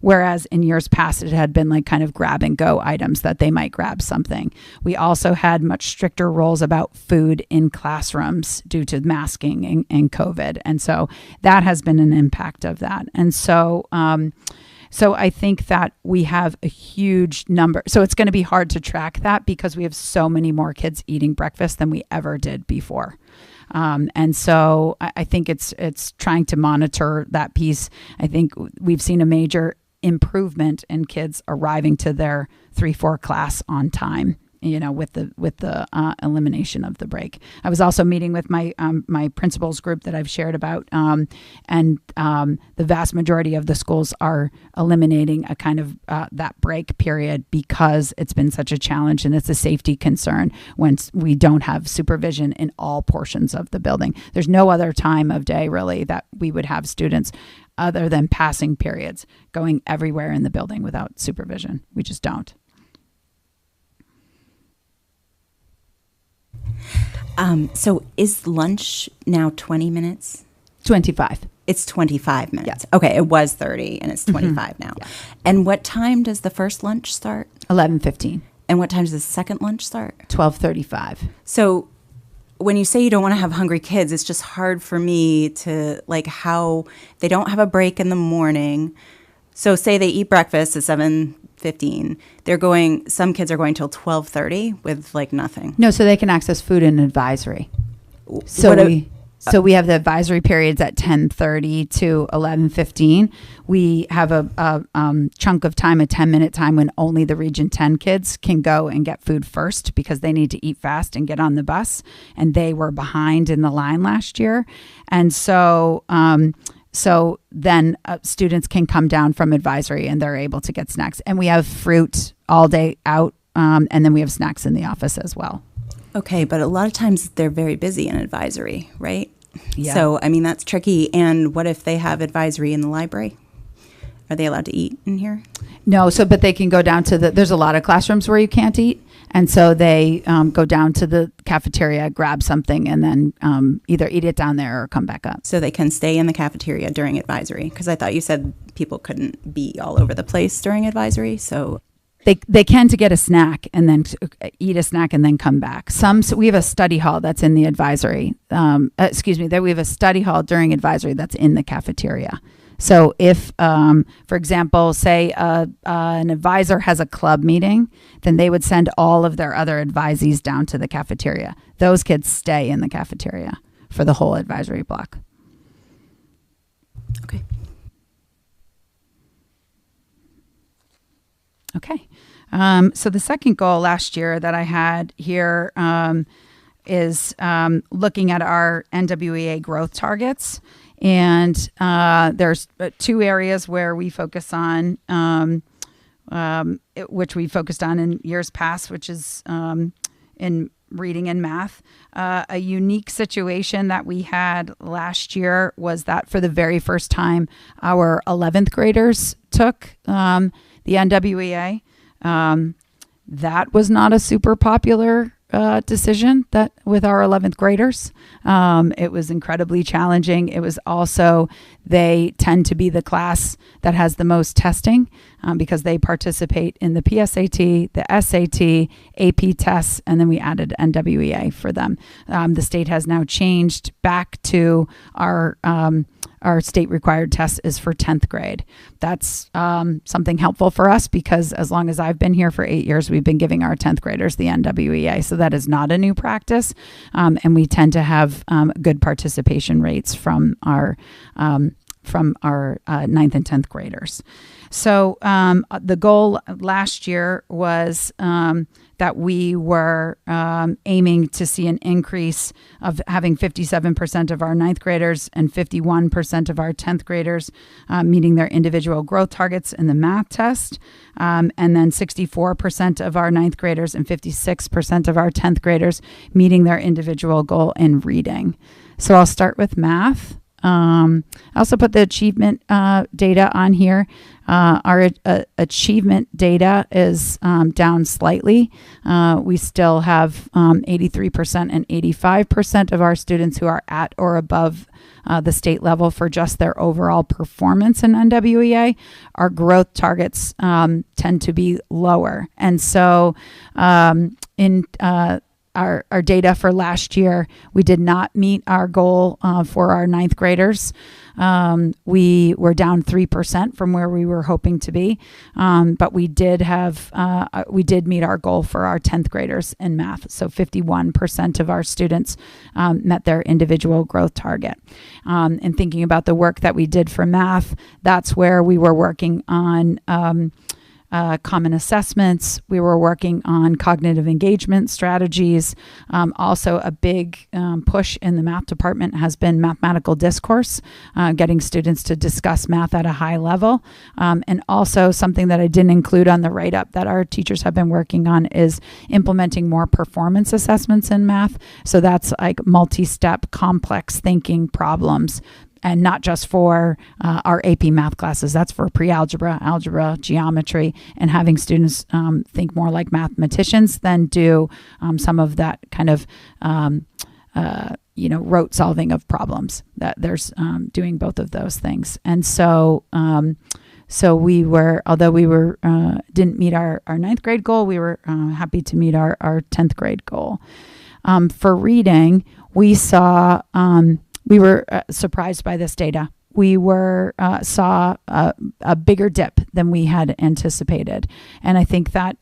whereas in years past, it had been like kind of grab and go items that they might grab something. We also had much stricter rules about food in classrooms due to masking and COVID. And so that has been an impact of that. And so, so I think that we have a huge number. So it's going to be hard to track that because we have so many more kids eating breakfast than we ever did before. And so I think it's trying to monitor that piece. I think we've seen a major improvement in kids arriving to their 3-4 class on time, with the elimination of the break. I was also meeting with my principals group that I've shared about, and the vast majority of the schools are eliminating a kind of that break period because it's been such a challenge and it's a safety concern when we don't have supervision in all portions of the building. There's no other time of day really that we would have students other than passing periods going everywhere in the building without supervision. We just don't. So is lunch now 20 minutes? 25. It's 25 minutes. Yeah. Okay, it was 30 and it's 25 now. Yeah. And what time does the first lunch start? 11:15. And what time does the second lunch start? 12:35. So when you say you don't want to have hungry kids, it's just hard for me to how they don't have a break in the morning. So say they eat breakfast at 7:15. Some kids are going till 12:30 with nothing. No, so they can access food and advisory. So we have the advisory periods at 10:30 to 11:15. We have a chunk of time, a 10-minute time when only the Region 10 kids can go and get food first because they need to eat fast and get on the bus. And they were behind in the line last year. And so then students can come down from advisory and they're able to get snacks. And we have fruit all day out, and then we have snacks in the office as well. Okay, but a lot of times they're very busy in advisory, right? Yeah. So, that's tricky. And what if they have advisory in the library? Are they allowed to eat in here? No, but they can go down to there's a lot of classrooms where you can't eat. And so they go down to the cafeteria, grab something, and then either eat it down there or come back up. So they can stay in the cafeteria during advisory? Because I thought you said people couldn't be all over the place during advisory. So they can to get a snack and then eat a snack and then come back. We have a study hall that's in the advisory. We have a study hall during advisory that's in the cafeteria. So if, for example, say an advisor has a club meeting, then they would send all of their other advisees down to the cafeteria. Those kids stay in the cafeteria for the whole advisory block. Okay. Okay. So the second goal last year that I had here is looking at our NWEA growth targets. And there's 2 areas where we focus on, which we focused on in years past, which is in reading and math. A unique situation that we had last year was that for the very first time, our 11th graders took the NWEA. That was not a super popular decision that with our 11th graders. It was incredibly challenging. It was also, they tend to be the class that has the most testing because they participate in the PSAT, the SAT, AP tests, and then we added NWEA for them. The state has now changed back to our state required test is for 10th grade. That's something helpful for us because as long as I've been here for 8 years, we've been giving our 10th graders the NWEA. So that is not a new practice. And we tend to have good participation rates from our 9th and 10th graders. So the goal last year was that we were aiming to see an increase of having 57% of our 9th graders and 51% of our 10th graders meeting their individual growth targets in the math test, and then 64% of our 9th graders and 56% of our 10th graders meeting their individual goal in reading. So I'll start with math. I also put the achievement data on here. Our achievement data is down slightly. We still have 83% and 85% of our students who are at or above the state level for just their overall performance in NWEA. Our growth targets tend to be lower. And so in our data for last year, we did not meet our goal for our 9th graders. We were down 3% from where we were hoping to be, but we did meet our goal for our 10th graders in math. So 51% of our students met their individual growth target. And thinking about the work that we did for math, that's where we were working on common assessments. We were working on cognitive engagement strategies. Also, a big push in the math department has been mathematical discourse, getting students to discuss math at a high level. And also something that I didn't include on the write-up that our teachers have been working on is implementing more performance assessments in math. So that's like multi-step complex thinking problems, and not just for our AP math classes. That's for pre-algebra, algebra, geometry, and having students think more like mathematicians than do some of that kind of rote solving of problems. That there's doing both of those things. And so we were, although we were didn't meet our 9th grade goal, we were happy to meet our 10th grade goal. For reading, we saw we were surprised by this data. We saw a bigger dip than we had anticipated. And I think that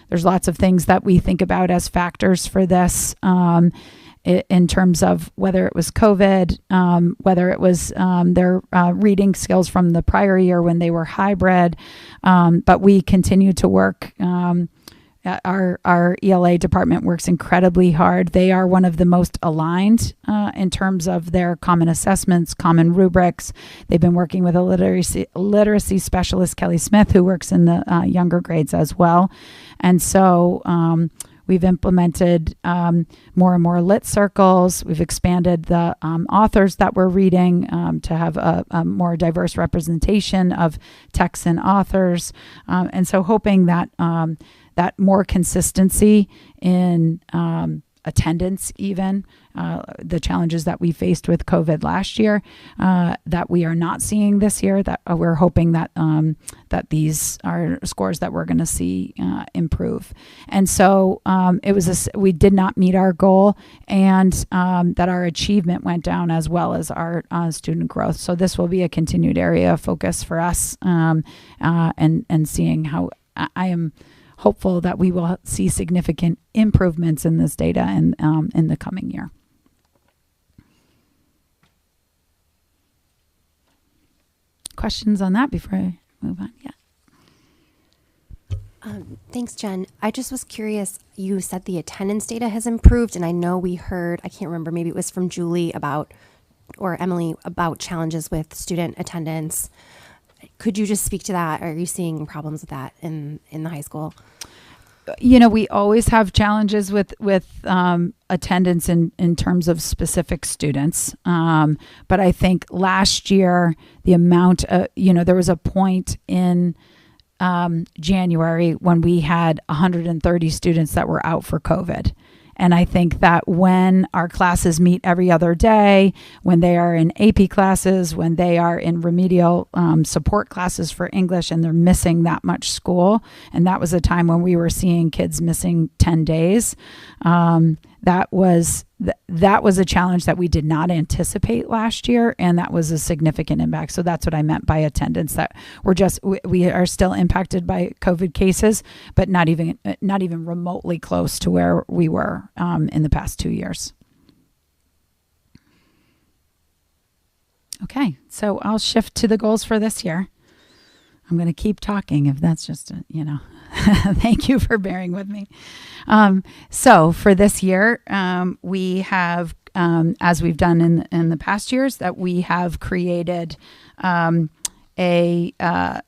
there's lots of things that we think about as factors for this in terms of whether it was COVID, whether it was their reading skills from the prior year when they were hybrid. But we continue to work. Our ELA department works incredibly hard. They are one of the most aligned in terms of their common assessments, common rubrics. They've been working with a literacy specialist, Kelly Smith, who works in the younger grades as well. And so we've implemented more and more lit circles. We've expanded the authors that we're reading to have a more diverse representation of texts and authors. And so hoping that that more consistency in attendance, even the challenges that we faced with COVID last year, that we are not seeing this year. That we're hoping that that these are scores that we're going to see improve. And so we did not meet our goal, and that our achievement went down as well as our student growth. So this will be a continued area of focus for us, and seeing how I am hopeful that we will see significant improvements in this data in the coming year. Questions on that before I move on? Yeah. Thanks, Jen. I just was curious, you said the attendance data has improved, and I know we heard, I can't remember, maybe it was from Julie or Emily about challenges with student attendance. Could you just speak to that? Are you seeing problems with that in the high school? we always have challenges with attendance in terms of specific students. But I think last year, the amount there was a point in January when we had 130 students that were out for COVID. And I think that when our classes meet every other day, when they are in AP classes, when they are in remedial support classes for English, and they're missing that much school, and that was a time when we were seeing kids missing 10 days, that was a challenge that we did not anticipate last year, and that was a significant impact. So that's what I meant by attendance, that we are still impacted by COVID cases, but not even remotely close to where we were in the past 2 years. Okay, so I'll shift to the goals for this year. I'm going to keep talking if that's just thank you for bearing with me. So for this year, we have, as we've done in the past years, that we have created a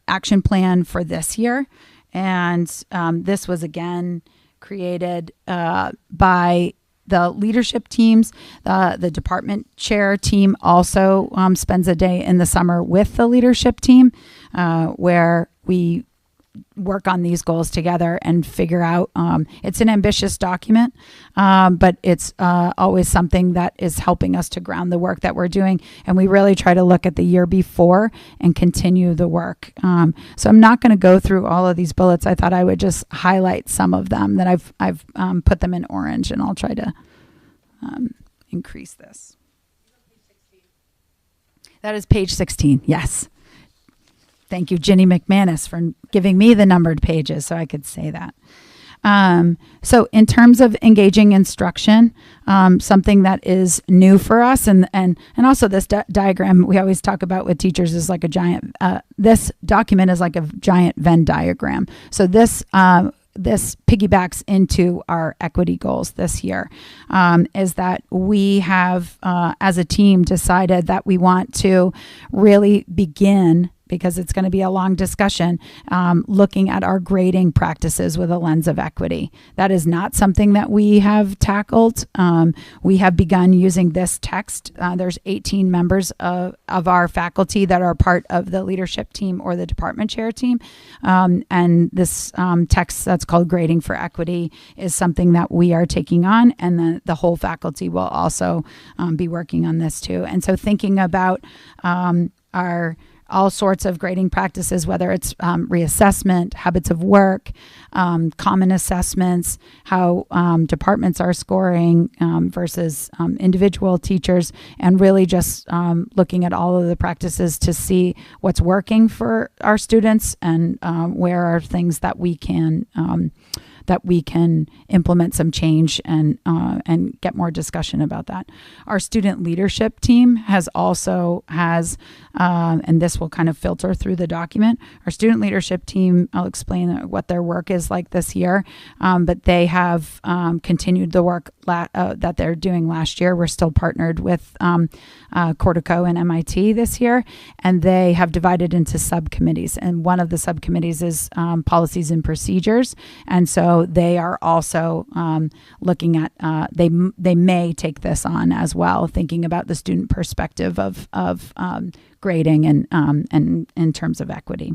action plan for this year. And this was again created by the leadership teams. The department chair team also spends a day in the summer with the leadership team where we work on these goals together and figure out, it's an ambitious document, but it's always something that is helping us to ground the work that we're doing. And we really try to look at the year before and continue the work. So I'm not going to go through all of these bullets. I thought I would just highlight some of them that I've put them in orange, and I'll try to increase this. That is page 16. Yes. Thank you, Ginny McManus, for giving me the numbered pages so I could say that. So in terms of engaging instruction, something that is new for us, and also this diagram we always talk about with teachers is like a giant, this document is like a giant Venn diagram. So this piggybacks into our equity goals this year, is that we have, as a team, decided that we want to really begin, because it's going to be a long discussion, looking at our grading practices with a lens of equity. That is not something that we have tackled. We have begun using this text. There's 18 members of our faculty that are part of the leadership team or the department chair team. And this text that's called Grading for Equity is something that we are taking on, and then the whole faculty will also be working on this too. And so thinking about our all sorts of grading practices, whether it's reassessment, habits of work, common assessments, how departments are scoring versus individual teachers, and really just looking at all of the practices to see what's working for our students and where are things that we can implement some change and get more discussion about that. Our student leadership team has, and this will kind of filter through the document. Our student leadership team, I'll explain what their work is like this year, but they have continued the work that they're doing last year. We're still partnered with Cortico and MIT this year, and they have divided into subcommittees. And one of the subcommittees is policies and procedures. And so they are also looking at, they may take this on as well, thinking about the student perspective of grading and in terms of equity.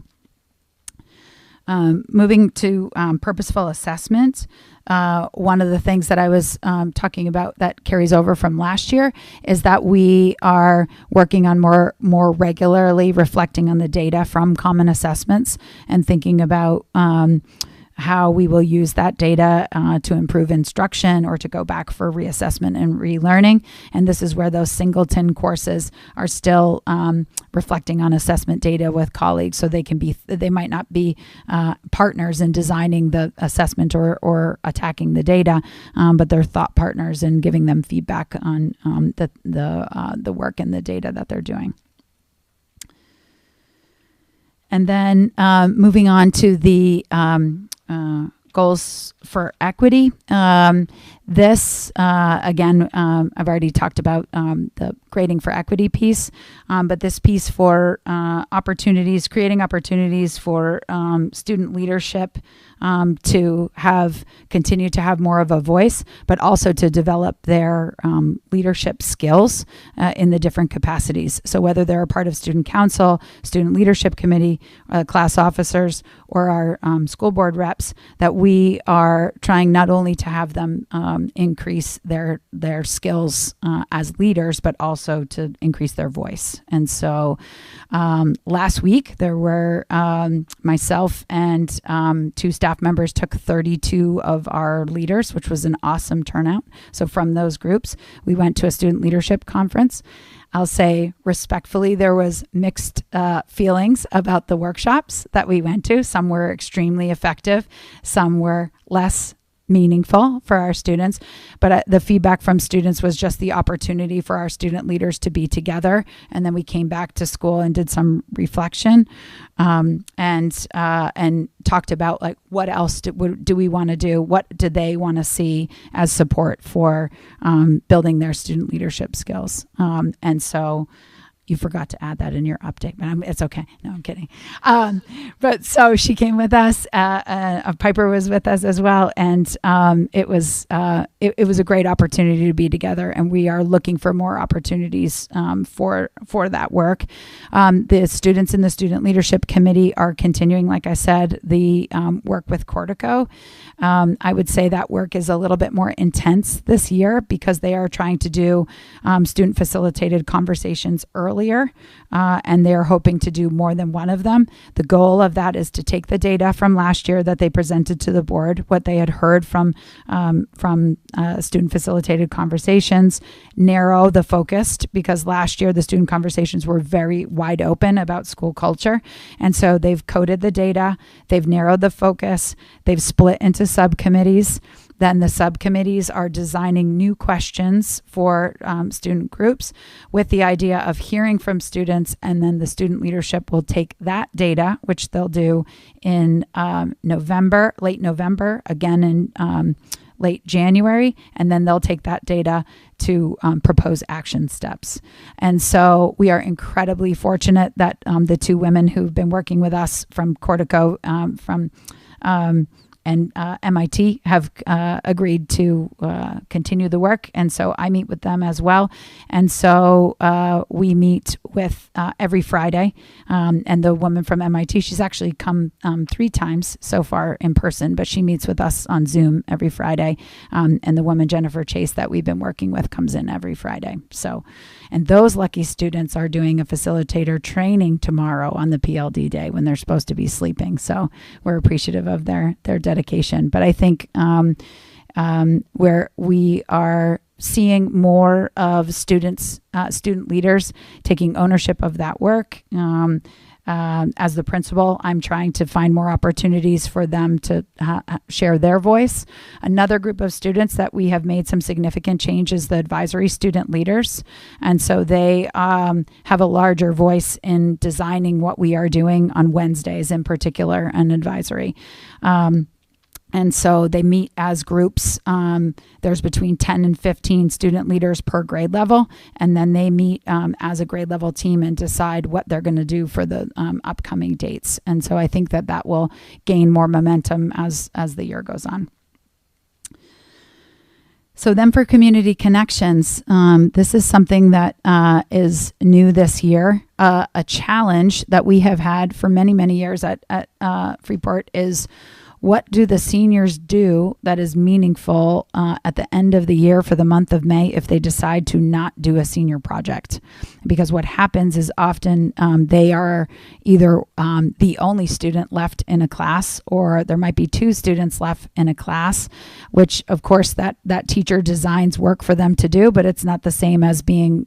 Moving to purposeful assessment, one of the things that I was talking about that carries over from last year is that we are working on more regularly reflecting on the data from common assessments and thinking about how we will use that data to improve instruction or to go back for reassessment and relearning. And this is where those singleton courses are still reflecting on assessment data with colleagues, so they might not be partners in designing the assessment or attacking the data, but they're thought partners in giving them feedback on the work and the data that they're doing. And then moving on to the goals for equity. This, again, I've already talked about the grading for equity piece, but this piece for opportunities, creating opportunities for student leadership to continue to have more of a voice, but also to develop their leadership skills in the different capacities. So whether they're a part of student council, student leadership committee, class officers, or our school board reps, that we are trying not only to have them increase their skills as leaders, but also to increase their voice. And so last week there were myself and 2 staff members took 32 of our leaders, which was an awesome turnout. So from those groups, we went to a student leadership conference. I'll say respectfully, there was mixed feelings about the workshops that we went to. Some were extremely effective, some were less meaningful for our students, but the feedback from students was just the opportunity for our student leaders to be together. And then we came back to school and did some reflection and talked about like what else do we want to do? What do they want to see as support for building their student leadership skills? And so you forgot to add that in your update, but it's okay. No, I'm kidding. But so she came with us. Piper was with us as well, and it was a great opportunity to be together. And we are looking for more opportunities for that work. The students in the student leadership committee are continuing, like I said, the work with Cortico. I would say that work is a little bit more intense this year because they are trying to do student facilitated conversations earlier, and they're hoping to do more than one of them. The goal of that is to take the data from last year that they presented to the board, what they had heard from student facilitated conversations, narrow the focused, because last year the student conversations were very wide open about school culture. And so they've coded the data, they've narrowed the focus, they've split into subcommittees. Then the subcommittees are designing new questions for student groups with the idea of hearing from students, and then the student leadership will take that data, which they'll do in late November, again in late January, and then they'll take that data to propose action steps. And so we are incredibly fortunate that the 2 women who've been working with us from Cortico, and MIT have agreed to continue the work. And so I meet with them as well. And so we meet with every Friday. And the woman from MIT, she's actually come 3 times so far in person, but she meets with us on Zoom every Friday. And the woman, Jennifer Chase, that we've been working with comes in every Friday. So, and those lucky students are doing a facilitator training tomorrow on the PLD day when they're supposed to be sleeping. So we're appreciative of their dedication. But I think where we are seeing more of student leaders taking ownership of that work. As the principal, I'm trying to find more opportunities for them to share their voice. Another group of students that we have made some significant changes, the advisory student leaders. And so they have a larger voice in designing what we are doing on Wednesdays in particular, and advisory. And so they meet as groups. There's between 10 and 15 student leaders per grade level. And then they meet as a grade level team and decide what they're going to do for the upcoming dates. And so I think that will gain more momentum as the year goes on. So then for community connections, this is something that is new this year. A challenge that we have had for many, many years at Freeport is, what do the seniors do that is meaningful at the end of the year for the month of May if they decide to not do a senior project? Because what happens is often they are either the only student left in a class, or there might be 2 students left in a class, which of course that teacher designs work for them to do, but it's not the same as being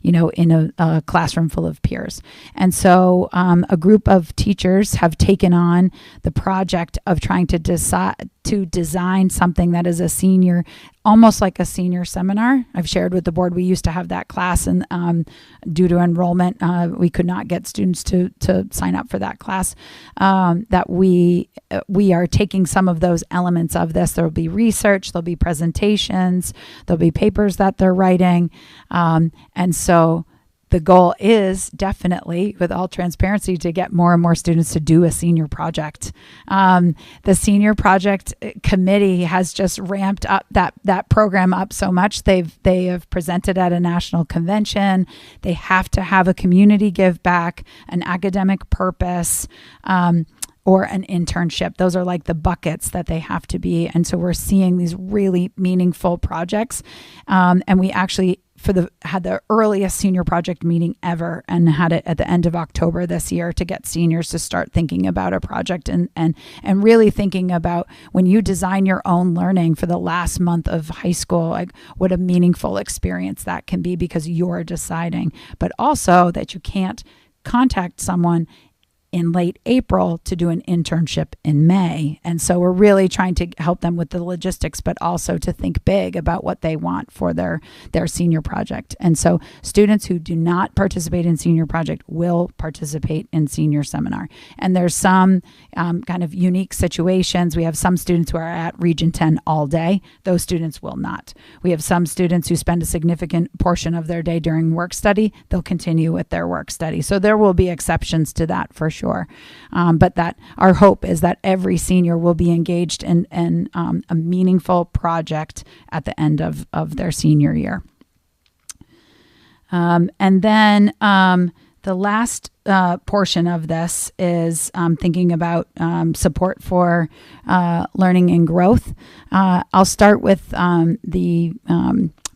in a classroom full of peers. And so a group of teachers have taken on the project of trying to design something that is a senior, almost like a senior seminar. I've shared with the board, we used to have that class, and due to enrollment, we could not get students to sign up for that class. That we are taking some of those elements of this. There will be research, there'll be presentations, there'll be papers that they're writing. And so the goal is definitely, with all transparency, to get more and more students to do a senior project. The senior project committee has just ramped up that program up so much. They have presented at a national convention. They have to have a community give back, an academic purpose, or an internship. Those are like the buckets that they have to be. And so we're seeing these really meaningful projects. And we actually had the earliest senior project meeting ever, and had it at the end of October this year to get seniors to start thinking about a project and really thinking about, when you design your own learning for the last month of high school, like what a meaningful experience that can be, because you're deciding, but also that you can't contact someone in late April to do an internship in May. And so we're really trying to help them with the logistics, but also to think big about what they want for their senior project. And so students who do not participate in senior project will participate in senior seminar. And there's some kind of unique situations. We have some students who are at Region 10 all day. Those students will not. We have some students who spend a significant portion of their day during work study. They'll continue with their work study. So there will be exceptions to that for sure. But that our hope is that every senior will be engaged in a meaningful project at the end of their senior year. And then the last portion of this is thinking about support for learning and growth. I'll start with the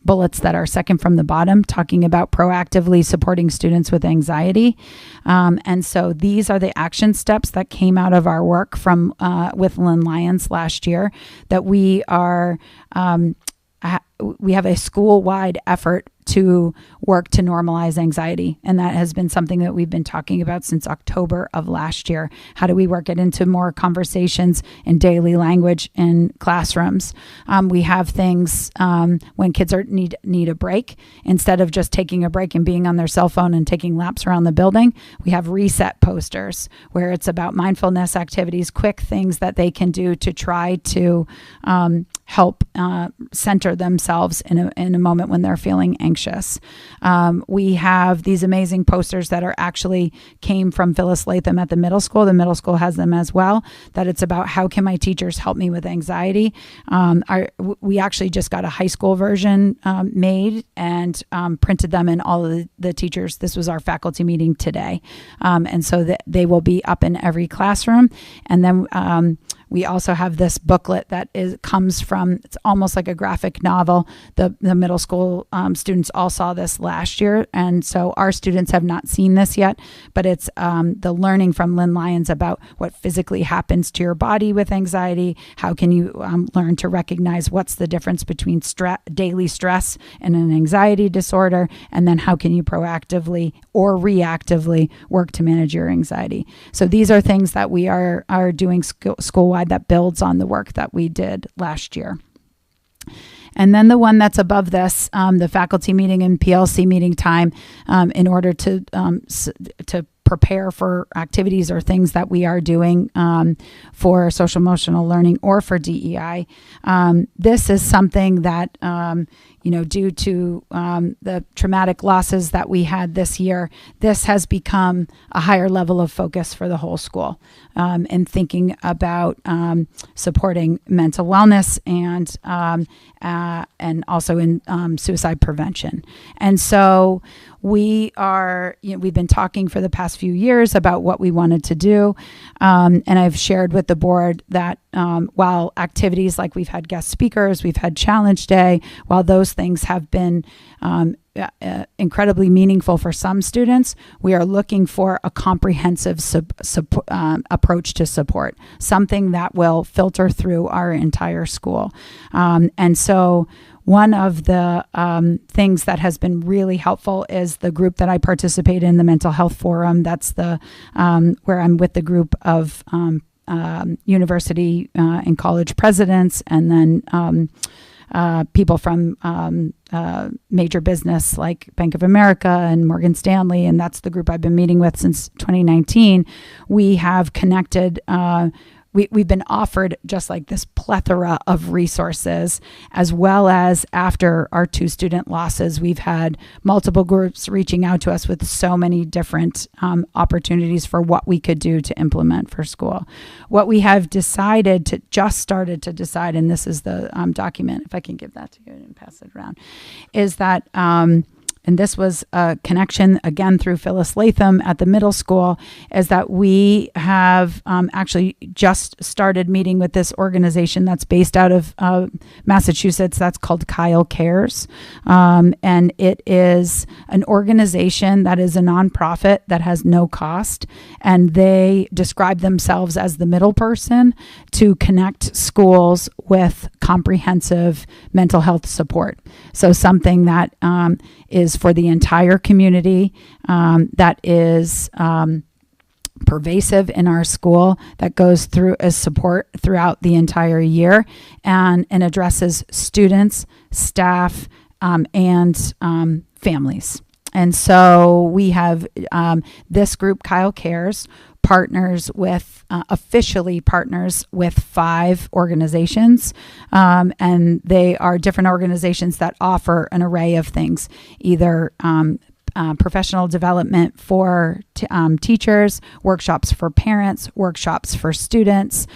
bullets that are second from the bottom, talking about proactively supporting students with anxiety. And so these are the action steps that came out of our work from with Lynn Lyons last year, that we are we have a school-wide effort to work to normalize anxiety. And that has been something that we've been talking about since October of last year. How do we work it into more conversations in daily language in classrooms? We have things when kids need a break, instead of just taking a break and being on their cell phone and taking laps around the building, we have reset posters where it's about mindfulness activities, quick things that they can do to try to help center themselves in a moment when they're feeling anxious. We have these amazing posters that are actually came from Phyllis Latham at the middle school. The middle school has them as well, that it's about how can my teachers help me with anxiety. We actually just got a high school version made and printed them in all of the teachers. This was our faculty meeting today. And so that they will be up in every classroom. And then we also have this booklet that comes from, it's almost like a graphic novel. The middle school students all saw this last year. And so our students have not seen this yet, but it's the learning from Lynn Lyons about what physically happens to your body with anxiety. How can you learn to recognize what's the difference between daily stress and an anxiety disorder? And then how can you proactively or reactively work to manage your anxiety? So these are things that we are doing school-wide that builds on the work that we did last year. And then the one that's above this, the faculty meeting and PLC meeting time, in order to prepare for activities or things that we are doing for social emotional learning or for DEI. This is something that, due to the traumatic losses that we had this year, this has become a higher level of focus for the whole school, and thinking about supporting mental wellness and also in suicide prevention. And so we've been talking for the past few years about what we wanted to do. And I've shared with the board that while activities like we've had guest speakers, we've had Challenge Day, while those things have been incredibly meaningful for some students, we are looking for a comprehensive approach to support, something that will filter through our entire school. And so one of the things that has been really helpful is the group that I participate in, the Mental Health Forum. That's the where I'm with the group of university and college presidents, and then people from major business like Bank of America and Morgan Stanley, and that's the group I've been meeting with since 2019. We have connected we've been offered just like this plethora of resources, as well as after our 2 student losses, we've had multiple groups reaching out to us with so many different opportunities for what we could do to implement for school. What we have decided to started to decide, and this is the document, if I can give that to you and pass it around, is that and this was a connection again through Phyllis Latham at the middle school, is that we have actually just started meeting with this organization that's based out of Massachusetts. That's called Kyle Cares. And it is an organization that is a nonprofit that has no cost. And they describe themselves as the middle person to connect schools with comprehensive mental health support. So something that is for the entire community, that is pervasive in our school, that goes through as support throughout the entire year, and addresses students, staff, and families. And so we have this group, Kyle Cares, officially partners with 5 organizations. And they are different organizations that offer an array of things, either professional development for teachers, workshops for parents, workshops for students,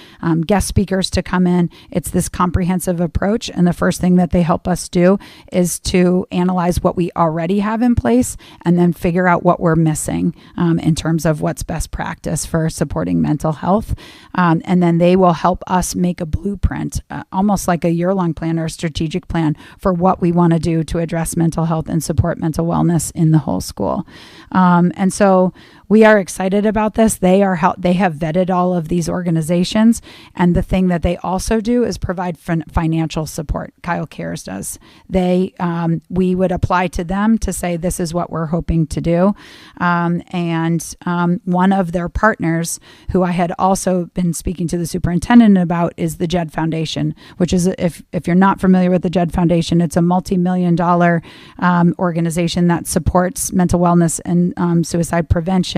guest speakers to come in. It's this comprehensive approach. And the first thing that they help us do is to analyze what we already have in place and then figure out what we're missing in terms of what's best practice for supporting mental health. And then they will help us make a blueprint, almost like a year-long plan or a strategic plan for what we want to do to address mental health and support mental wellness in the whole school. And so we are excited about this. They have vetted all of these organizations. And the thing that they also do is provide financial support. Kyle Cares does. We would apply to them to say, this is what we're hoping to do. And one of their partners, who I had also been speaking to the superintendent about, is the Jed Foundation, which is, if you're not familiar with the Jed Foundation, it's a multi-million-dollar organization that supports mental wellness and suicide prevention,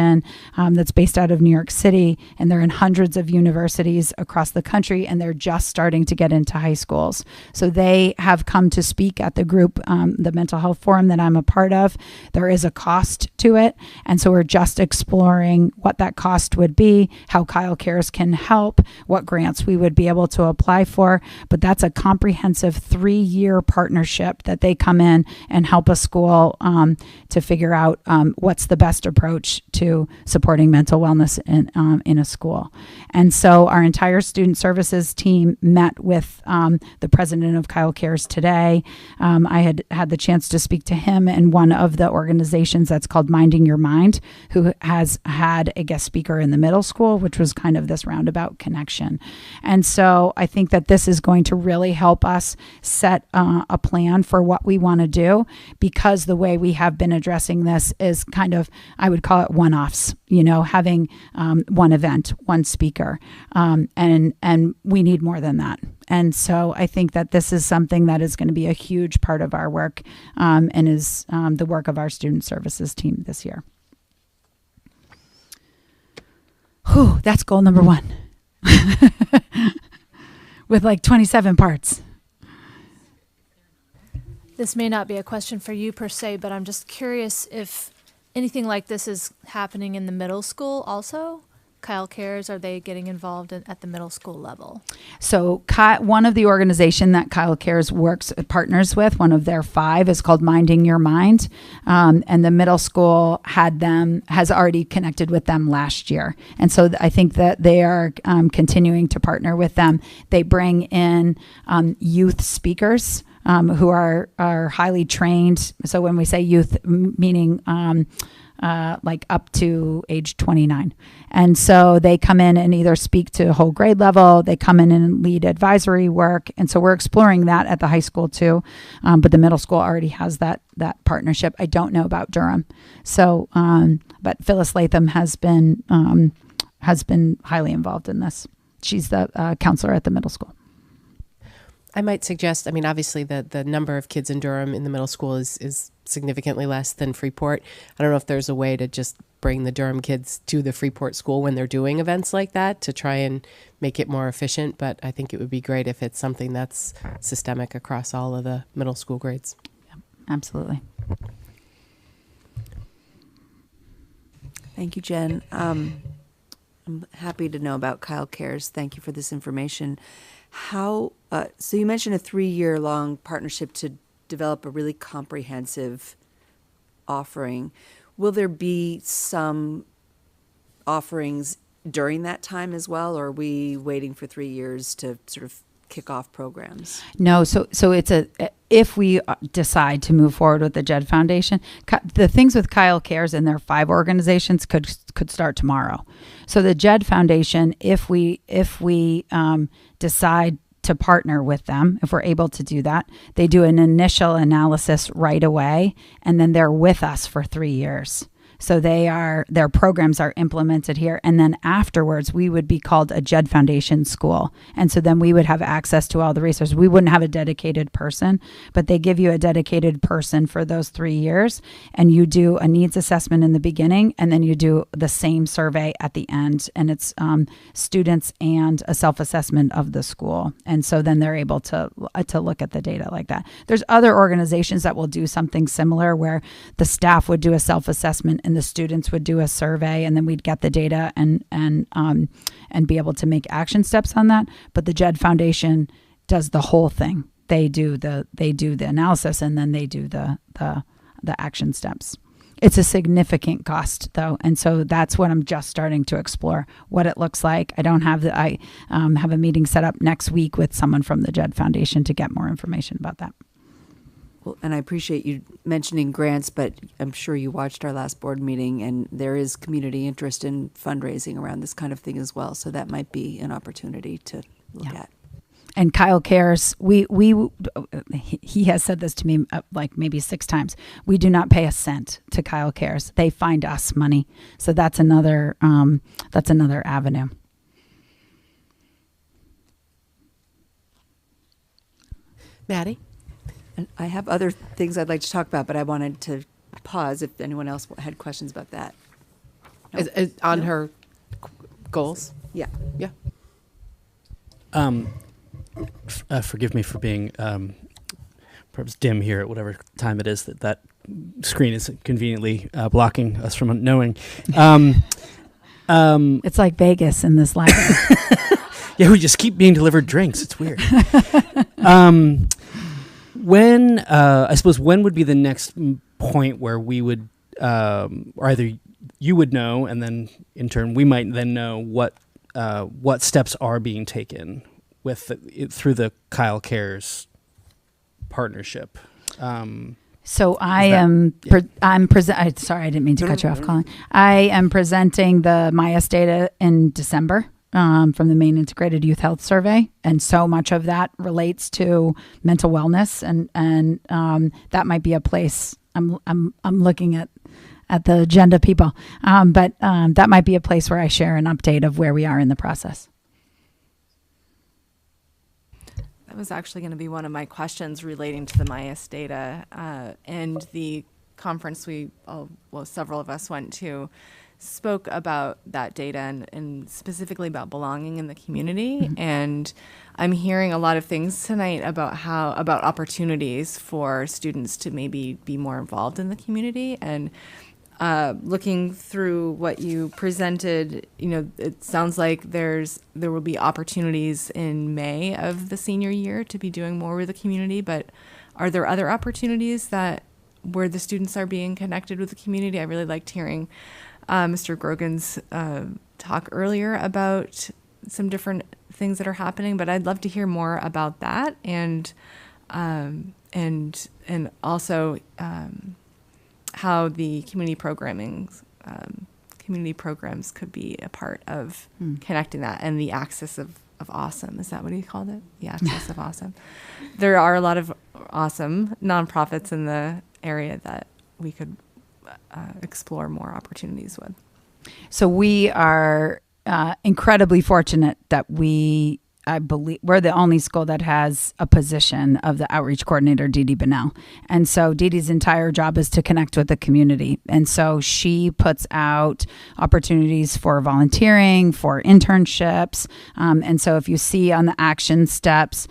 that's based out of New York City, and they're in hundreds of universities across the country, and they're just starting to get into high schools. So they have come to speak at the group, the mental health forum that I'm a part of. There is a cost to it, and so we're just exploring what that cost would be, how Kyle Cares can help, what grants we would be able to apply for. But that's a comprehensive 3-year partnership that they come in and help a school to figure out what's the best approach to supporting mental wellness in a school. And so our entire student services team met with the president of Kyle Cares today. I had the chance to speak to him and one of the organizations that's called Minding Your Mind, who has had a guest speaker in the middle school, which was kind of this roundabout connection. And so I think that this is going to really help us set a plan for what we want to do, because the way we have been addressing this is kind of, I would call it one-offs, having one event, one speaker, and we need more than that. And so I think that this is something that is going to be a huge part of our work, and is the work of our student services team this year. Whew, that's goal number 1 with like 27 parts. This may not be a question for you per se, but I'm just curious if anything like this is happening in the middle school also. Kyle Cares, are they getting involved at the middle school level? So one of the organization that Kyle Cares partners with, one of their 5, is called Minding Your Mind. And the middle school has already connected with them last year. And so I think that they are continuing to partner with them. They bring in youth speakers who are highly trained. So when we say youth, meaning like up to age 29. And so they come in and either speak to whole grade level, they come in and lead advisory work. And so we're exploring that at the high school too. But the middle school already has that partnership. I don't know about Durham. So, but Phyllis Latham has been highly involved in this. She's the counselor at the middle school. I might suggest, obviously the number of kids in Durham in the middle school is significantly less than Freeport. I don't know if there's a way to just bring the Durham kids to the Freeport school when they're doing events like that to try and make it more efficient, but I think it would be great if it's something that's systemic across all of the middle school grades. Absolutely. Thank you, Jen. I'm happy to know about Kyle Cares. Thank you for this information. So you mentioned a 3-year-long partnership to develop a really comprehensive offering. Will there be some offerings during that time as well, or are we waiting for 3 years to sort of kick off programs? No, so it's if we decide to move forward with the JED Foundation, the things with Kyle Cares and their 5 organizations could start tomorrow. So the JED Foundation, if we decide to partner with them, if we're able to do that, they do an initial analysis right away, and then they're with us for 3 years. So their programs are implemented here. And then afterwards, we would be called a JED Foundation school. And so then we would have access to all the resources. We wouldn't have a dedicated person, but they give you a dedicated person for those 3 years. And you do a needs assessment in the beginning, and then you do the same survey at the end. And it's students and a self-assessment of the school. And so then they're able to look at the data like that. There's other organizations that will do something similar where the staff would do a self-assessment and the students would do a survey, and then we'd get the data and be able to make action steps on that. But the JED Foundation does the whole thing. They do the analysis, and then they do the action steps. It's a significant cost, though, and so that's what I'm just starting to explore what it looks like. I have a meeting set up next week with someone from the JED Foundation to get more information about that. Well, and I appreciate you mentioning grants, but I'm sure you watched our last board meeting, and there is community interest in fundraising around this kind of thing as well. So that might be an opportunity to look at. And Kyle Cares, he has said this to me like maybe 6 times. We do not pay a cent to Kyle Cares. They find us money. So that's another avenue. Maddie? And I have other things I'd like to talk about, but I wanted to pause if anyone else had questions about that. No? Is on her goals? Yeah. Yeah. Forgive me for being perhaps dim here at whatever time it is that screen is conveniently blocking us from knowing. It's like Vegas in this library. Yeah, we just keep being delivered drinks. It's weird. When would be the next point where we would, or either you would know, and then in turn we might then know what steps are being taken through the Kyle Cares partnership. So I'm sorry, I didn't mean to cut you off, Colin. I am presenting the MIAS data in December. From the Maine Integrated Youth Health Survey, and so much of that relates to mental wellness, and that might be a place. I'm looking at the agenda people, but that might be a place where I share an update of where we are in the process. That was actually going to be one of my questions relating to the MIAS data and the conference several of us went to. Spoke about that data and specifically about belonging in the community. Mm-hmm. And I'm hearing a lot of things tonight about opportunities for students to maybe be more involved in the community. And looking through what you presented, it sounds like there will be opportunities in May of the senior year to be doing more with the community. But are there other opportunities where the students are being connected with the community? I really liked hearing Mr. Grogan's talk earlier about some different things that are happening, but I'd love to hear more about that and also how the community programs could be a part of connecting that, and the access of awesome. Is that what he called it? The access of awesome. There are a lot of awesome nonprofits in the area that we could explore more opportunities with. So we are incredibly fortunate that we I believe we're the only school that has a position of the outreach coordinator, Dee Dee Bennell. And so Dee Dee's entire job is to connect with the community. And so she puts out opportunities for volunteering, for internships. And so if you see on the action steps,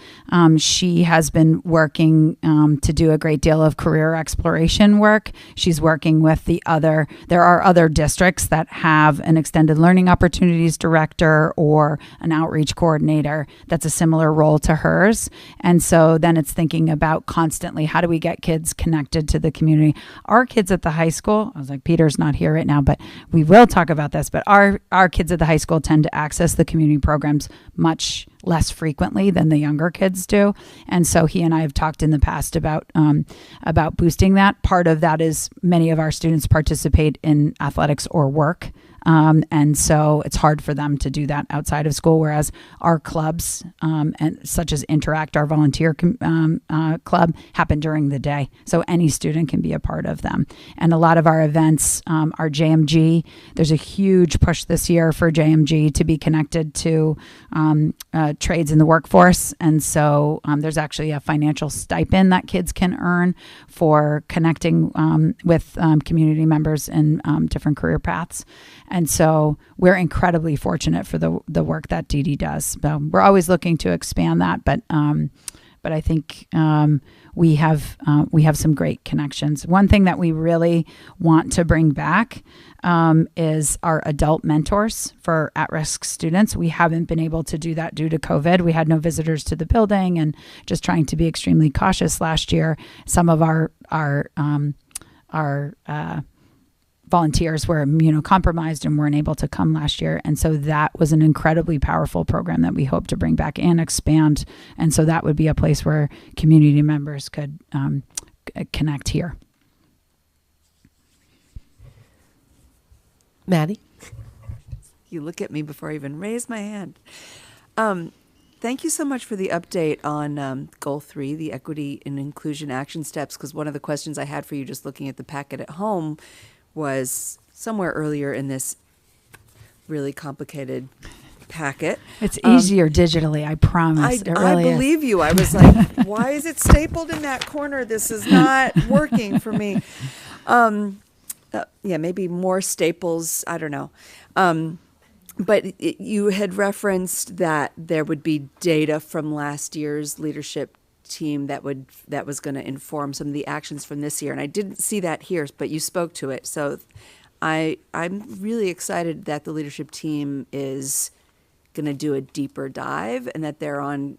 she has been working to do a great deal of career exploration work. She's working with there are other districts that have an extended learning opportunities director or an outreach coordinator that's a similar role to hers. And so then it's thinking about constantly, how do we get kids connected to the community? Our kids at the high school, I was like, Peter's not here right now, but we will talk about this, but our kids at the high school tend to access the community programs much less frequently than the younger kids do. And so he and I have talked in the past about boosting that. Part of that is many of our students participate in athletics or work. And so it's hard for them to do that outside of school, whereas our clubs, and such as Interact, our volunteer club, happen during the day. So any student can be a part of them. And a lot of our events, our JMG, there's a huge push this year for JMG to be connected to trades in the workforce. And so there's actually a financial stipend that kids can earn for connecting with community members in different career paths. And so we're incredibly fortunate for the work that Dee Dee does. So we're always looking to expand that, but I think we have some great connections. One thing that we really want to bring back is our adult mentors for at-risk students. We haven't been able to do that due to COVID. We had no visitors to the building, and just trying to be extremely cautious last year. Some of our volunteers were immunocompromised and weren't able to come last year. And so that was an incredibly powerful program that we hope to bring back and expand. And so that would be a place where community members could connect here. Maddie? You look at me before I even raise my hand. Thank you so much for the update on Goal 3, the Equity and Inclusion Action Steps, because one of the questions I had for you just looking at the packet at home was somewhere earlier in this really complicated packet. It's easier digitally, I promise. I believe you. I was like, why is it stapled in that corner? This is not working for me. Yeah, maybe more staples. I don't know. But you had referenced that there would be data from last year's leadership team that was going to inform some of the actions from this year, and I didn't see that here, but you spoke to it. So I'm really excited that the leadership team is going to do a deeper dive, and that they're on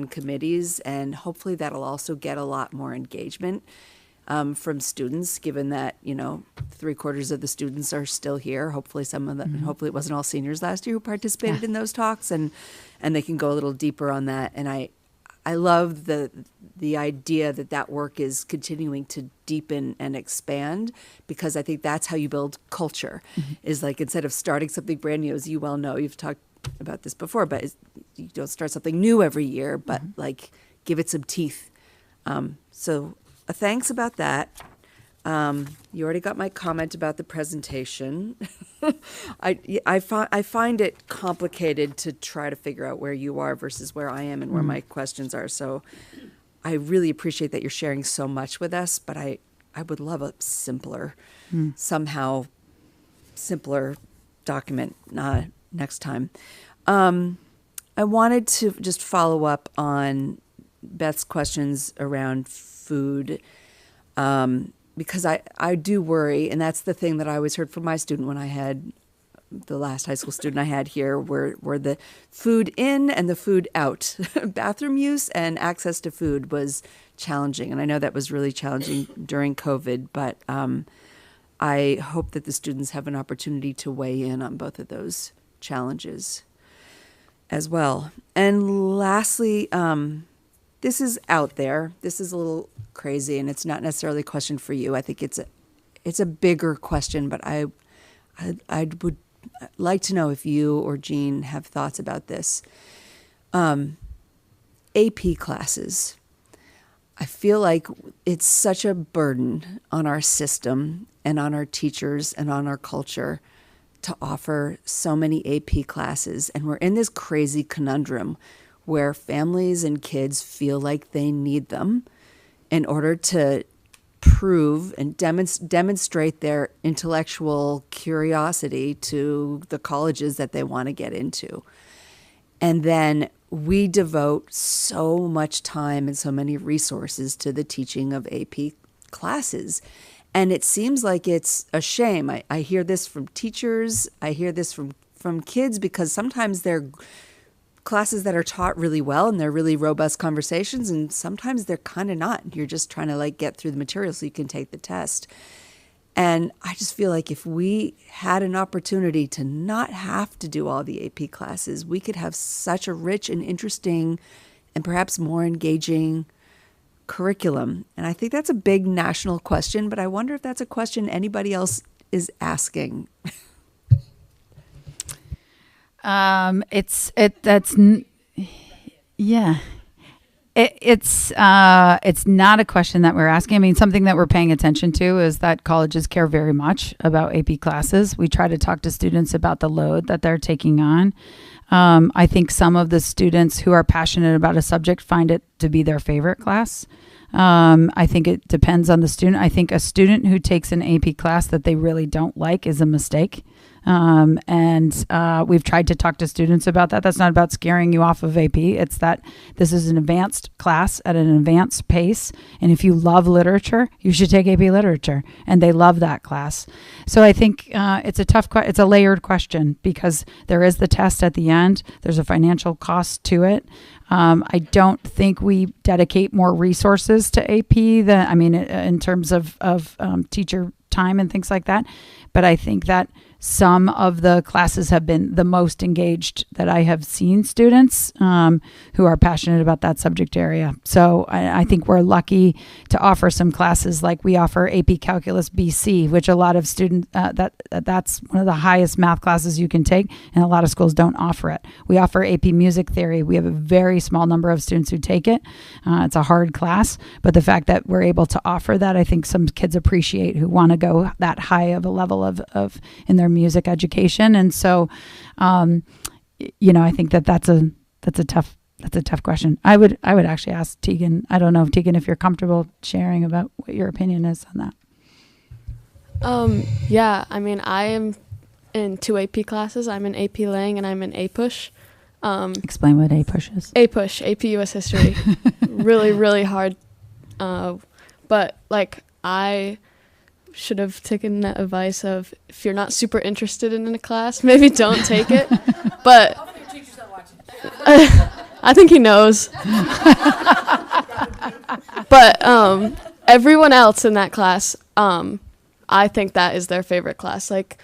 committees, and hopefully that'll also get a lot more engagement from students, given that 3/4 of the students are still here. Hopefully some of them, hopefully it wasn't all seniors last year who participated in those talks, and they can go a little deeper on that. And I love the idea that work is continuing to deepen and expand, because I think that's how you build culture. Is like, instead of starting something brand new, as you well know, you've talked about this before, but you don't start something new every year, but like give it some teeth. So thanks about that. You already got my comment about the presentation. I find it complicated to try to figure out where you are versus where I am and where my questions are. So I really appreciate that you're sharing so much with us, but I would love a simpler document next time. I wanted to just follow up on Beth's questions around food, because I do worry, and that's the thing that I always heard from my student when I had the last high school student I had here, were the food in and the food out. Bathroom use and access to food was challenging, and I know that was really challenging during COVID, but I hope that the students have an opportunity to weigh in on both of those challenges as well. And lastly, this is out there. This is a little crazy, and it's not necessarily a question for you. I think it's a bigger question, but I would like to know if you or Jean have thoughts about this. AP classes. I feel like it's such a burden on our system and on our teachers and on our culture to offer so many AP classes, and we're in this crazy conundrum where families and kids feel like they need them in order to prove and demonstrate their intellectual curiosity to the colleges that they want to get into. And then we devote so much time and so many resources to the teaching of AP classes. And it seems like it's a shame. I hear this from teachers. I hear this from kids, because sometimes they're classes that are taught really well and they're really robust conversations, and sometimes they're kind of not. You're just trying to like get through the material so you can take the test. And I just feel like if we had an opportunity to not have to do all the AP classes, we could have such a rich and interesting and perhaps more engaging curriculum. And I think that's a big national question, but I wonder if that's a question anybody else is asking. It's not a question that we're asking. I mean, something that we're paying attention to is that colleges care very much about AP classes. We try to talk to students about the load that they're taking on. I think some of the students who are passionate about a subject find it to be their favorite class. I think it depends on the student. I think a student who takes an AP class that they really don't like is a mistake. And we've tried to talk to students about that. That's not about scaring you off of AP. It's that this is an advanced class at an advanced pace. And if you love literature, you should take AP literature. And they love that class. So I think it's a layered question, because there is the test at the end. There's a financial cost to it. I don't think we dedicate more resources to AP in terms of teacher time and things like that. But I think that some of the classes have been the most engaged that I have seen students who are passionate about that subject area. So I think we're lucky to offer some classes, like we offer AP Calculus BC, which a lot of students, that's one of the highest math classes you can take, and a lot of schools don't offer it. We offer AP Music Theory. We have a very small number of students who take it. It's a hard class, but the fact that we're able to offer that, I think some kids appreciate who want to go that high of a level of in their music education. And so, I think that's a tough question. I would actually ask Tegan. I don't know, Tegan, if you're comfortable sharing about what your opinion is on that. Yeah, I mean, I am in 2 AP classes. I'm in AP Lang and I'm in APUSH. Explain what APUSH is. APUSH, AP US History. Really, really hard. But like, I should have taken that advice of, if you're not super interested in a class, maybe don't take it. But I think he knows. But everyone else in that class, I think that is their favorite class. Like,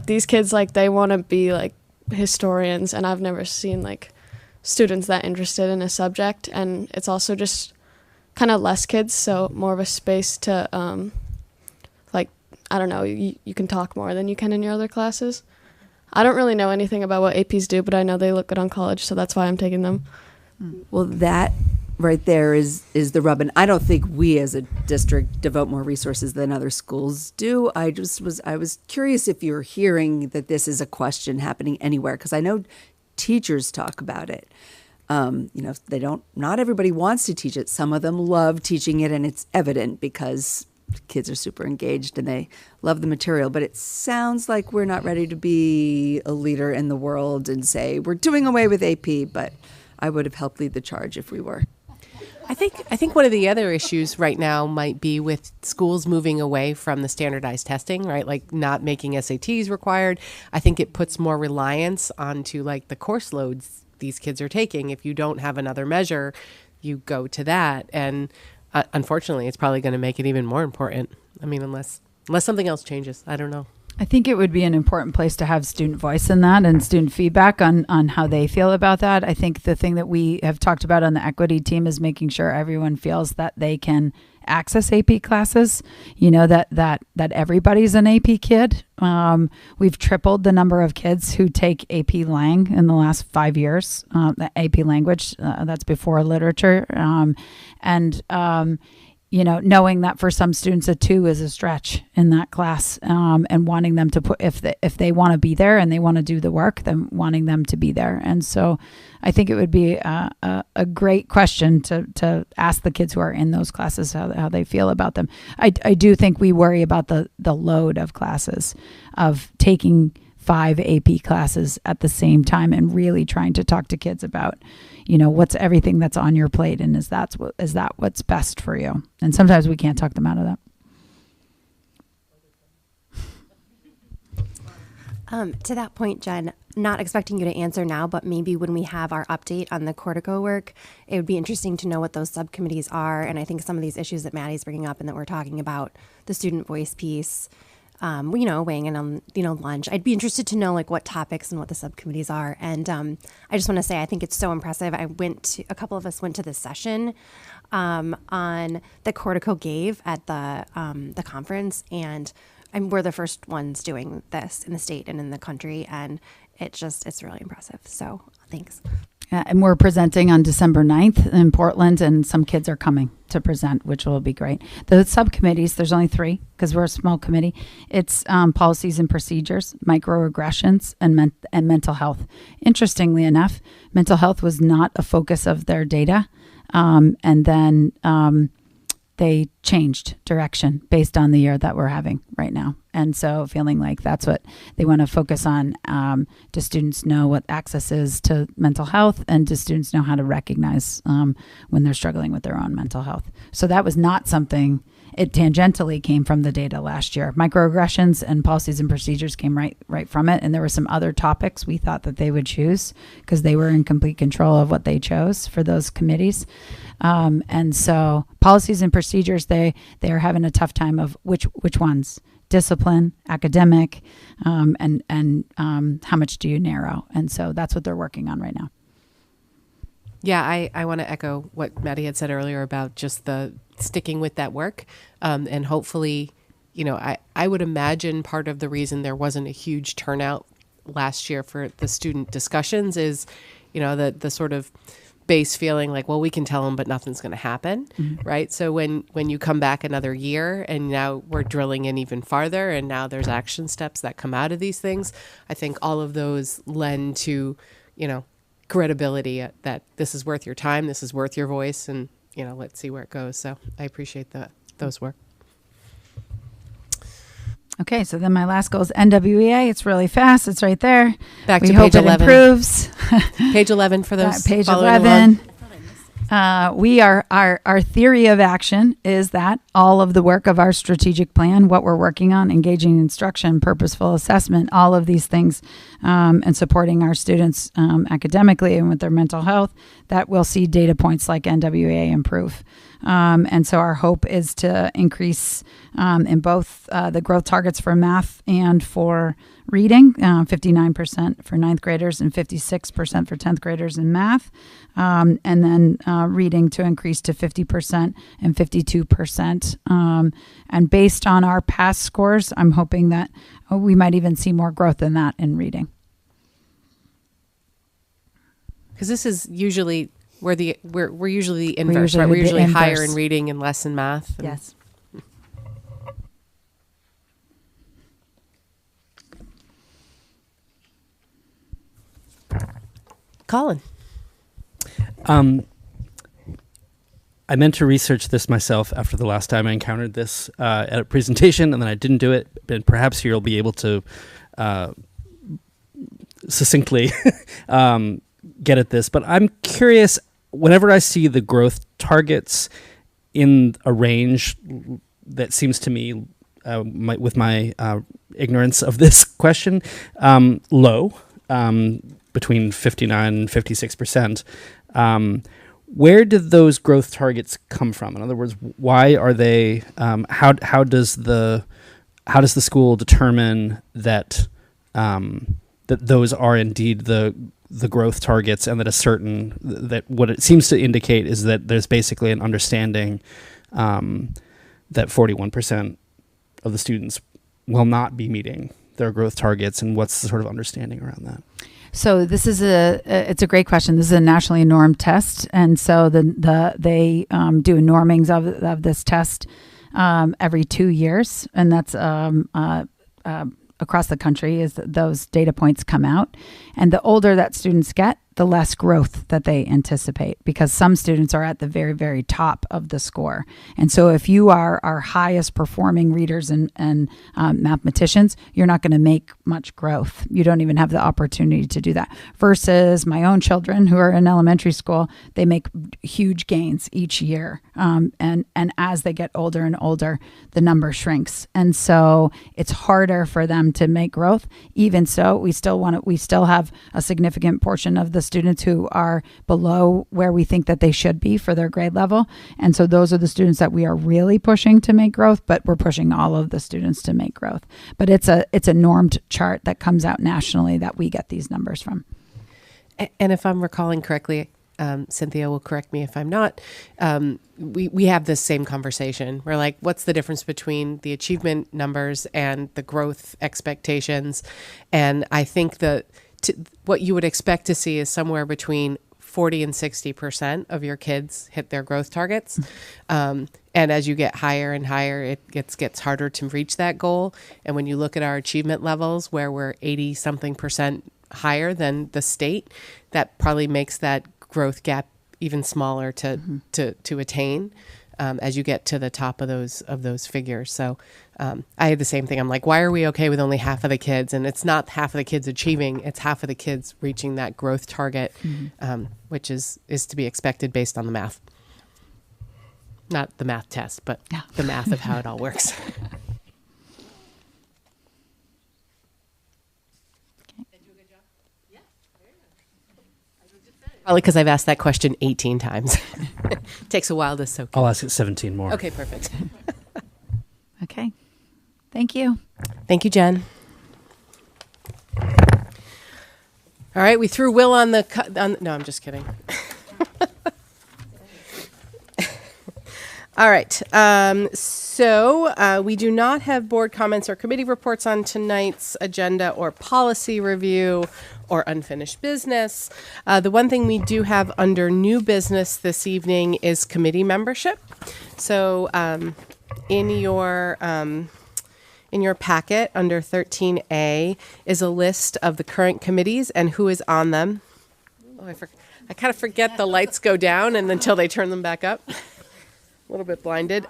these kids, like, they want to be like historians, and I've never seen like students that interested in a subject. And it's also just kind of less kids, so more of a space to I don't know, you can talk more than you can in your other classes. I don't really know anything about what APs do, but I know they look good on college, so that's why I'm taking them. Well, that right there is the rub. And I don't think we as a district devote more resources than other schools do. I was curious if you're hearing that this is a question happening anywhere, because I know teachers talk about it. Not everybody wants to teach it. Some of them love teaching it, and it's evident because kids are super engaged and they love the material. But it sounds like we're not ready to be a leader in the world and say we're doing away with AP, but I would have helped lead the charge if we were. I think one of the other issues right now might be with schools moving away from the standardized testing, right? Like not making SATs required. I think it puts more reliance onto like the course loads these kids are taking. If you don't have another measure, you go to that. And unfortunately, it's probably going to make it even more important. I mean, unless something else changes. I don't know. I think it would be an important place to have student voice in that and student feedback on how they feel about that. I think the thing that we have talked about on the equity team is making sure everyone feels that they can access AP classes, that everybody's an AP kid. We've tripled the number of kids who take AP Lang in the last 5 years, the AP language, that's before literature. knowing that for some students a 2 is a stretch in that class, and wanting them to put, if they want to be there and they want to do the work, then wanting them to be there. And so I think it would be a great question to ask the kids who are in those classes how they feel about them. I do think we worry about the load of classes, of taking 5 AP classes at the same time and really trying to talk to kids about, what's everything that's on your plate, and is that what's best for you? And sometimes we can't talk them out of that. To that point, Jen, not expecting you to answer now, but maybe when we have our update on the Cortico work, it would be interesting to know what those subcommittees are. And I think some of these issues that Maddie's bringing up and that we're talking about, the student voice piece, weighing in on, lunch. I'd be interested to know what topics and what the subcommittees are. And I just want to say, I think it's so impressive. A couple of us went to this session on that Cortico gave at the conference, and we're the first ones doing this in the state and in the country. And it's really impressive. So thanks. And we're presenting on December 9th in Portland, and some kids are coming to present, which will be great. The subcommittees, there's only 3 because we're a small committee. It's policies and procedures, microaggressions, and mental health. Interestingly enough, mental health was not a focus of their data. And then they changed direction based on the year that we're having right now. And so feeling like that's what they want to focus on. Do students know what access is to mental health? And do students know how to recognize when they're struggling with their own mental health? So that was not something, it tangentially came from the data last year. Microaggressions and policies and procedures came right from it. And there were some other topics we thought that they would choose because they were in complete control of what they chose for those committees. And so policies and procedures, they are having a tough time of which ones. Discipline, academic, and how much do you narrow? And so that's what they're working on right now. Yeah, I want to echo what Maddie had said earlier about just the sticking with that work. And hopefully, I would imagine part of the reason there wasn't a huge turnout last year for the student discussions is, the sort of base feeling like, well, we can tell them, but nothing's going to happen, right? So when you come back another year and now we're drilling in even farther and now there's action steps that come out of these things, I think all of those lend to, credibility that this is worth your time, this is worth your voice, and, let's see where it goes. So I appreciate those work. Okay, so then my last goal is NWEA. It's really fast. It's right there. Back we to hope page 11. It improves. Page 11 for those page following 11. Our theory of action is that all of the work of our strategic plan, what we're working on, engaging instruction, purposeful assessment, all of these things, and supporting our students academically and with their mental health, that we'll see data points like NWEA improve. And so our hope is to increase in both the growth targets for math and for reading, 59% for 9th graders and 56% for 10th graders in math. And then reading to increase to 50% and 52%. And based on our past scores, I'm hoping that we might even see more growth than that in reading. Because this is usually we're usually the inverse, right? We're usually higher in reading and less in math. Yes. Colin. I meant to research this myself after the last time I encountered this at a presentation, and then I didn't do it. And perhaps you'll be able to succinctly get at this. But I'm curious, whenever I see the growth targets in a range that seems to me, with my ignorance of this question, low, between 59 and 56%, where did those growth targets come from? In other words, why are they? How does the school determine that that those are indeed the growth targets, and that what it seems to indicate is that there's basically an understanding that 41% of the students will not be meeting their growth targets, and what's the sort of understanding around that? So this is it's a great question. This is a nationally normed test, and so they do normings of this test every 2 years, and that's across the country as those data points come out. And the older that students get, the less growth that they anticipate, because some students are at the very, very top of the score. And so if you are our highest performing readers and mathematicians, you're not going to make much growth. You don't even have the opportunity to do that. Versus my own children who are in elementary school, they make huge gains each year. And as they get older and older, the number shrinks. And so it's harder for them to make growth. Even so, we still have a significant portion of the students who are below where we think that they should be for their grade level. And so those are the students that we are really pushing to make growth, but we're pushing all of the students to make growth. But it's a normed chart that comes out nationally that we get these numbers from. And if I'm recalling correctly, Cynthia will correct me if I'm not, we have this same conversation. We're like, what's the difference between the achievement numbers and the growth expectations? And I think what you would expect to see is somewhere between 40 and 60% of your kids hit their growth targets. And as you get higher and higher, it gets harder to reach that goal. And when you look at our achievement levels where we're 80 something percent higher than the state, that probably makes that growth gap even smaller to attain as you get to the top of those figures. So I had the same thing. I'm like, why are we okay with only half of the kids? And it's not half of the kids achieving, it's half of the kids reaching that growth target, which is to be expected based on the math. Not the math test, but the math of how it all works. Probably because I've asked that question 18 times. Takes a while to soak in. I'll ask it 17 more. Okay, perfect. Okay. Thank you. Thank you, Jen. All right, we threw Will on the... no, I'm just kidding. All right. So we do not have board comments or committee reports on tonight's agenda or policy review or unfinished business. The one thing we do have under new business this evening is committee membership. So in your packet under 13A is a list of the current committees and who is on them. Oh, I kind of forget the lights go down and until they turn them back up. A little bit blinded.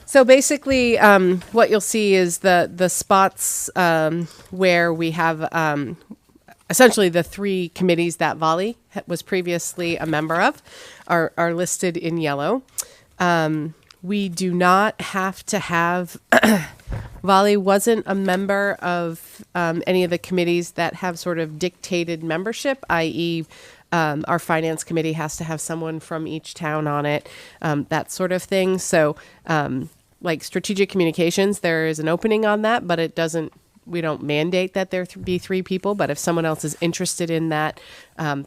So basically, what you'll see is the spots where we have essentially the three committees that Volley was previously a member of are listed in yellow. We do not have to have Volley wasn't a member of any of the committees that have sort of dictated membership, i.e., our finance committee has to have someone from each town on it, that sort of thing. So like strategic communications, there is an opening on that, but we don't mandate that there be three people, but if someone else is interested in that,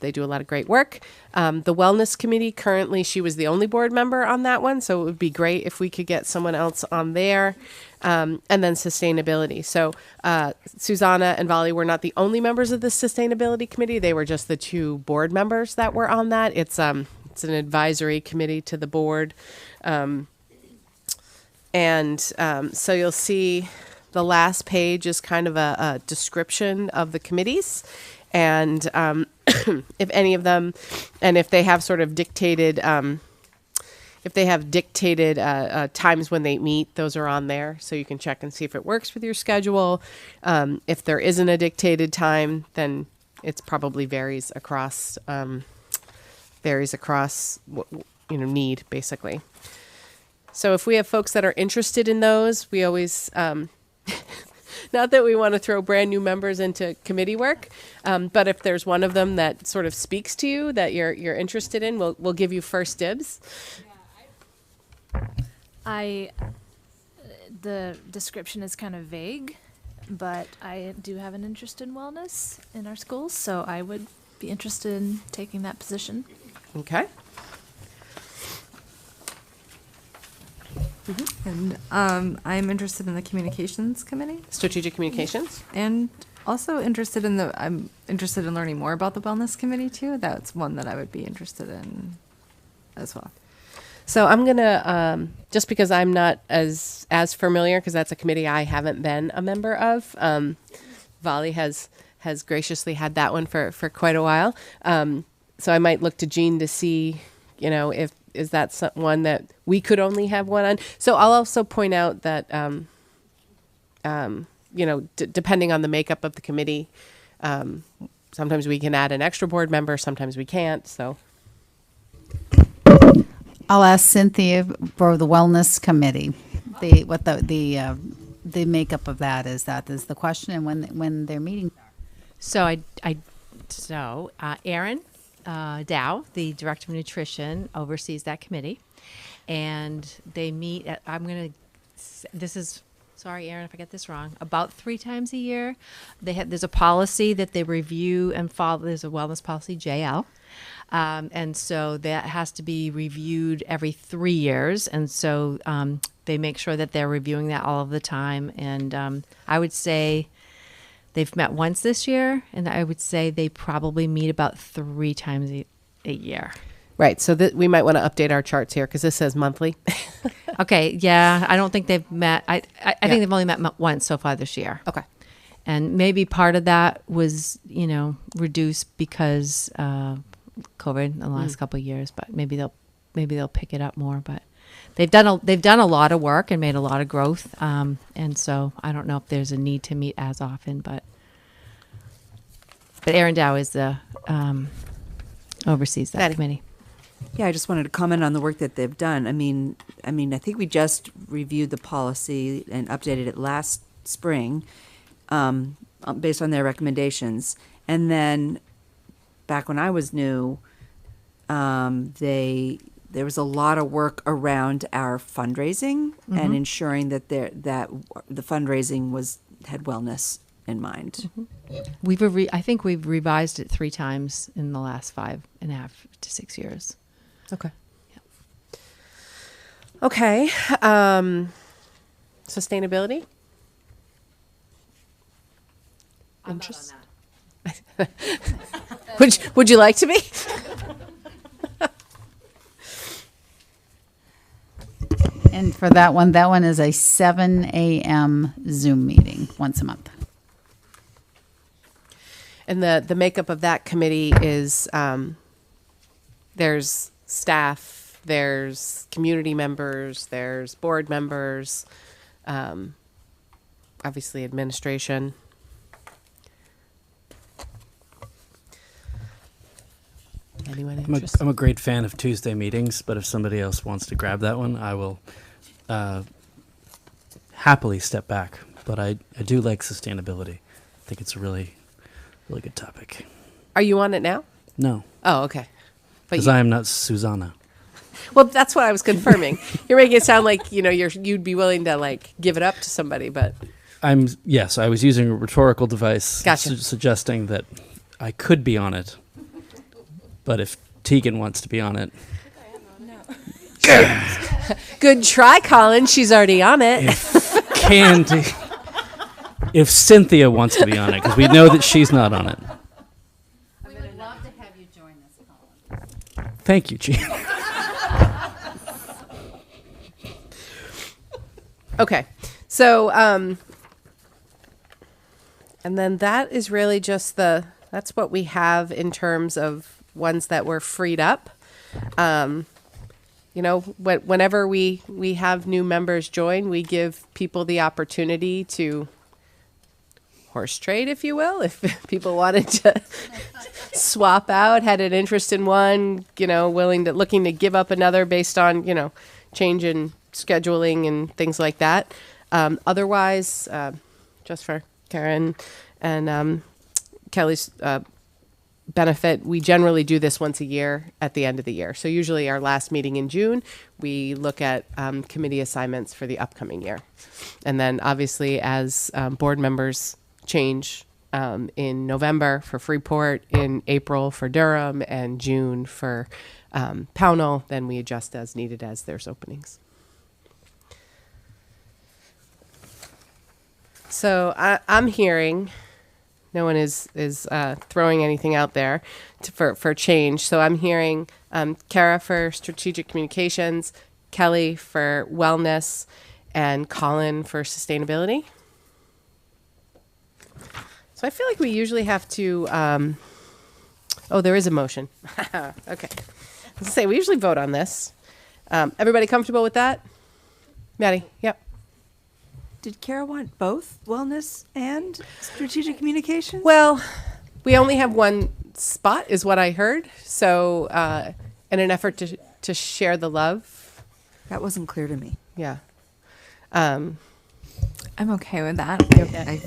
they do a lot of great work. The wellness committee, currently she was the only board member on that one, so it would be great if we could get someone else on there. And then sustainability. So Susanna and Volley were not the only members of the sustainability committee. They were just the two board members that were on that. It's an advisory committee to the board. So you'll see the last page is kind of a description of the committees. And if any of them, and if they have sort of dictated times when they meet, those are on there. So you can check and see if it works with your schedule. If there isn't a dictated time, then it's probably varies across need, basically. So if we have folks that are interested in those, we always, not that we want to throw brand new members into committee work, but if there's one of them that sort of speaks to you that you're interested in, we'll give you first dibs. The description is kind of vague, but I do have an interest in wellness in our schools, so I would be interested in taking that position. Okay. And I'm interested in the communications committee. Strategic communications. And Also interested in I'm interested in learning more about the wellness committee too. That's one that I would be interested in as well. So I'm gonna just because I'm not as familiar, because that's a committee I haven't been a member of. Vali has graciously had that one for quite a while. So I might look to Jean to see, if is that one that we could only have one on. So I'll also point out that depending on the makeup of the committee, sometimes we can add an extra board member, sometimes we can't. So I'll ask Cynthia for the wellness committee. The makeup of that is the question, and when their meetings are. So Erin Dow, the director of nutrition, oversees that committee, and they meet. Sorry, Erin, if I get this wrong. About 3 times a year, there's a policy that they review and follow. There's a wellness policy, JL. And so that has to be reviewed every 3 years. And so they make sure that they're reviewing that all of the time. And I would say they've met once this year, and I would say they probably meet about 3 times a year. Right. So we might want to update our charts here because this says monthly. Okay. Yeah. I don't think they've met. I think they've only met once so far this year. Okay. And maybe part of that was, reduced because COVID in the last couple of years, but maybe they'll pick it up more. But they've done a lot of work and made a lot of growth, and so I don't know if there's a need to meet as often. But Erin Dow is the oversees that committee. Yeah, I just wanted to comment on the work that they've done. I mean, I think we just reviewed the policy and updated it last spring, based on their recommendations, and then back when I was new, there was a lot of work around our fundraising and ensuring that the fundraising had wellness in mind. I think we've revised it 3 times in the last 5.5 to 6 years. Okay. Yeah. Okay. Sustainability. Interest. Would you like to be? And for that one is a 7 a.m. Zoom meeting once a month. And the makeup of that committee is there's staff, there's community members, there's board members, obviously administration. Anyone interested? I'm a great fan of Tuesday meetings, but if somebody else wants to grab that one, I will happily step back. But I do like sustainability. I think it's a really, really good topic. Are you on it now? No. Oh, okay. Because I am not Susanna. Well, that's what I was confirming. You're making it sound like you'd be willing to give it up to somebody, but Yes, I was using a rhetorical device, Gotcha. Suggesting that I could be on it. But if Tegan wants to be on it, good try, Colin. She's already on it. If Cynthia wants to be on it, because we know that she's not on it. We would love to have you join us, Colin. Thank you, Jean. Okay. So, and then that is really just that's what we have in terms of ones that were freed up. Whenever we have new members join, we give people the opportunity to horse trade, if you will. If people wanted to swap out, had an interest in one, looking to give up another based on, change in scheduling and things like that. Otherwise, just for Karen and Kelly's benefit, we generally do this once a year at the end of the year. So usually our last meeting in June, we look at committee assignments for the upcoming year. And then obviously as board members change in November for Freeport, in April for Durham, and June for Pownell, then we adjust as needed as there's openings. So I'm hearing No one is throwing anything out there for change. So I'm hearing Kara for strategic communications, Kelly for wellness, and Colin for sustainability. So I feel like we usually have to. Oh, there is a motion. Okay. Let's say we usually vote on this. Everybody comfortable with that? Maddie, yep. Did Kara want both wellness and strategic communications? Well, we only have one spot, is what I heard. So, in an effort to share the love. That wasn't clear to me. Yeah. I'm okay with that.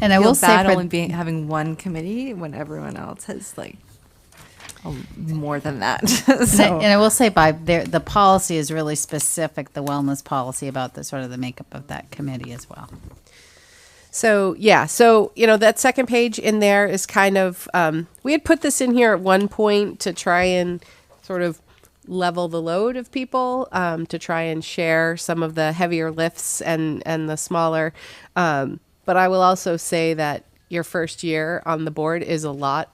And I feel will say bad for- only having one committee when everyone else has like more than that. So. And I will say the policy is really specific, the wellness policy, about the sort of the makeup of that committee as well. So, yeah. So, that second page in there is kind of, we had put this in here at one point to try and sort of level the load of people, to try and share some of the heavier lifts and the smaller. But I will also say that your first year on the board is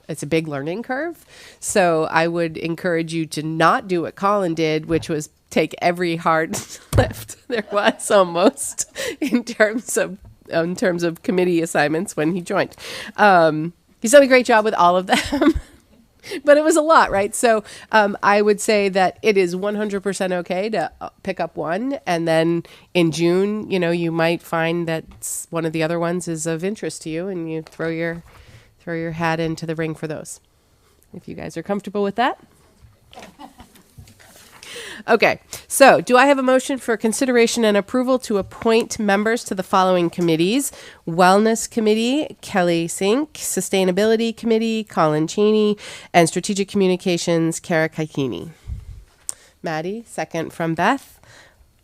it's a big learning curve. So I would encourage you to not do what Colin did, which was take every hard lift there was almost in terms of committee assignments when he joined. He's done a great job with all of them. But it was a lot, right? So I would say that it is 100% okay to pick up one. And then in June, you might find that one of the other ones is of interest to you and you throw your hat into the ring for those. If you guys are comfortable with that. Okay, so do I have a motion for consideration and approval to appoint members to the following committees? Wellness Committee, Kelly Sink; Sustainability Committee, Colin Cheney; and Strategic Communications, Kara Kaikini. Maddie, second from Beth.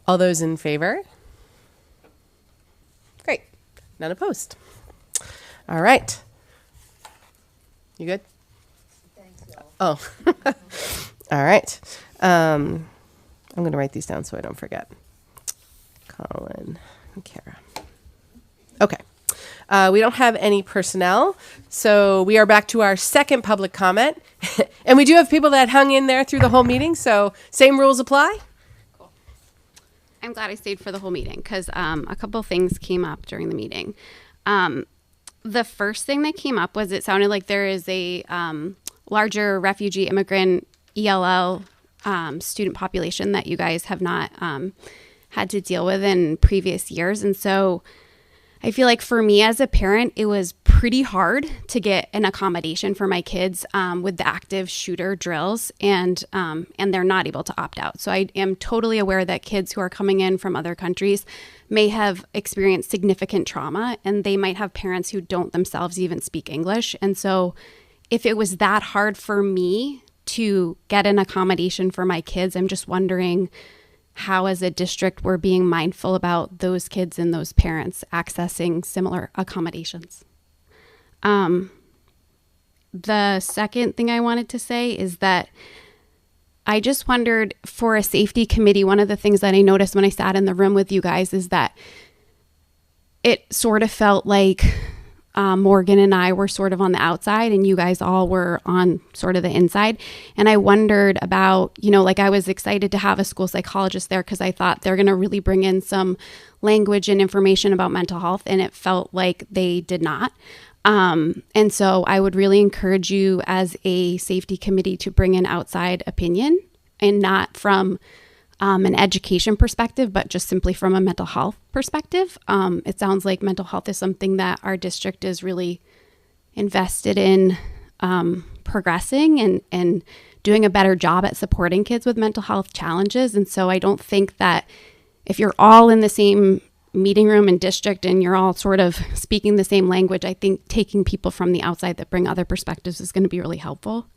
All those in favor? Great. None opposed. All right. You good? Thanks, y'all. Oh. All right. I'm going to write these down so I don't forget. Colin and Kara. Okay. We don't have any personnel, so we are back to our second public comment. And we do have people that hung in there through the whole meeting, so same rules apply. Cool. I'm glad I stayed for the whole meeting because a couple things came up during the meeting. The first thing that came up was it sounded like there is a larger refugee immigrant ELL student population that you guys have not had to deal with in previous years. And so I feel like for me as a parent, it was pretty hard to get an accommodation for my kids with the active shooter drills, and they're not able to opt out. So I am totally aware that kids who are coming in from other countries may have experienced significant trauma, and they might have parents who don't themselves even speak English. And so if it was that hard for me to get an accommodation for my kids, I'm just wondering how as a district we're being mindful about those kids and those parents accessing similar accommodations. The second thing I wanted to say is that I just wondered, for a safety committee, one of the things that I noticed when I sat in the room with you guys is that it sort of felt like Morgan and I were sort of on the outside and you guys all were on sort of the inside. And I wondered about, like I was excited to have a school psychologist there because I thought they're going to really bring in some language and information about mental health, and it felt like they did not. And so I would really encourage you as a safety committee to bring in outside opinion, and not from an education perspective, but just simply from a mental health perspective. It sounds like mental health is something that our district is really invested in progressing and doing a better job at supporting kids with mental health challenges. And so I don't think that if you're all in the same meeting room and district and you're all sort of speaking the same language, I think taking people from the outside that bring other perspectives is going to be really helpful.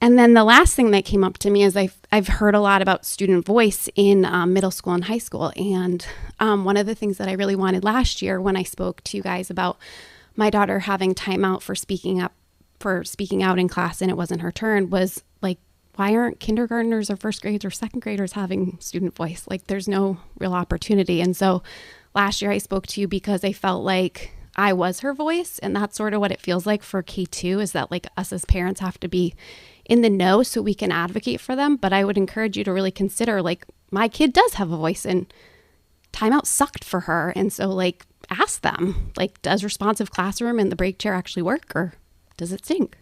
And then the last thing that came up to me is I've heard a lot about student voice in middle school and high school. And one of the things that I really wanted last year when I spoke to you guys about my daughter having time out for speaking out in class and it wasn't her turn was like, why aren't kindergartners or first graders or second graders having student voice? Like there's no real opportunity. And so last year I spoke to you because I felt like I was her voice. And that's sort of what it feels like for K2, is that like us as parents have to be in the know so we can advocate for them. But I would encourage you to really consider, like, my kid does have a voice and timeout sucked for her. And so like ask them, like, does responsive classroom and the break chair actually work, or does it stink?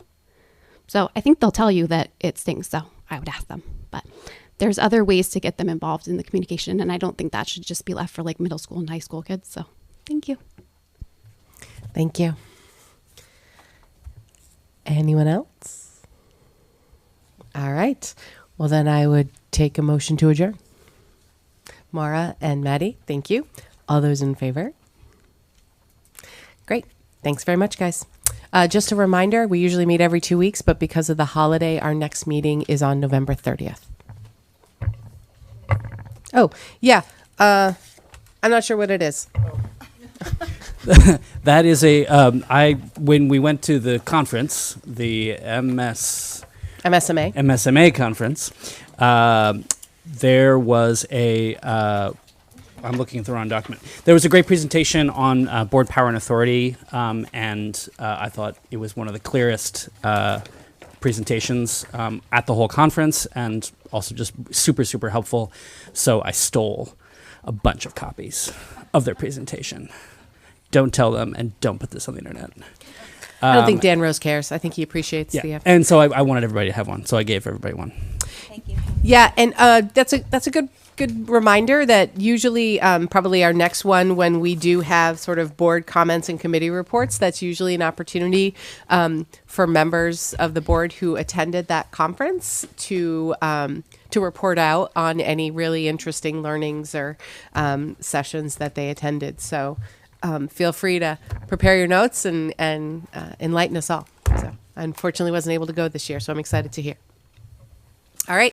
So I think they'll tell you that it stinks. So I would ask them, but there's other ways to get them involved in the communication. And I don't think that should just be left for like middle school and high school kids. So thank you. Thank you. Anyone else? All right. Well, then I would take a motion to adjourn. Mara and Maddie, thank you. All those in favor? Great. Thanks very much, guys. Just a reminder, we usually meet every 2 weeks, but because of the holiday, our next meeting is on November 30th. Oh, yeah. I'm not sure what it is. That is when we went to the conference, the MSMA conference, there was I'm looking at the wrong document. There was a great presentation on board power and authority, and I thought it was one of the clearest presentations at the whole conference, and also just super, super helpful. So I stole a bunch of copies of their presentation. Don't tell them, and don't put this on the internet. I don't think Dan Rose cares. I think he appreciates the effort. And so I wanted everybody to have one, so I gave everybody one. Thank you. Yeah, and that's a good reminder that usually probably our next one, when we do have sort of board comments and committee reports, that's usually an opportunity for members of the board who attended that conference to report out on any really interesting learnings or sessions that they attended. So feel free to prepare your notes and enlighten us all. So I unfortunately wasn't able to go this year, so I'm excited to hear. All right.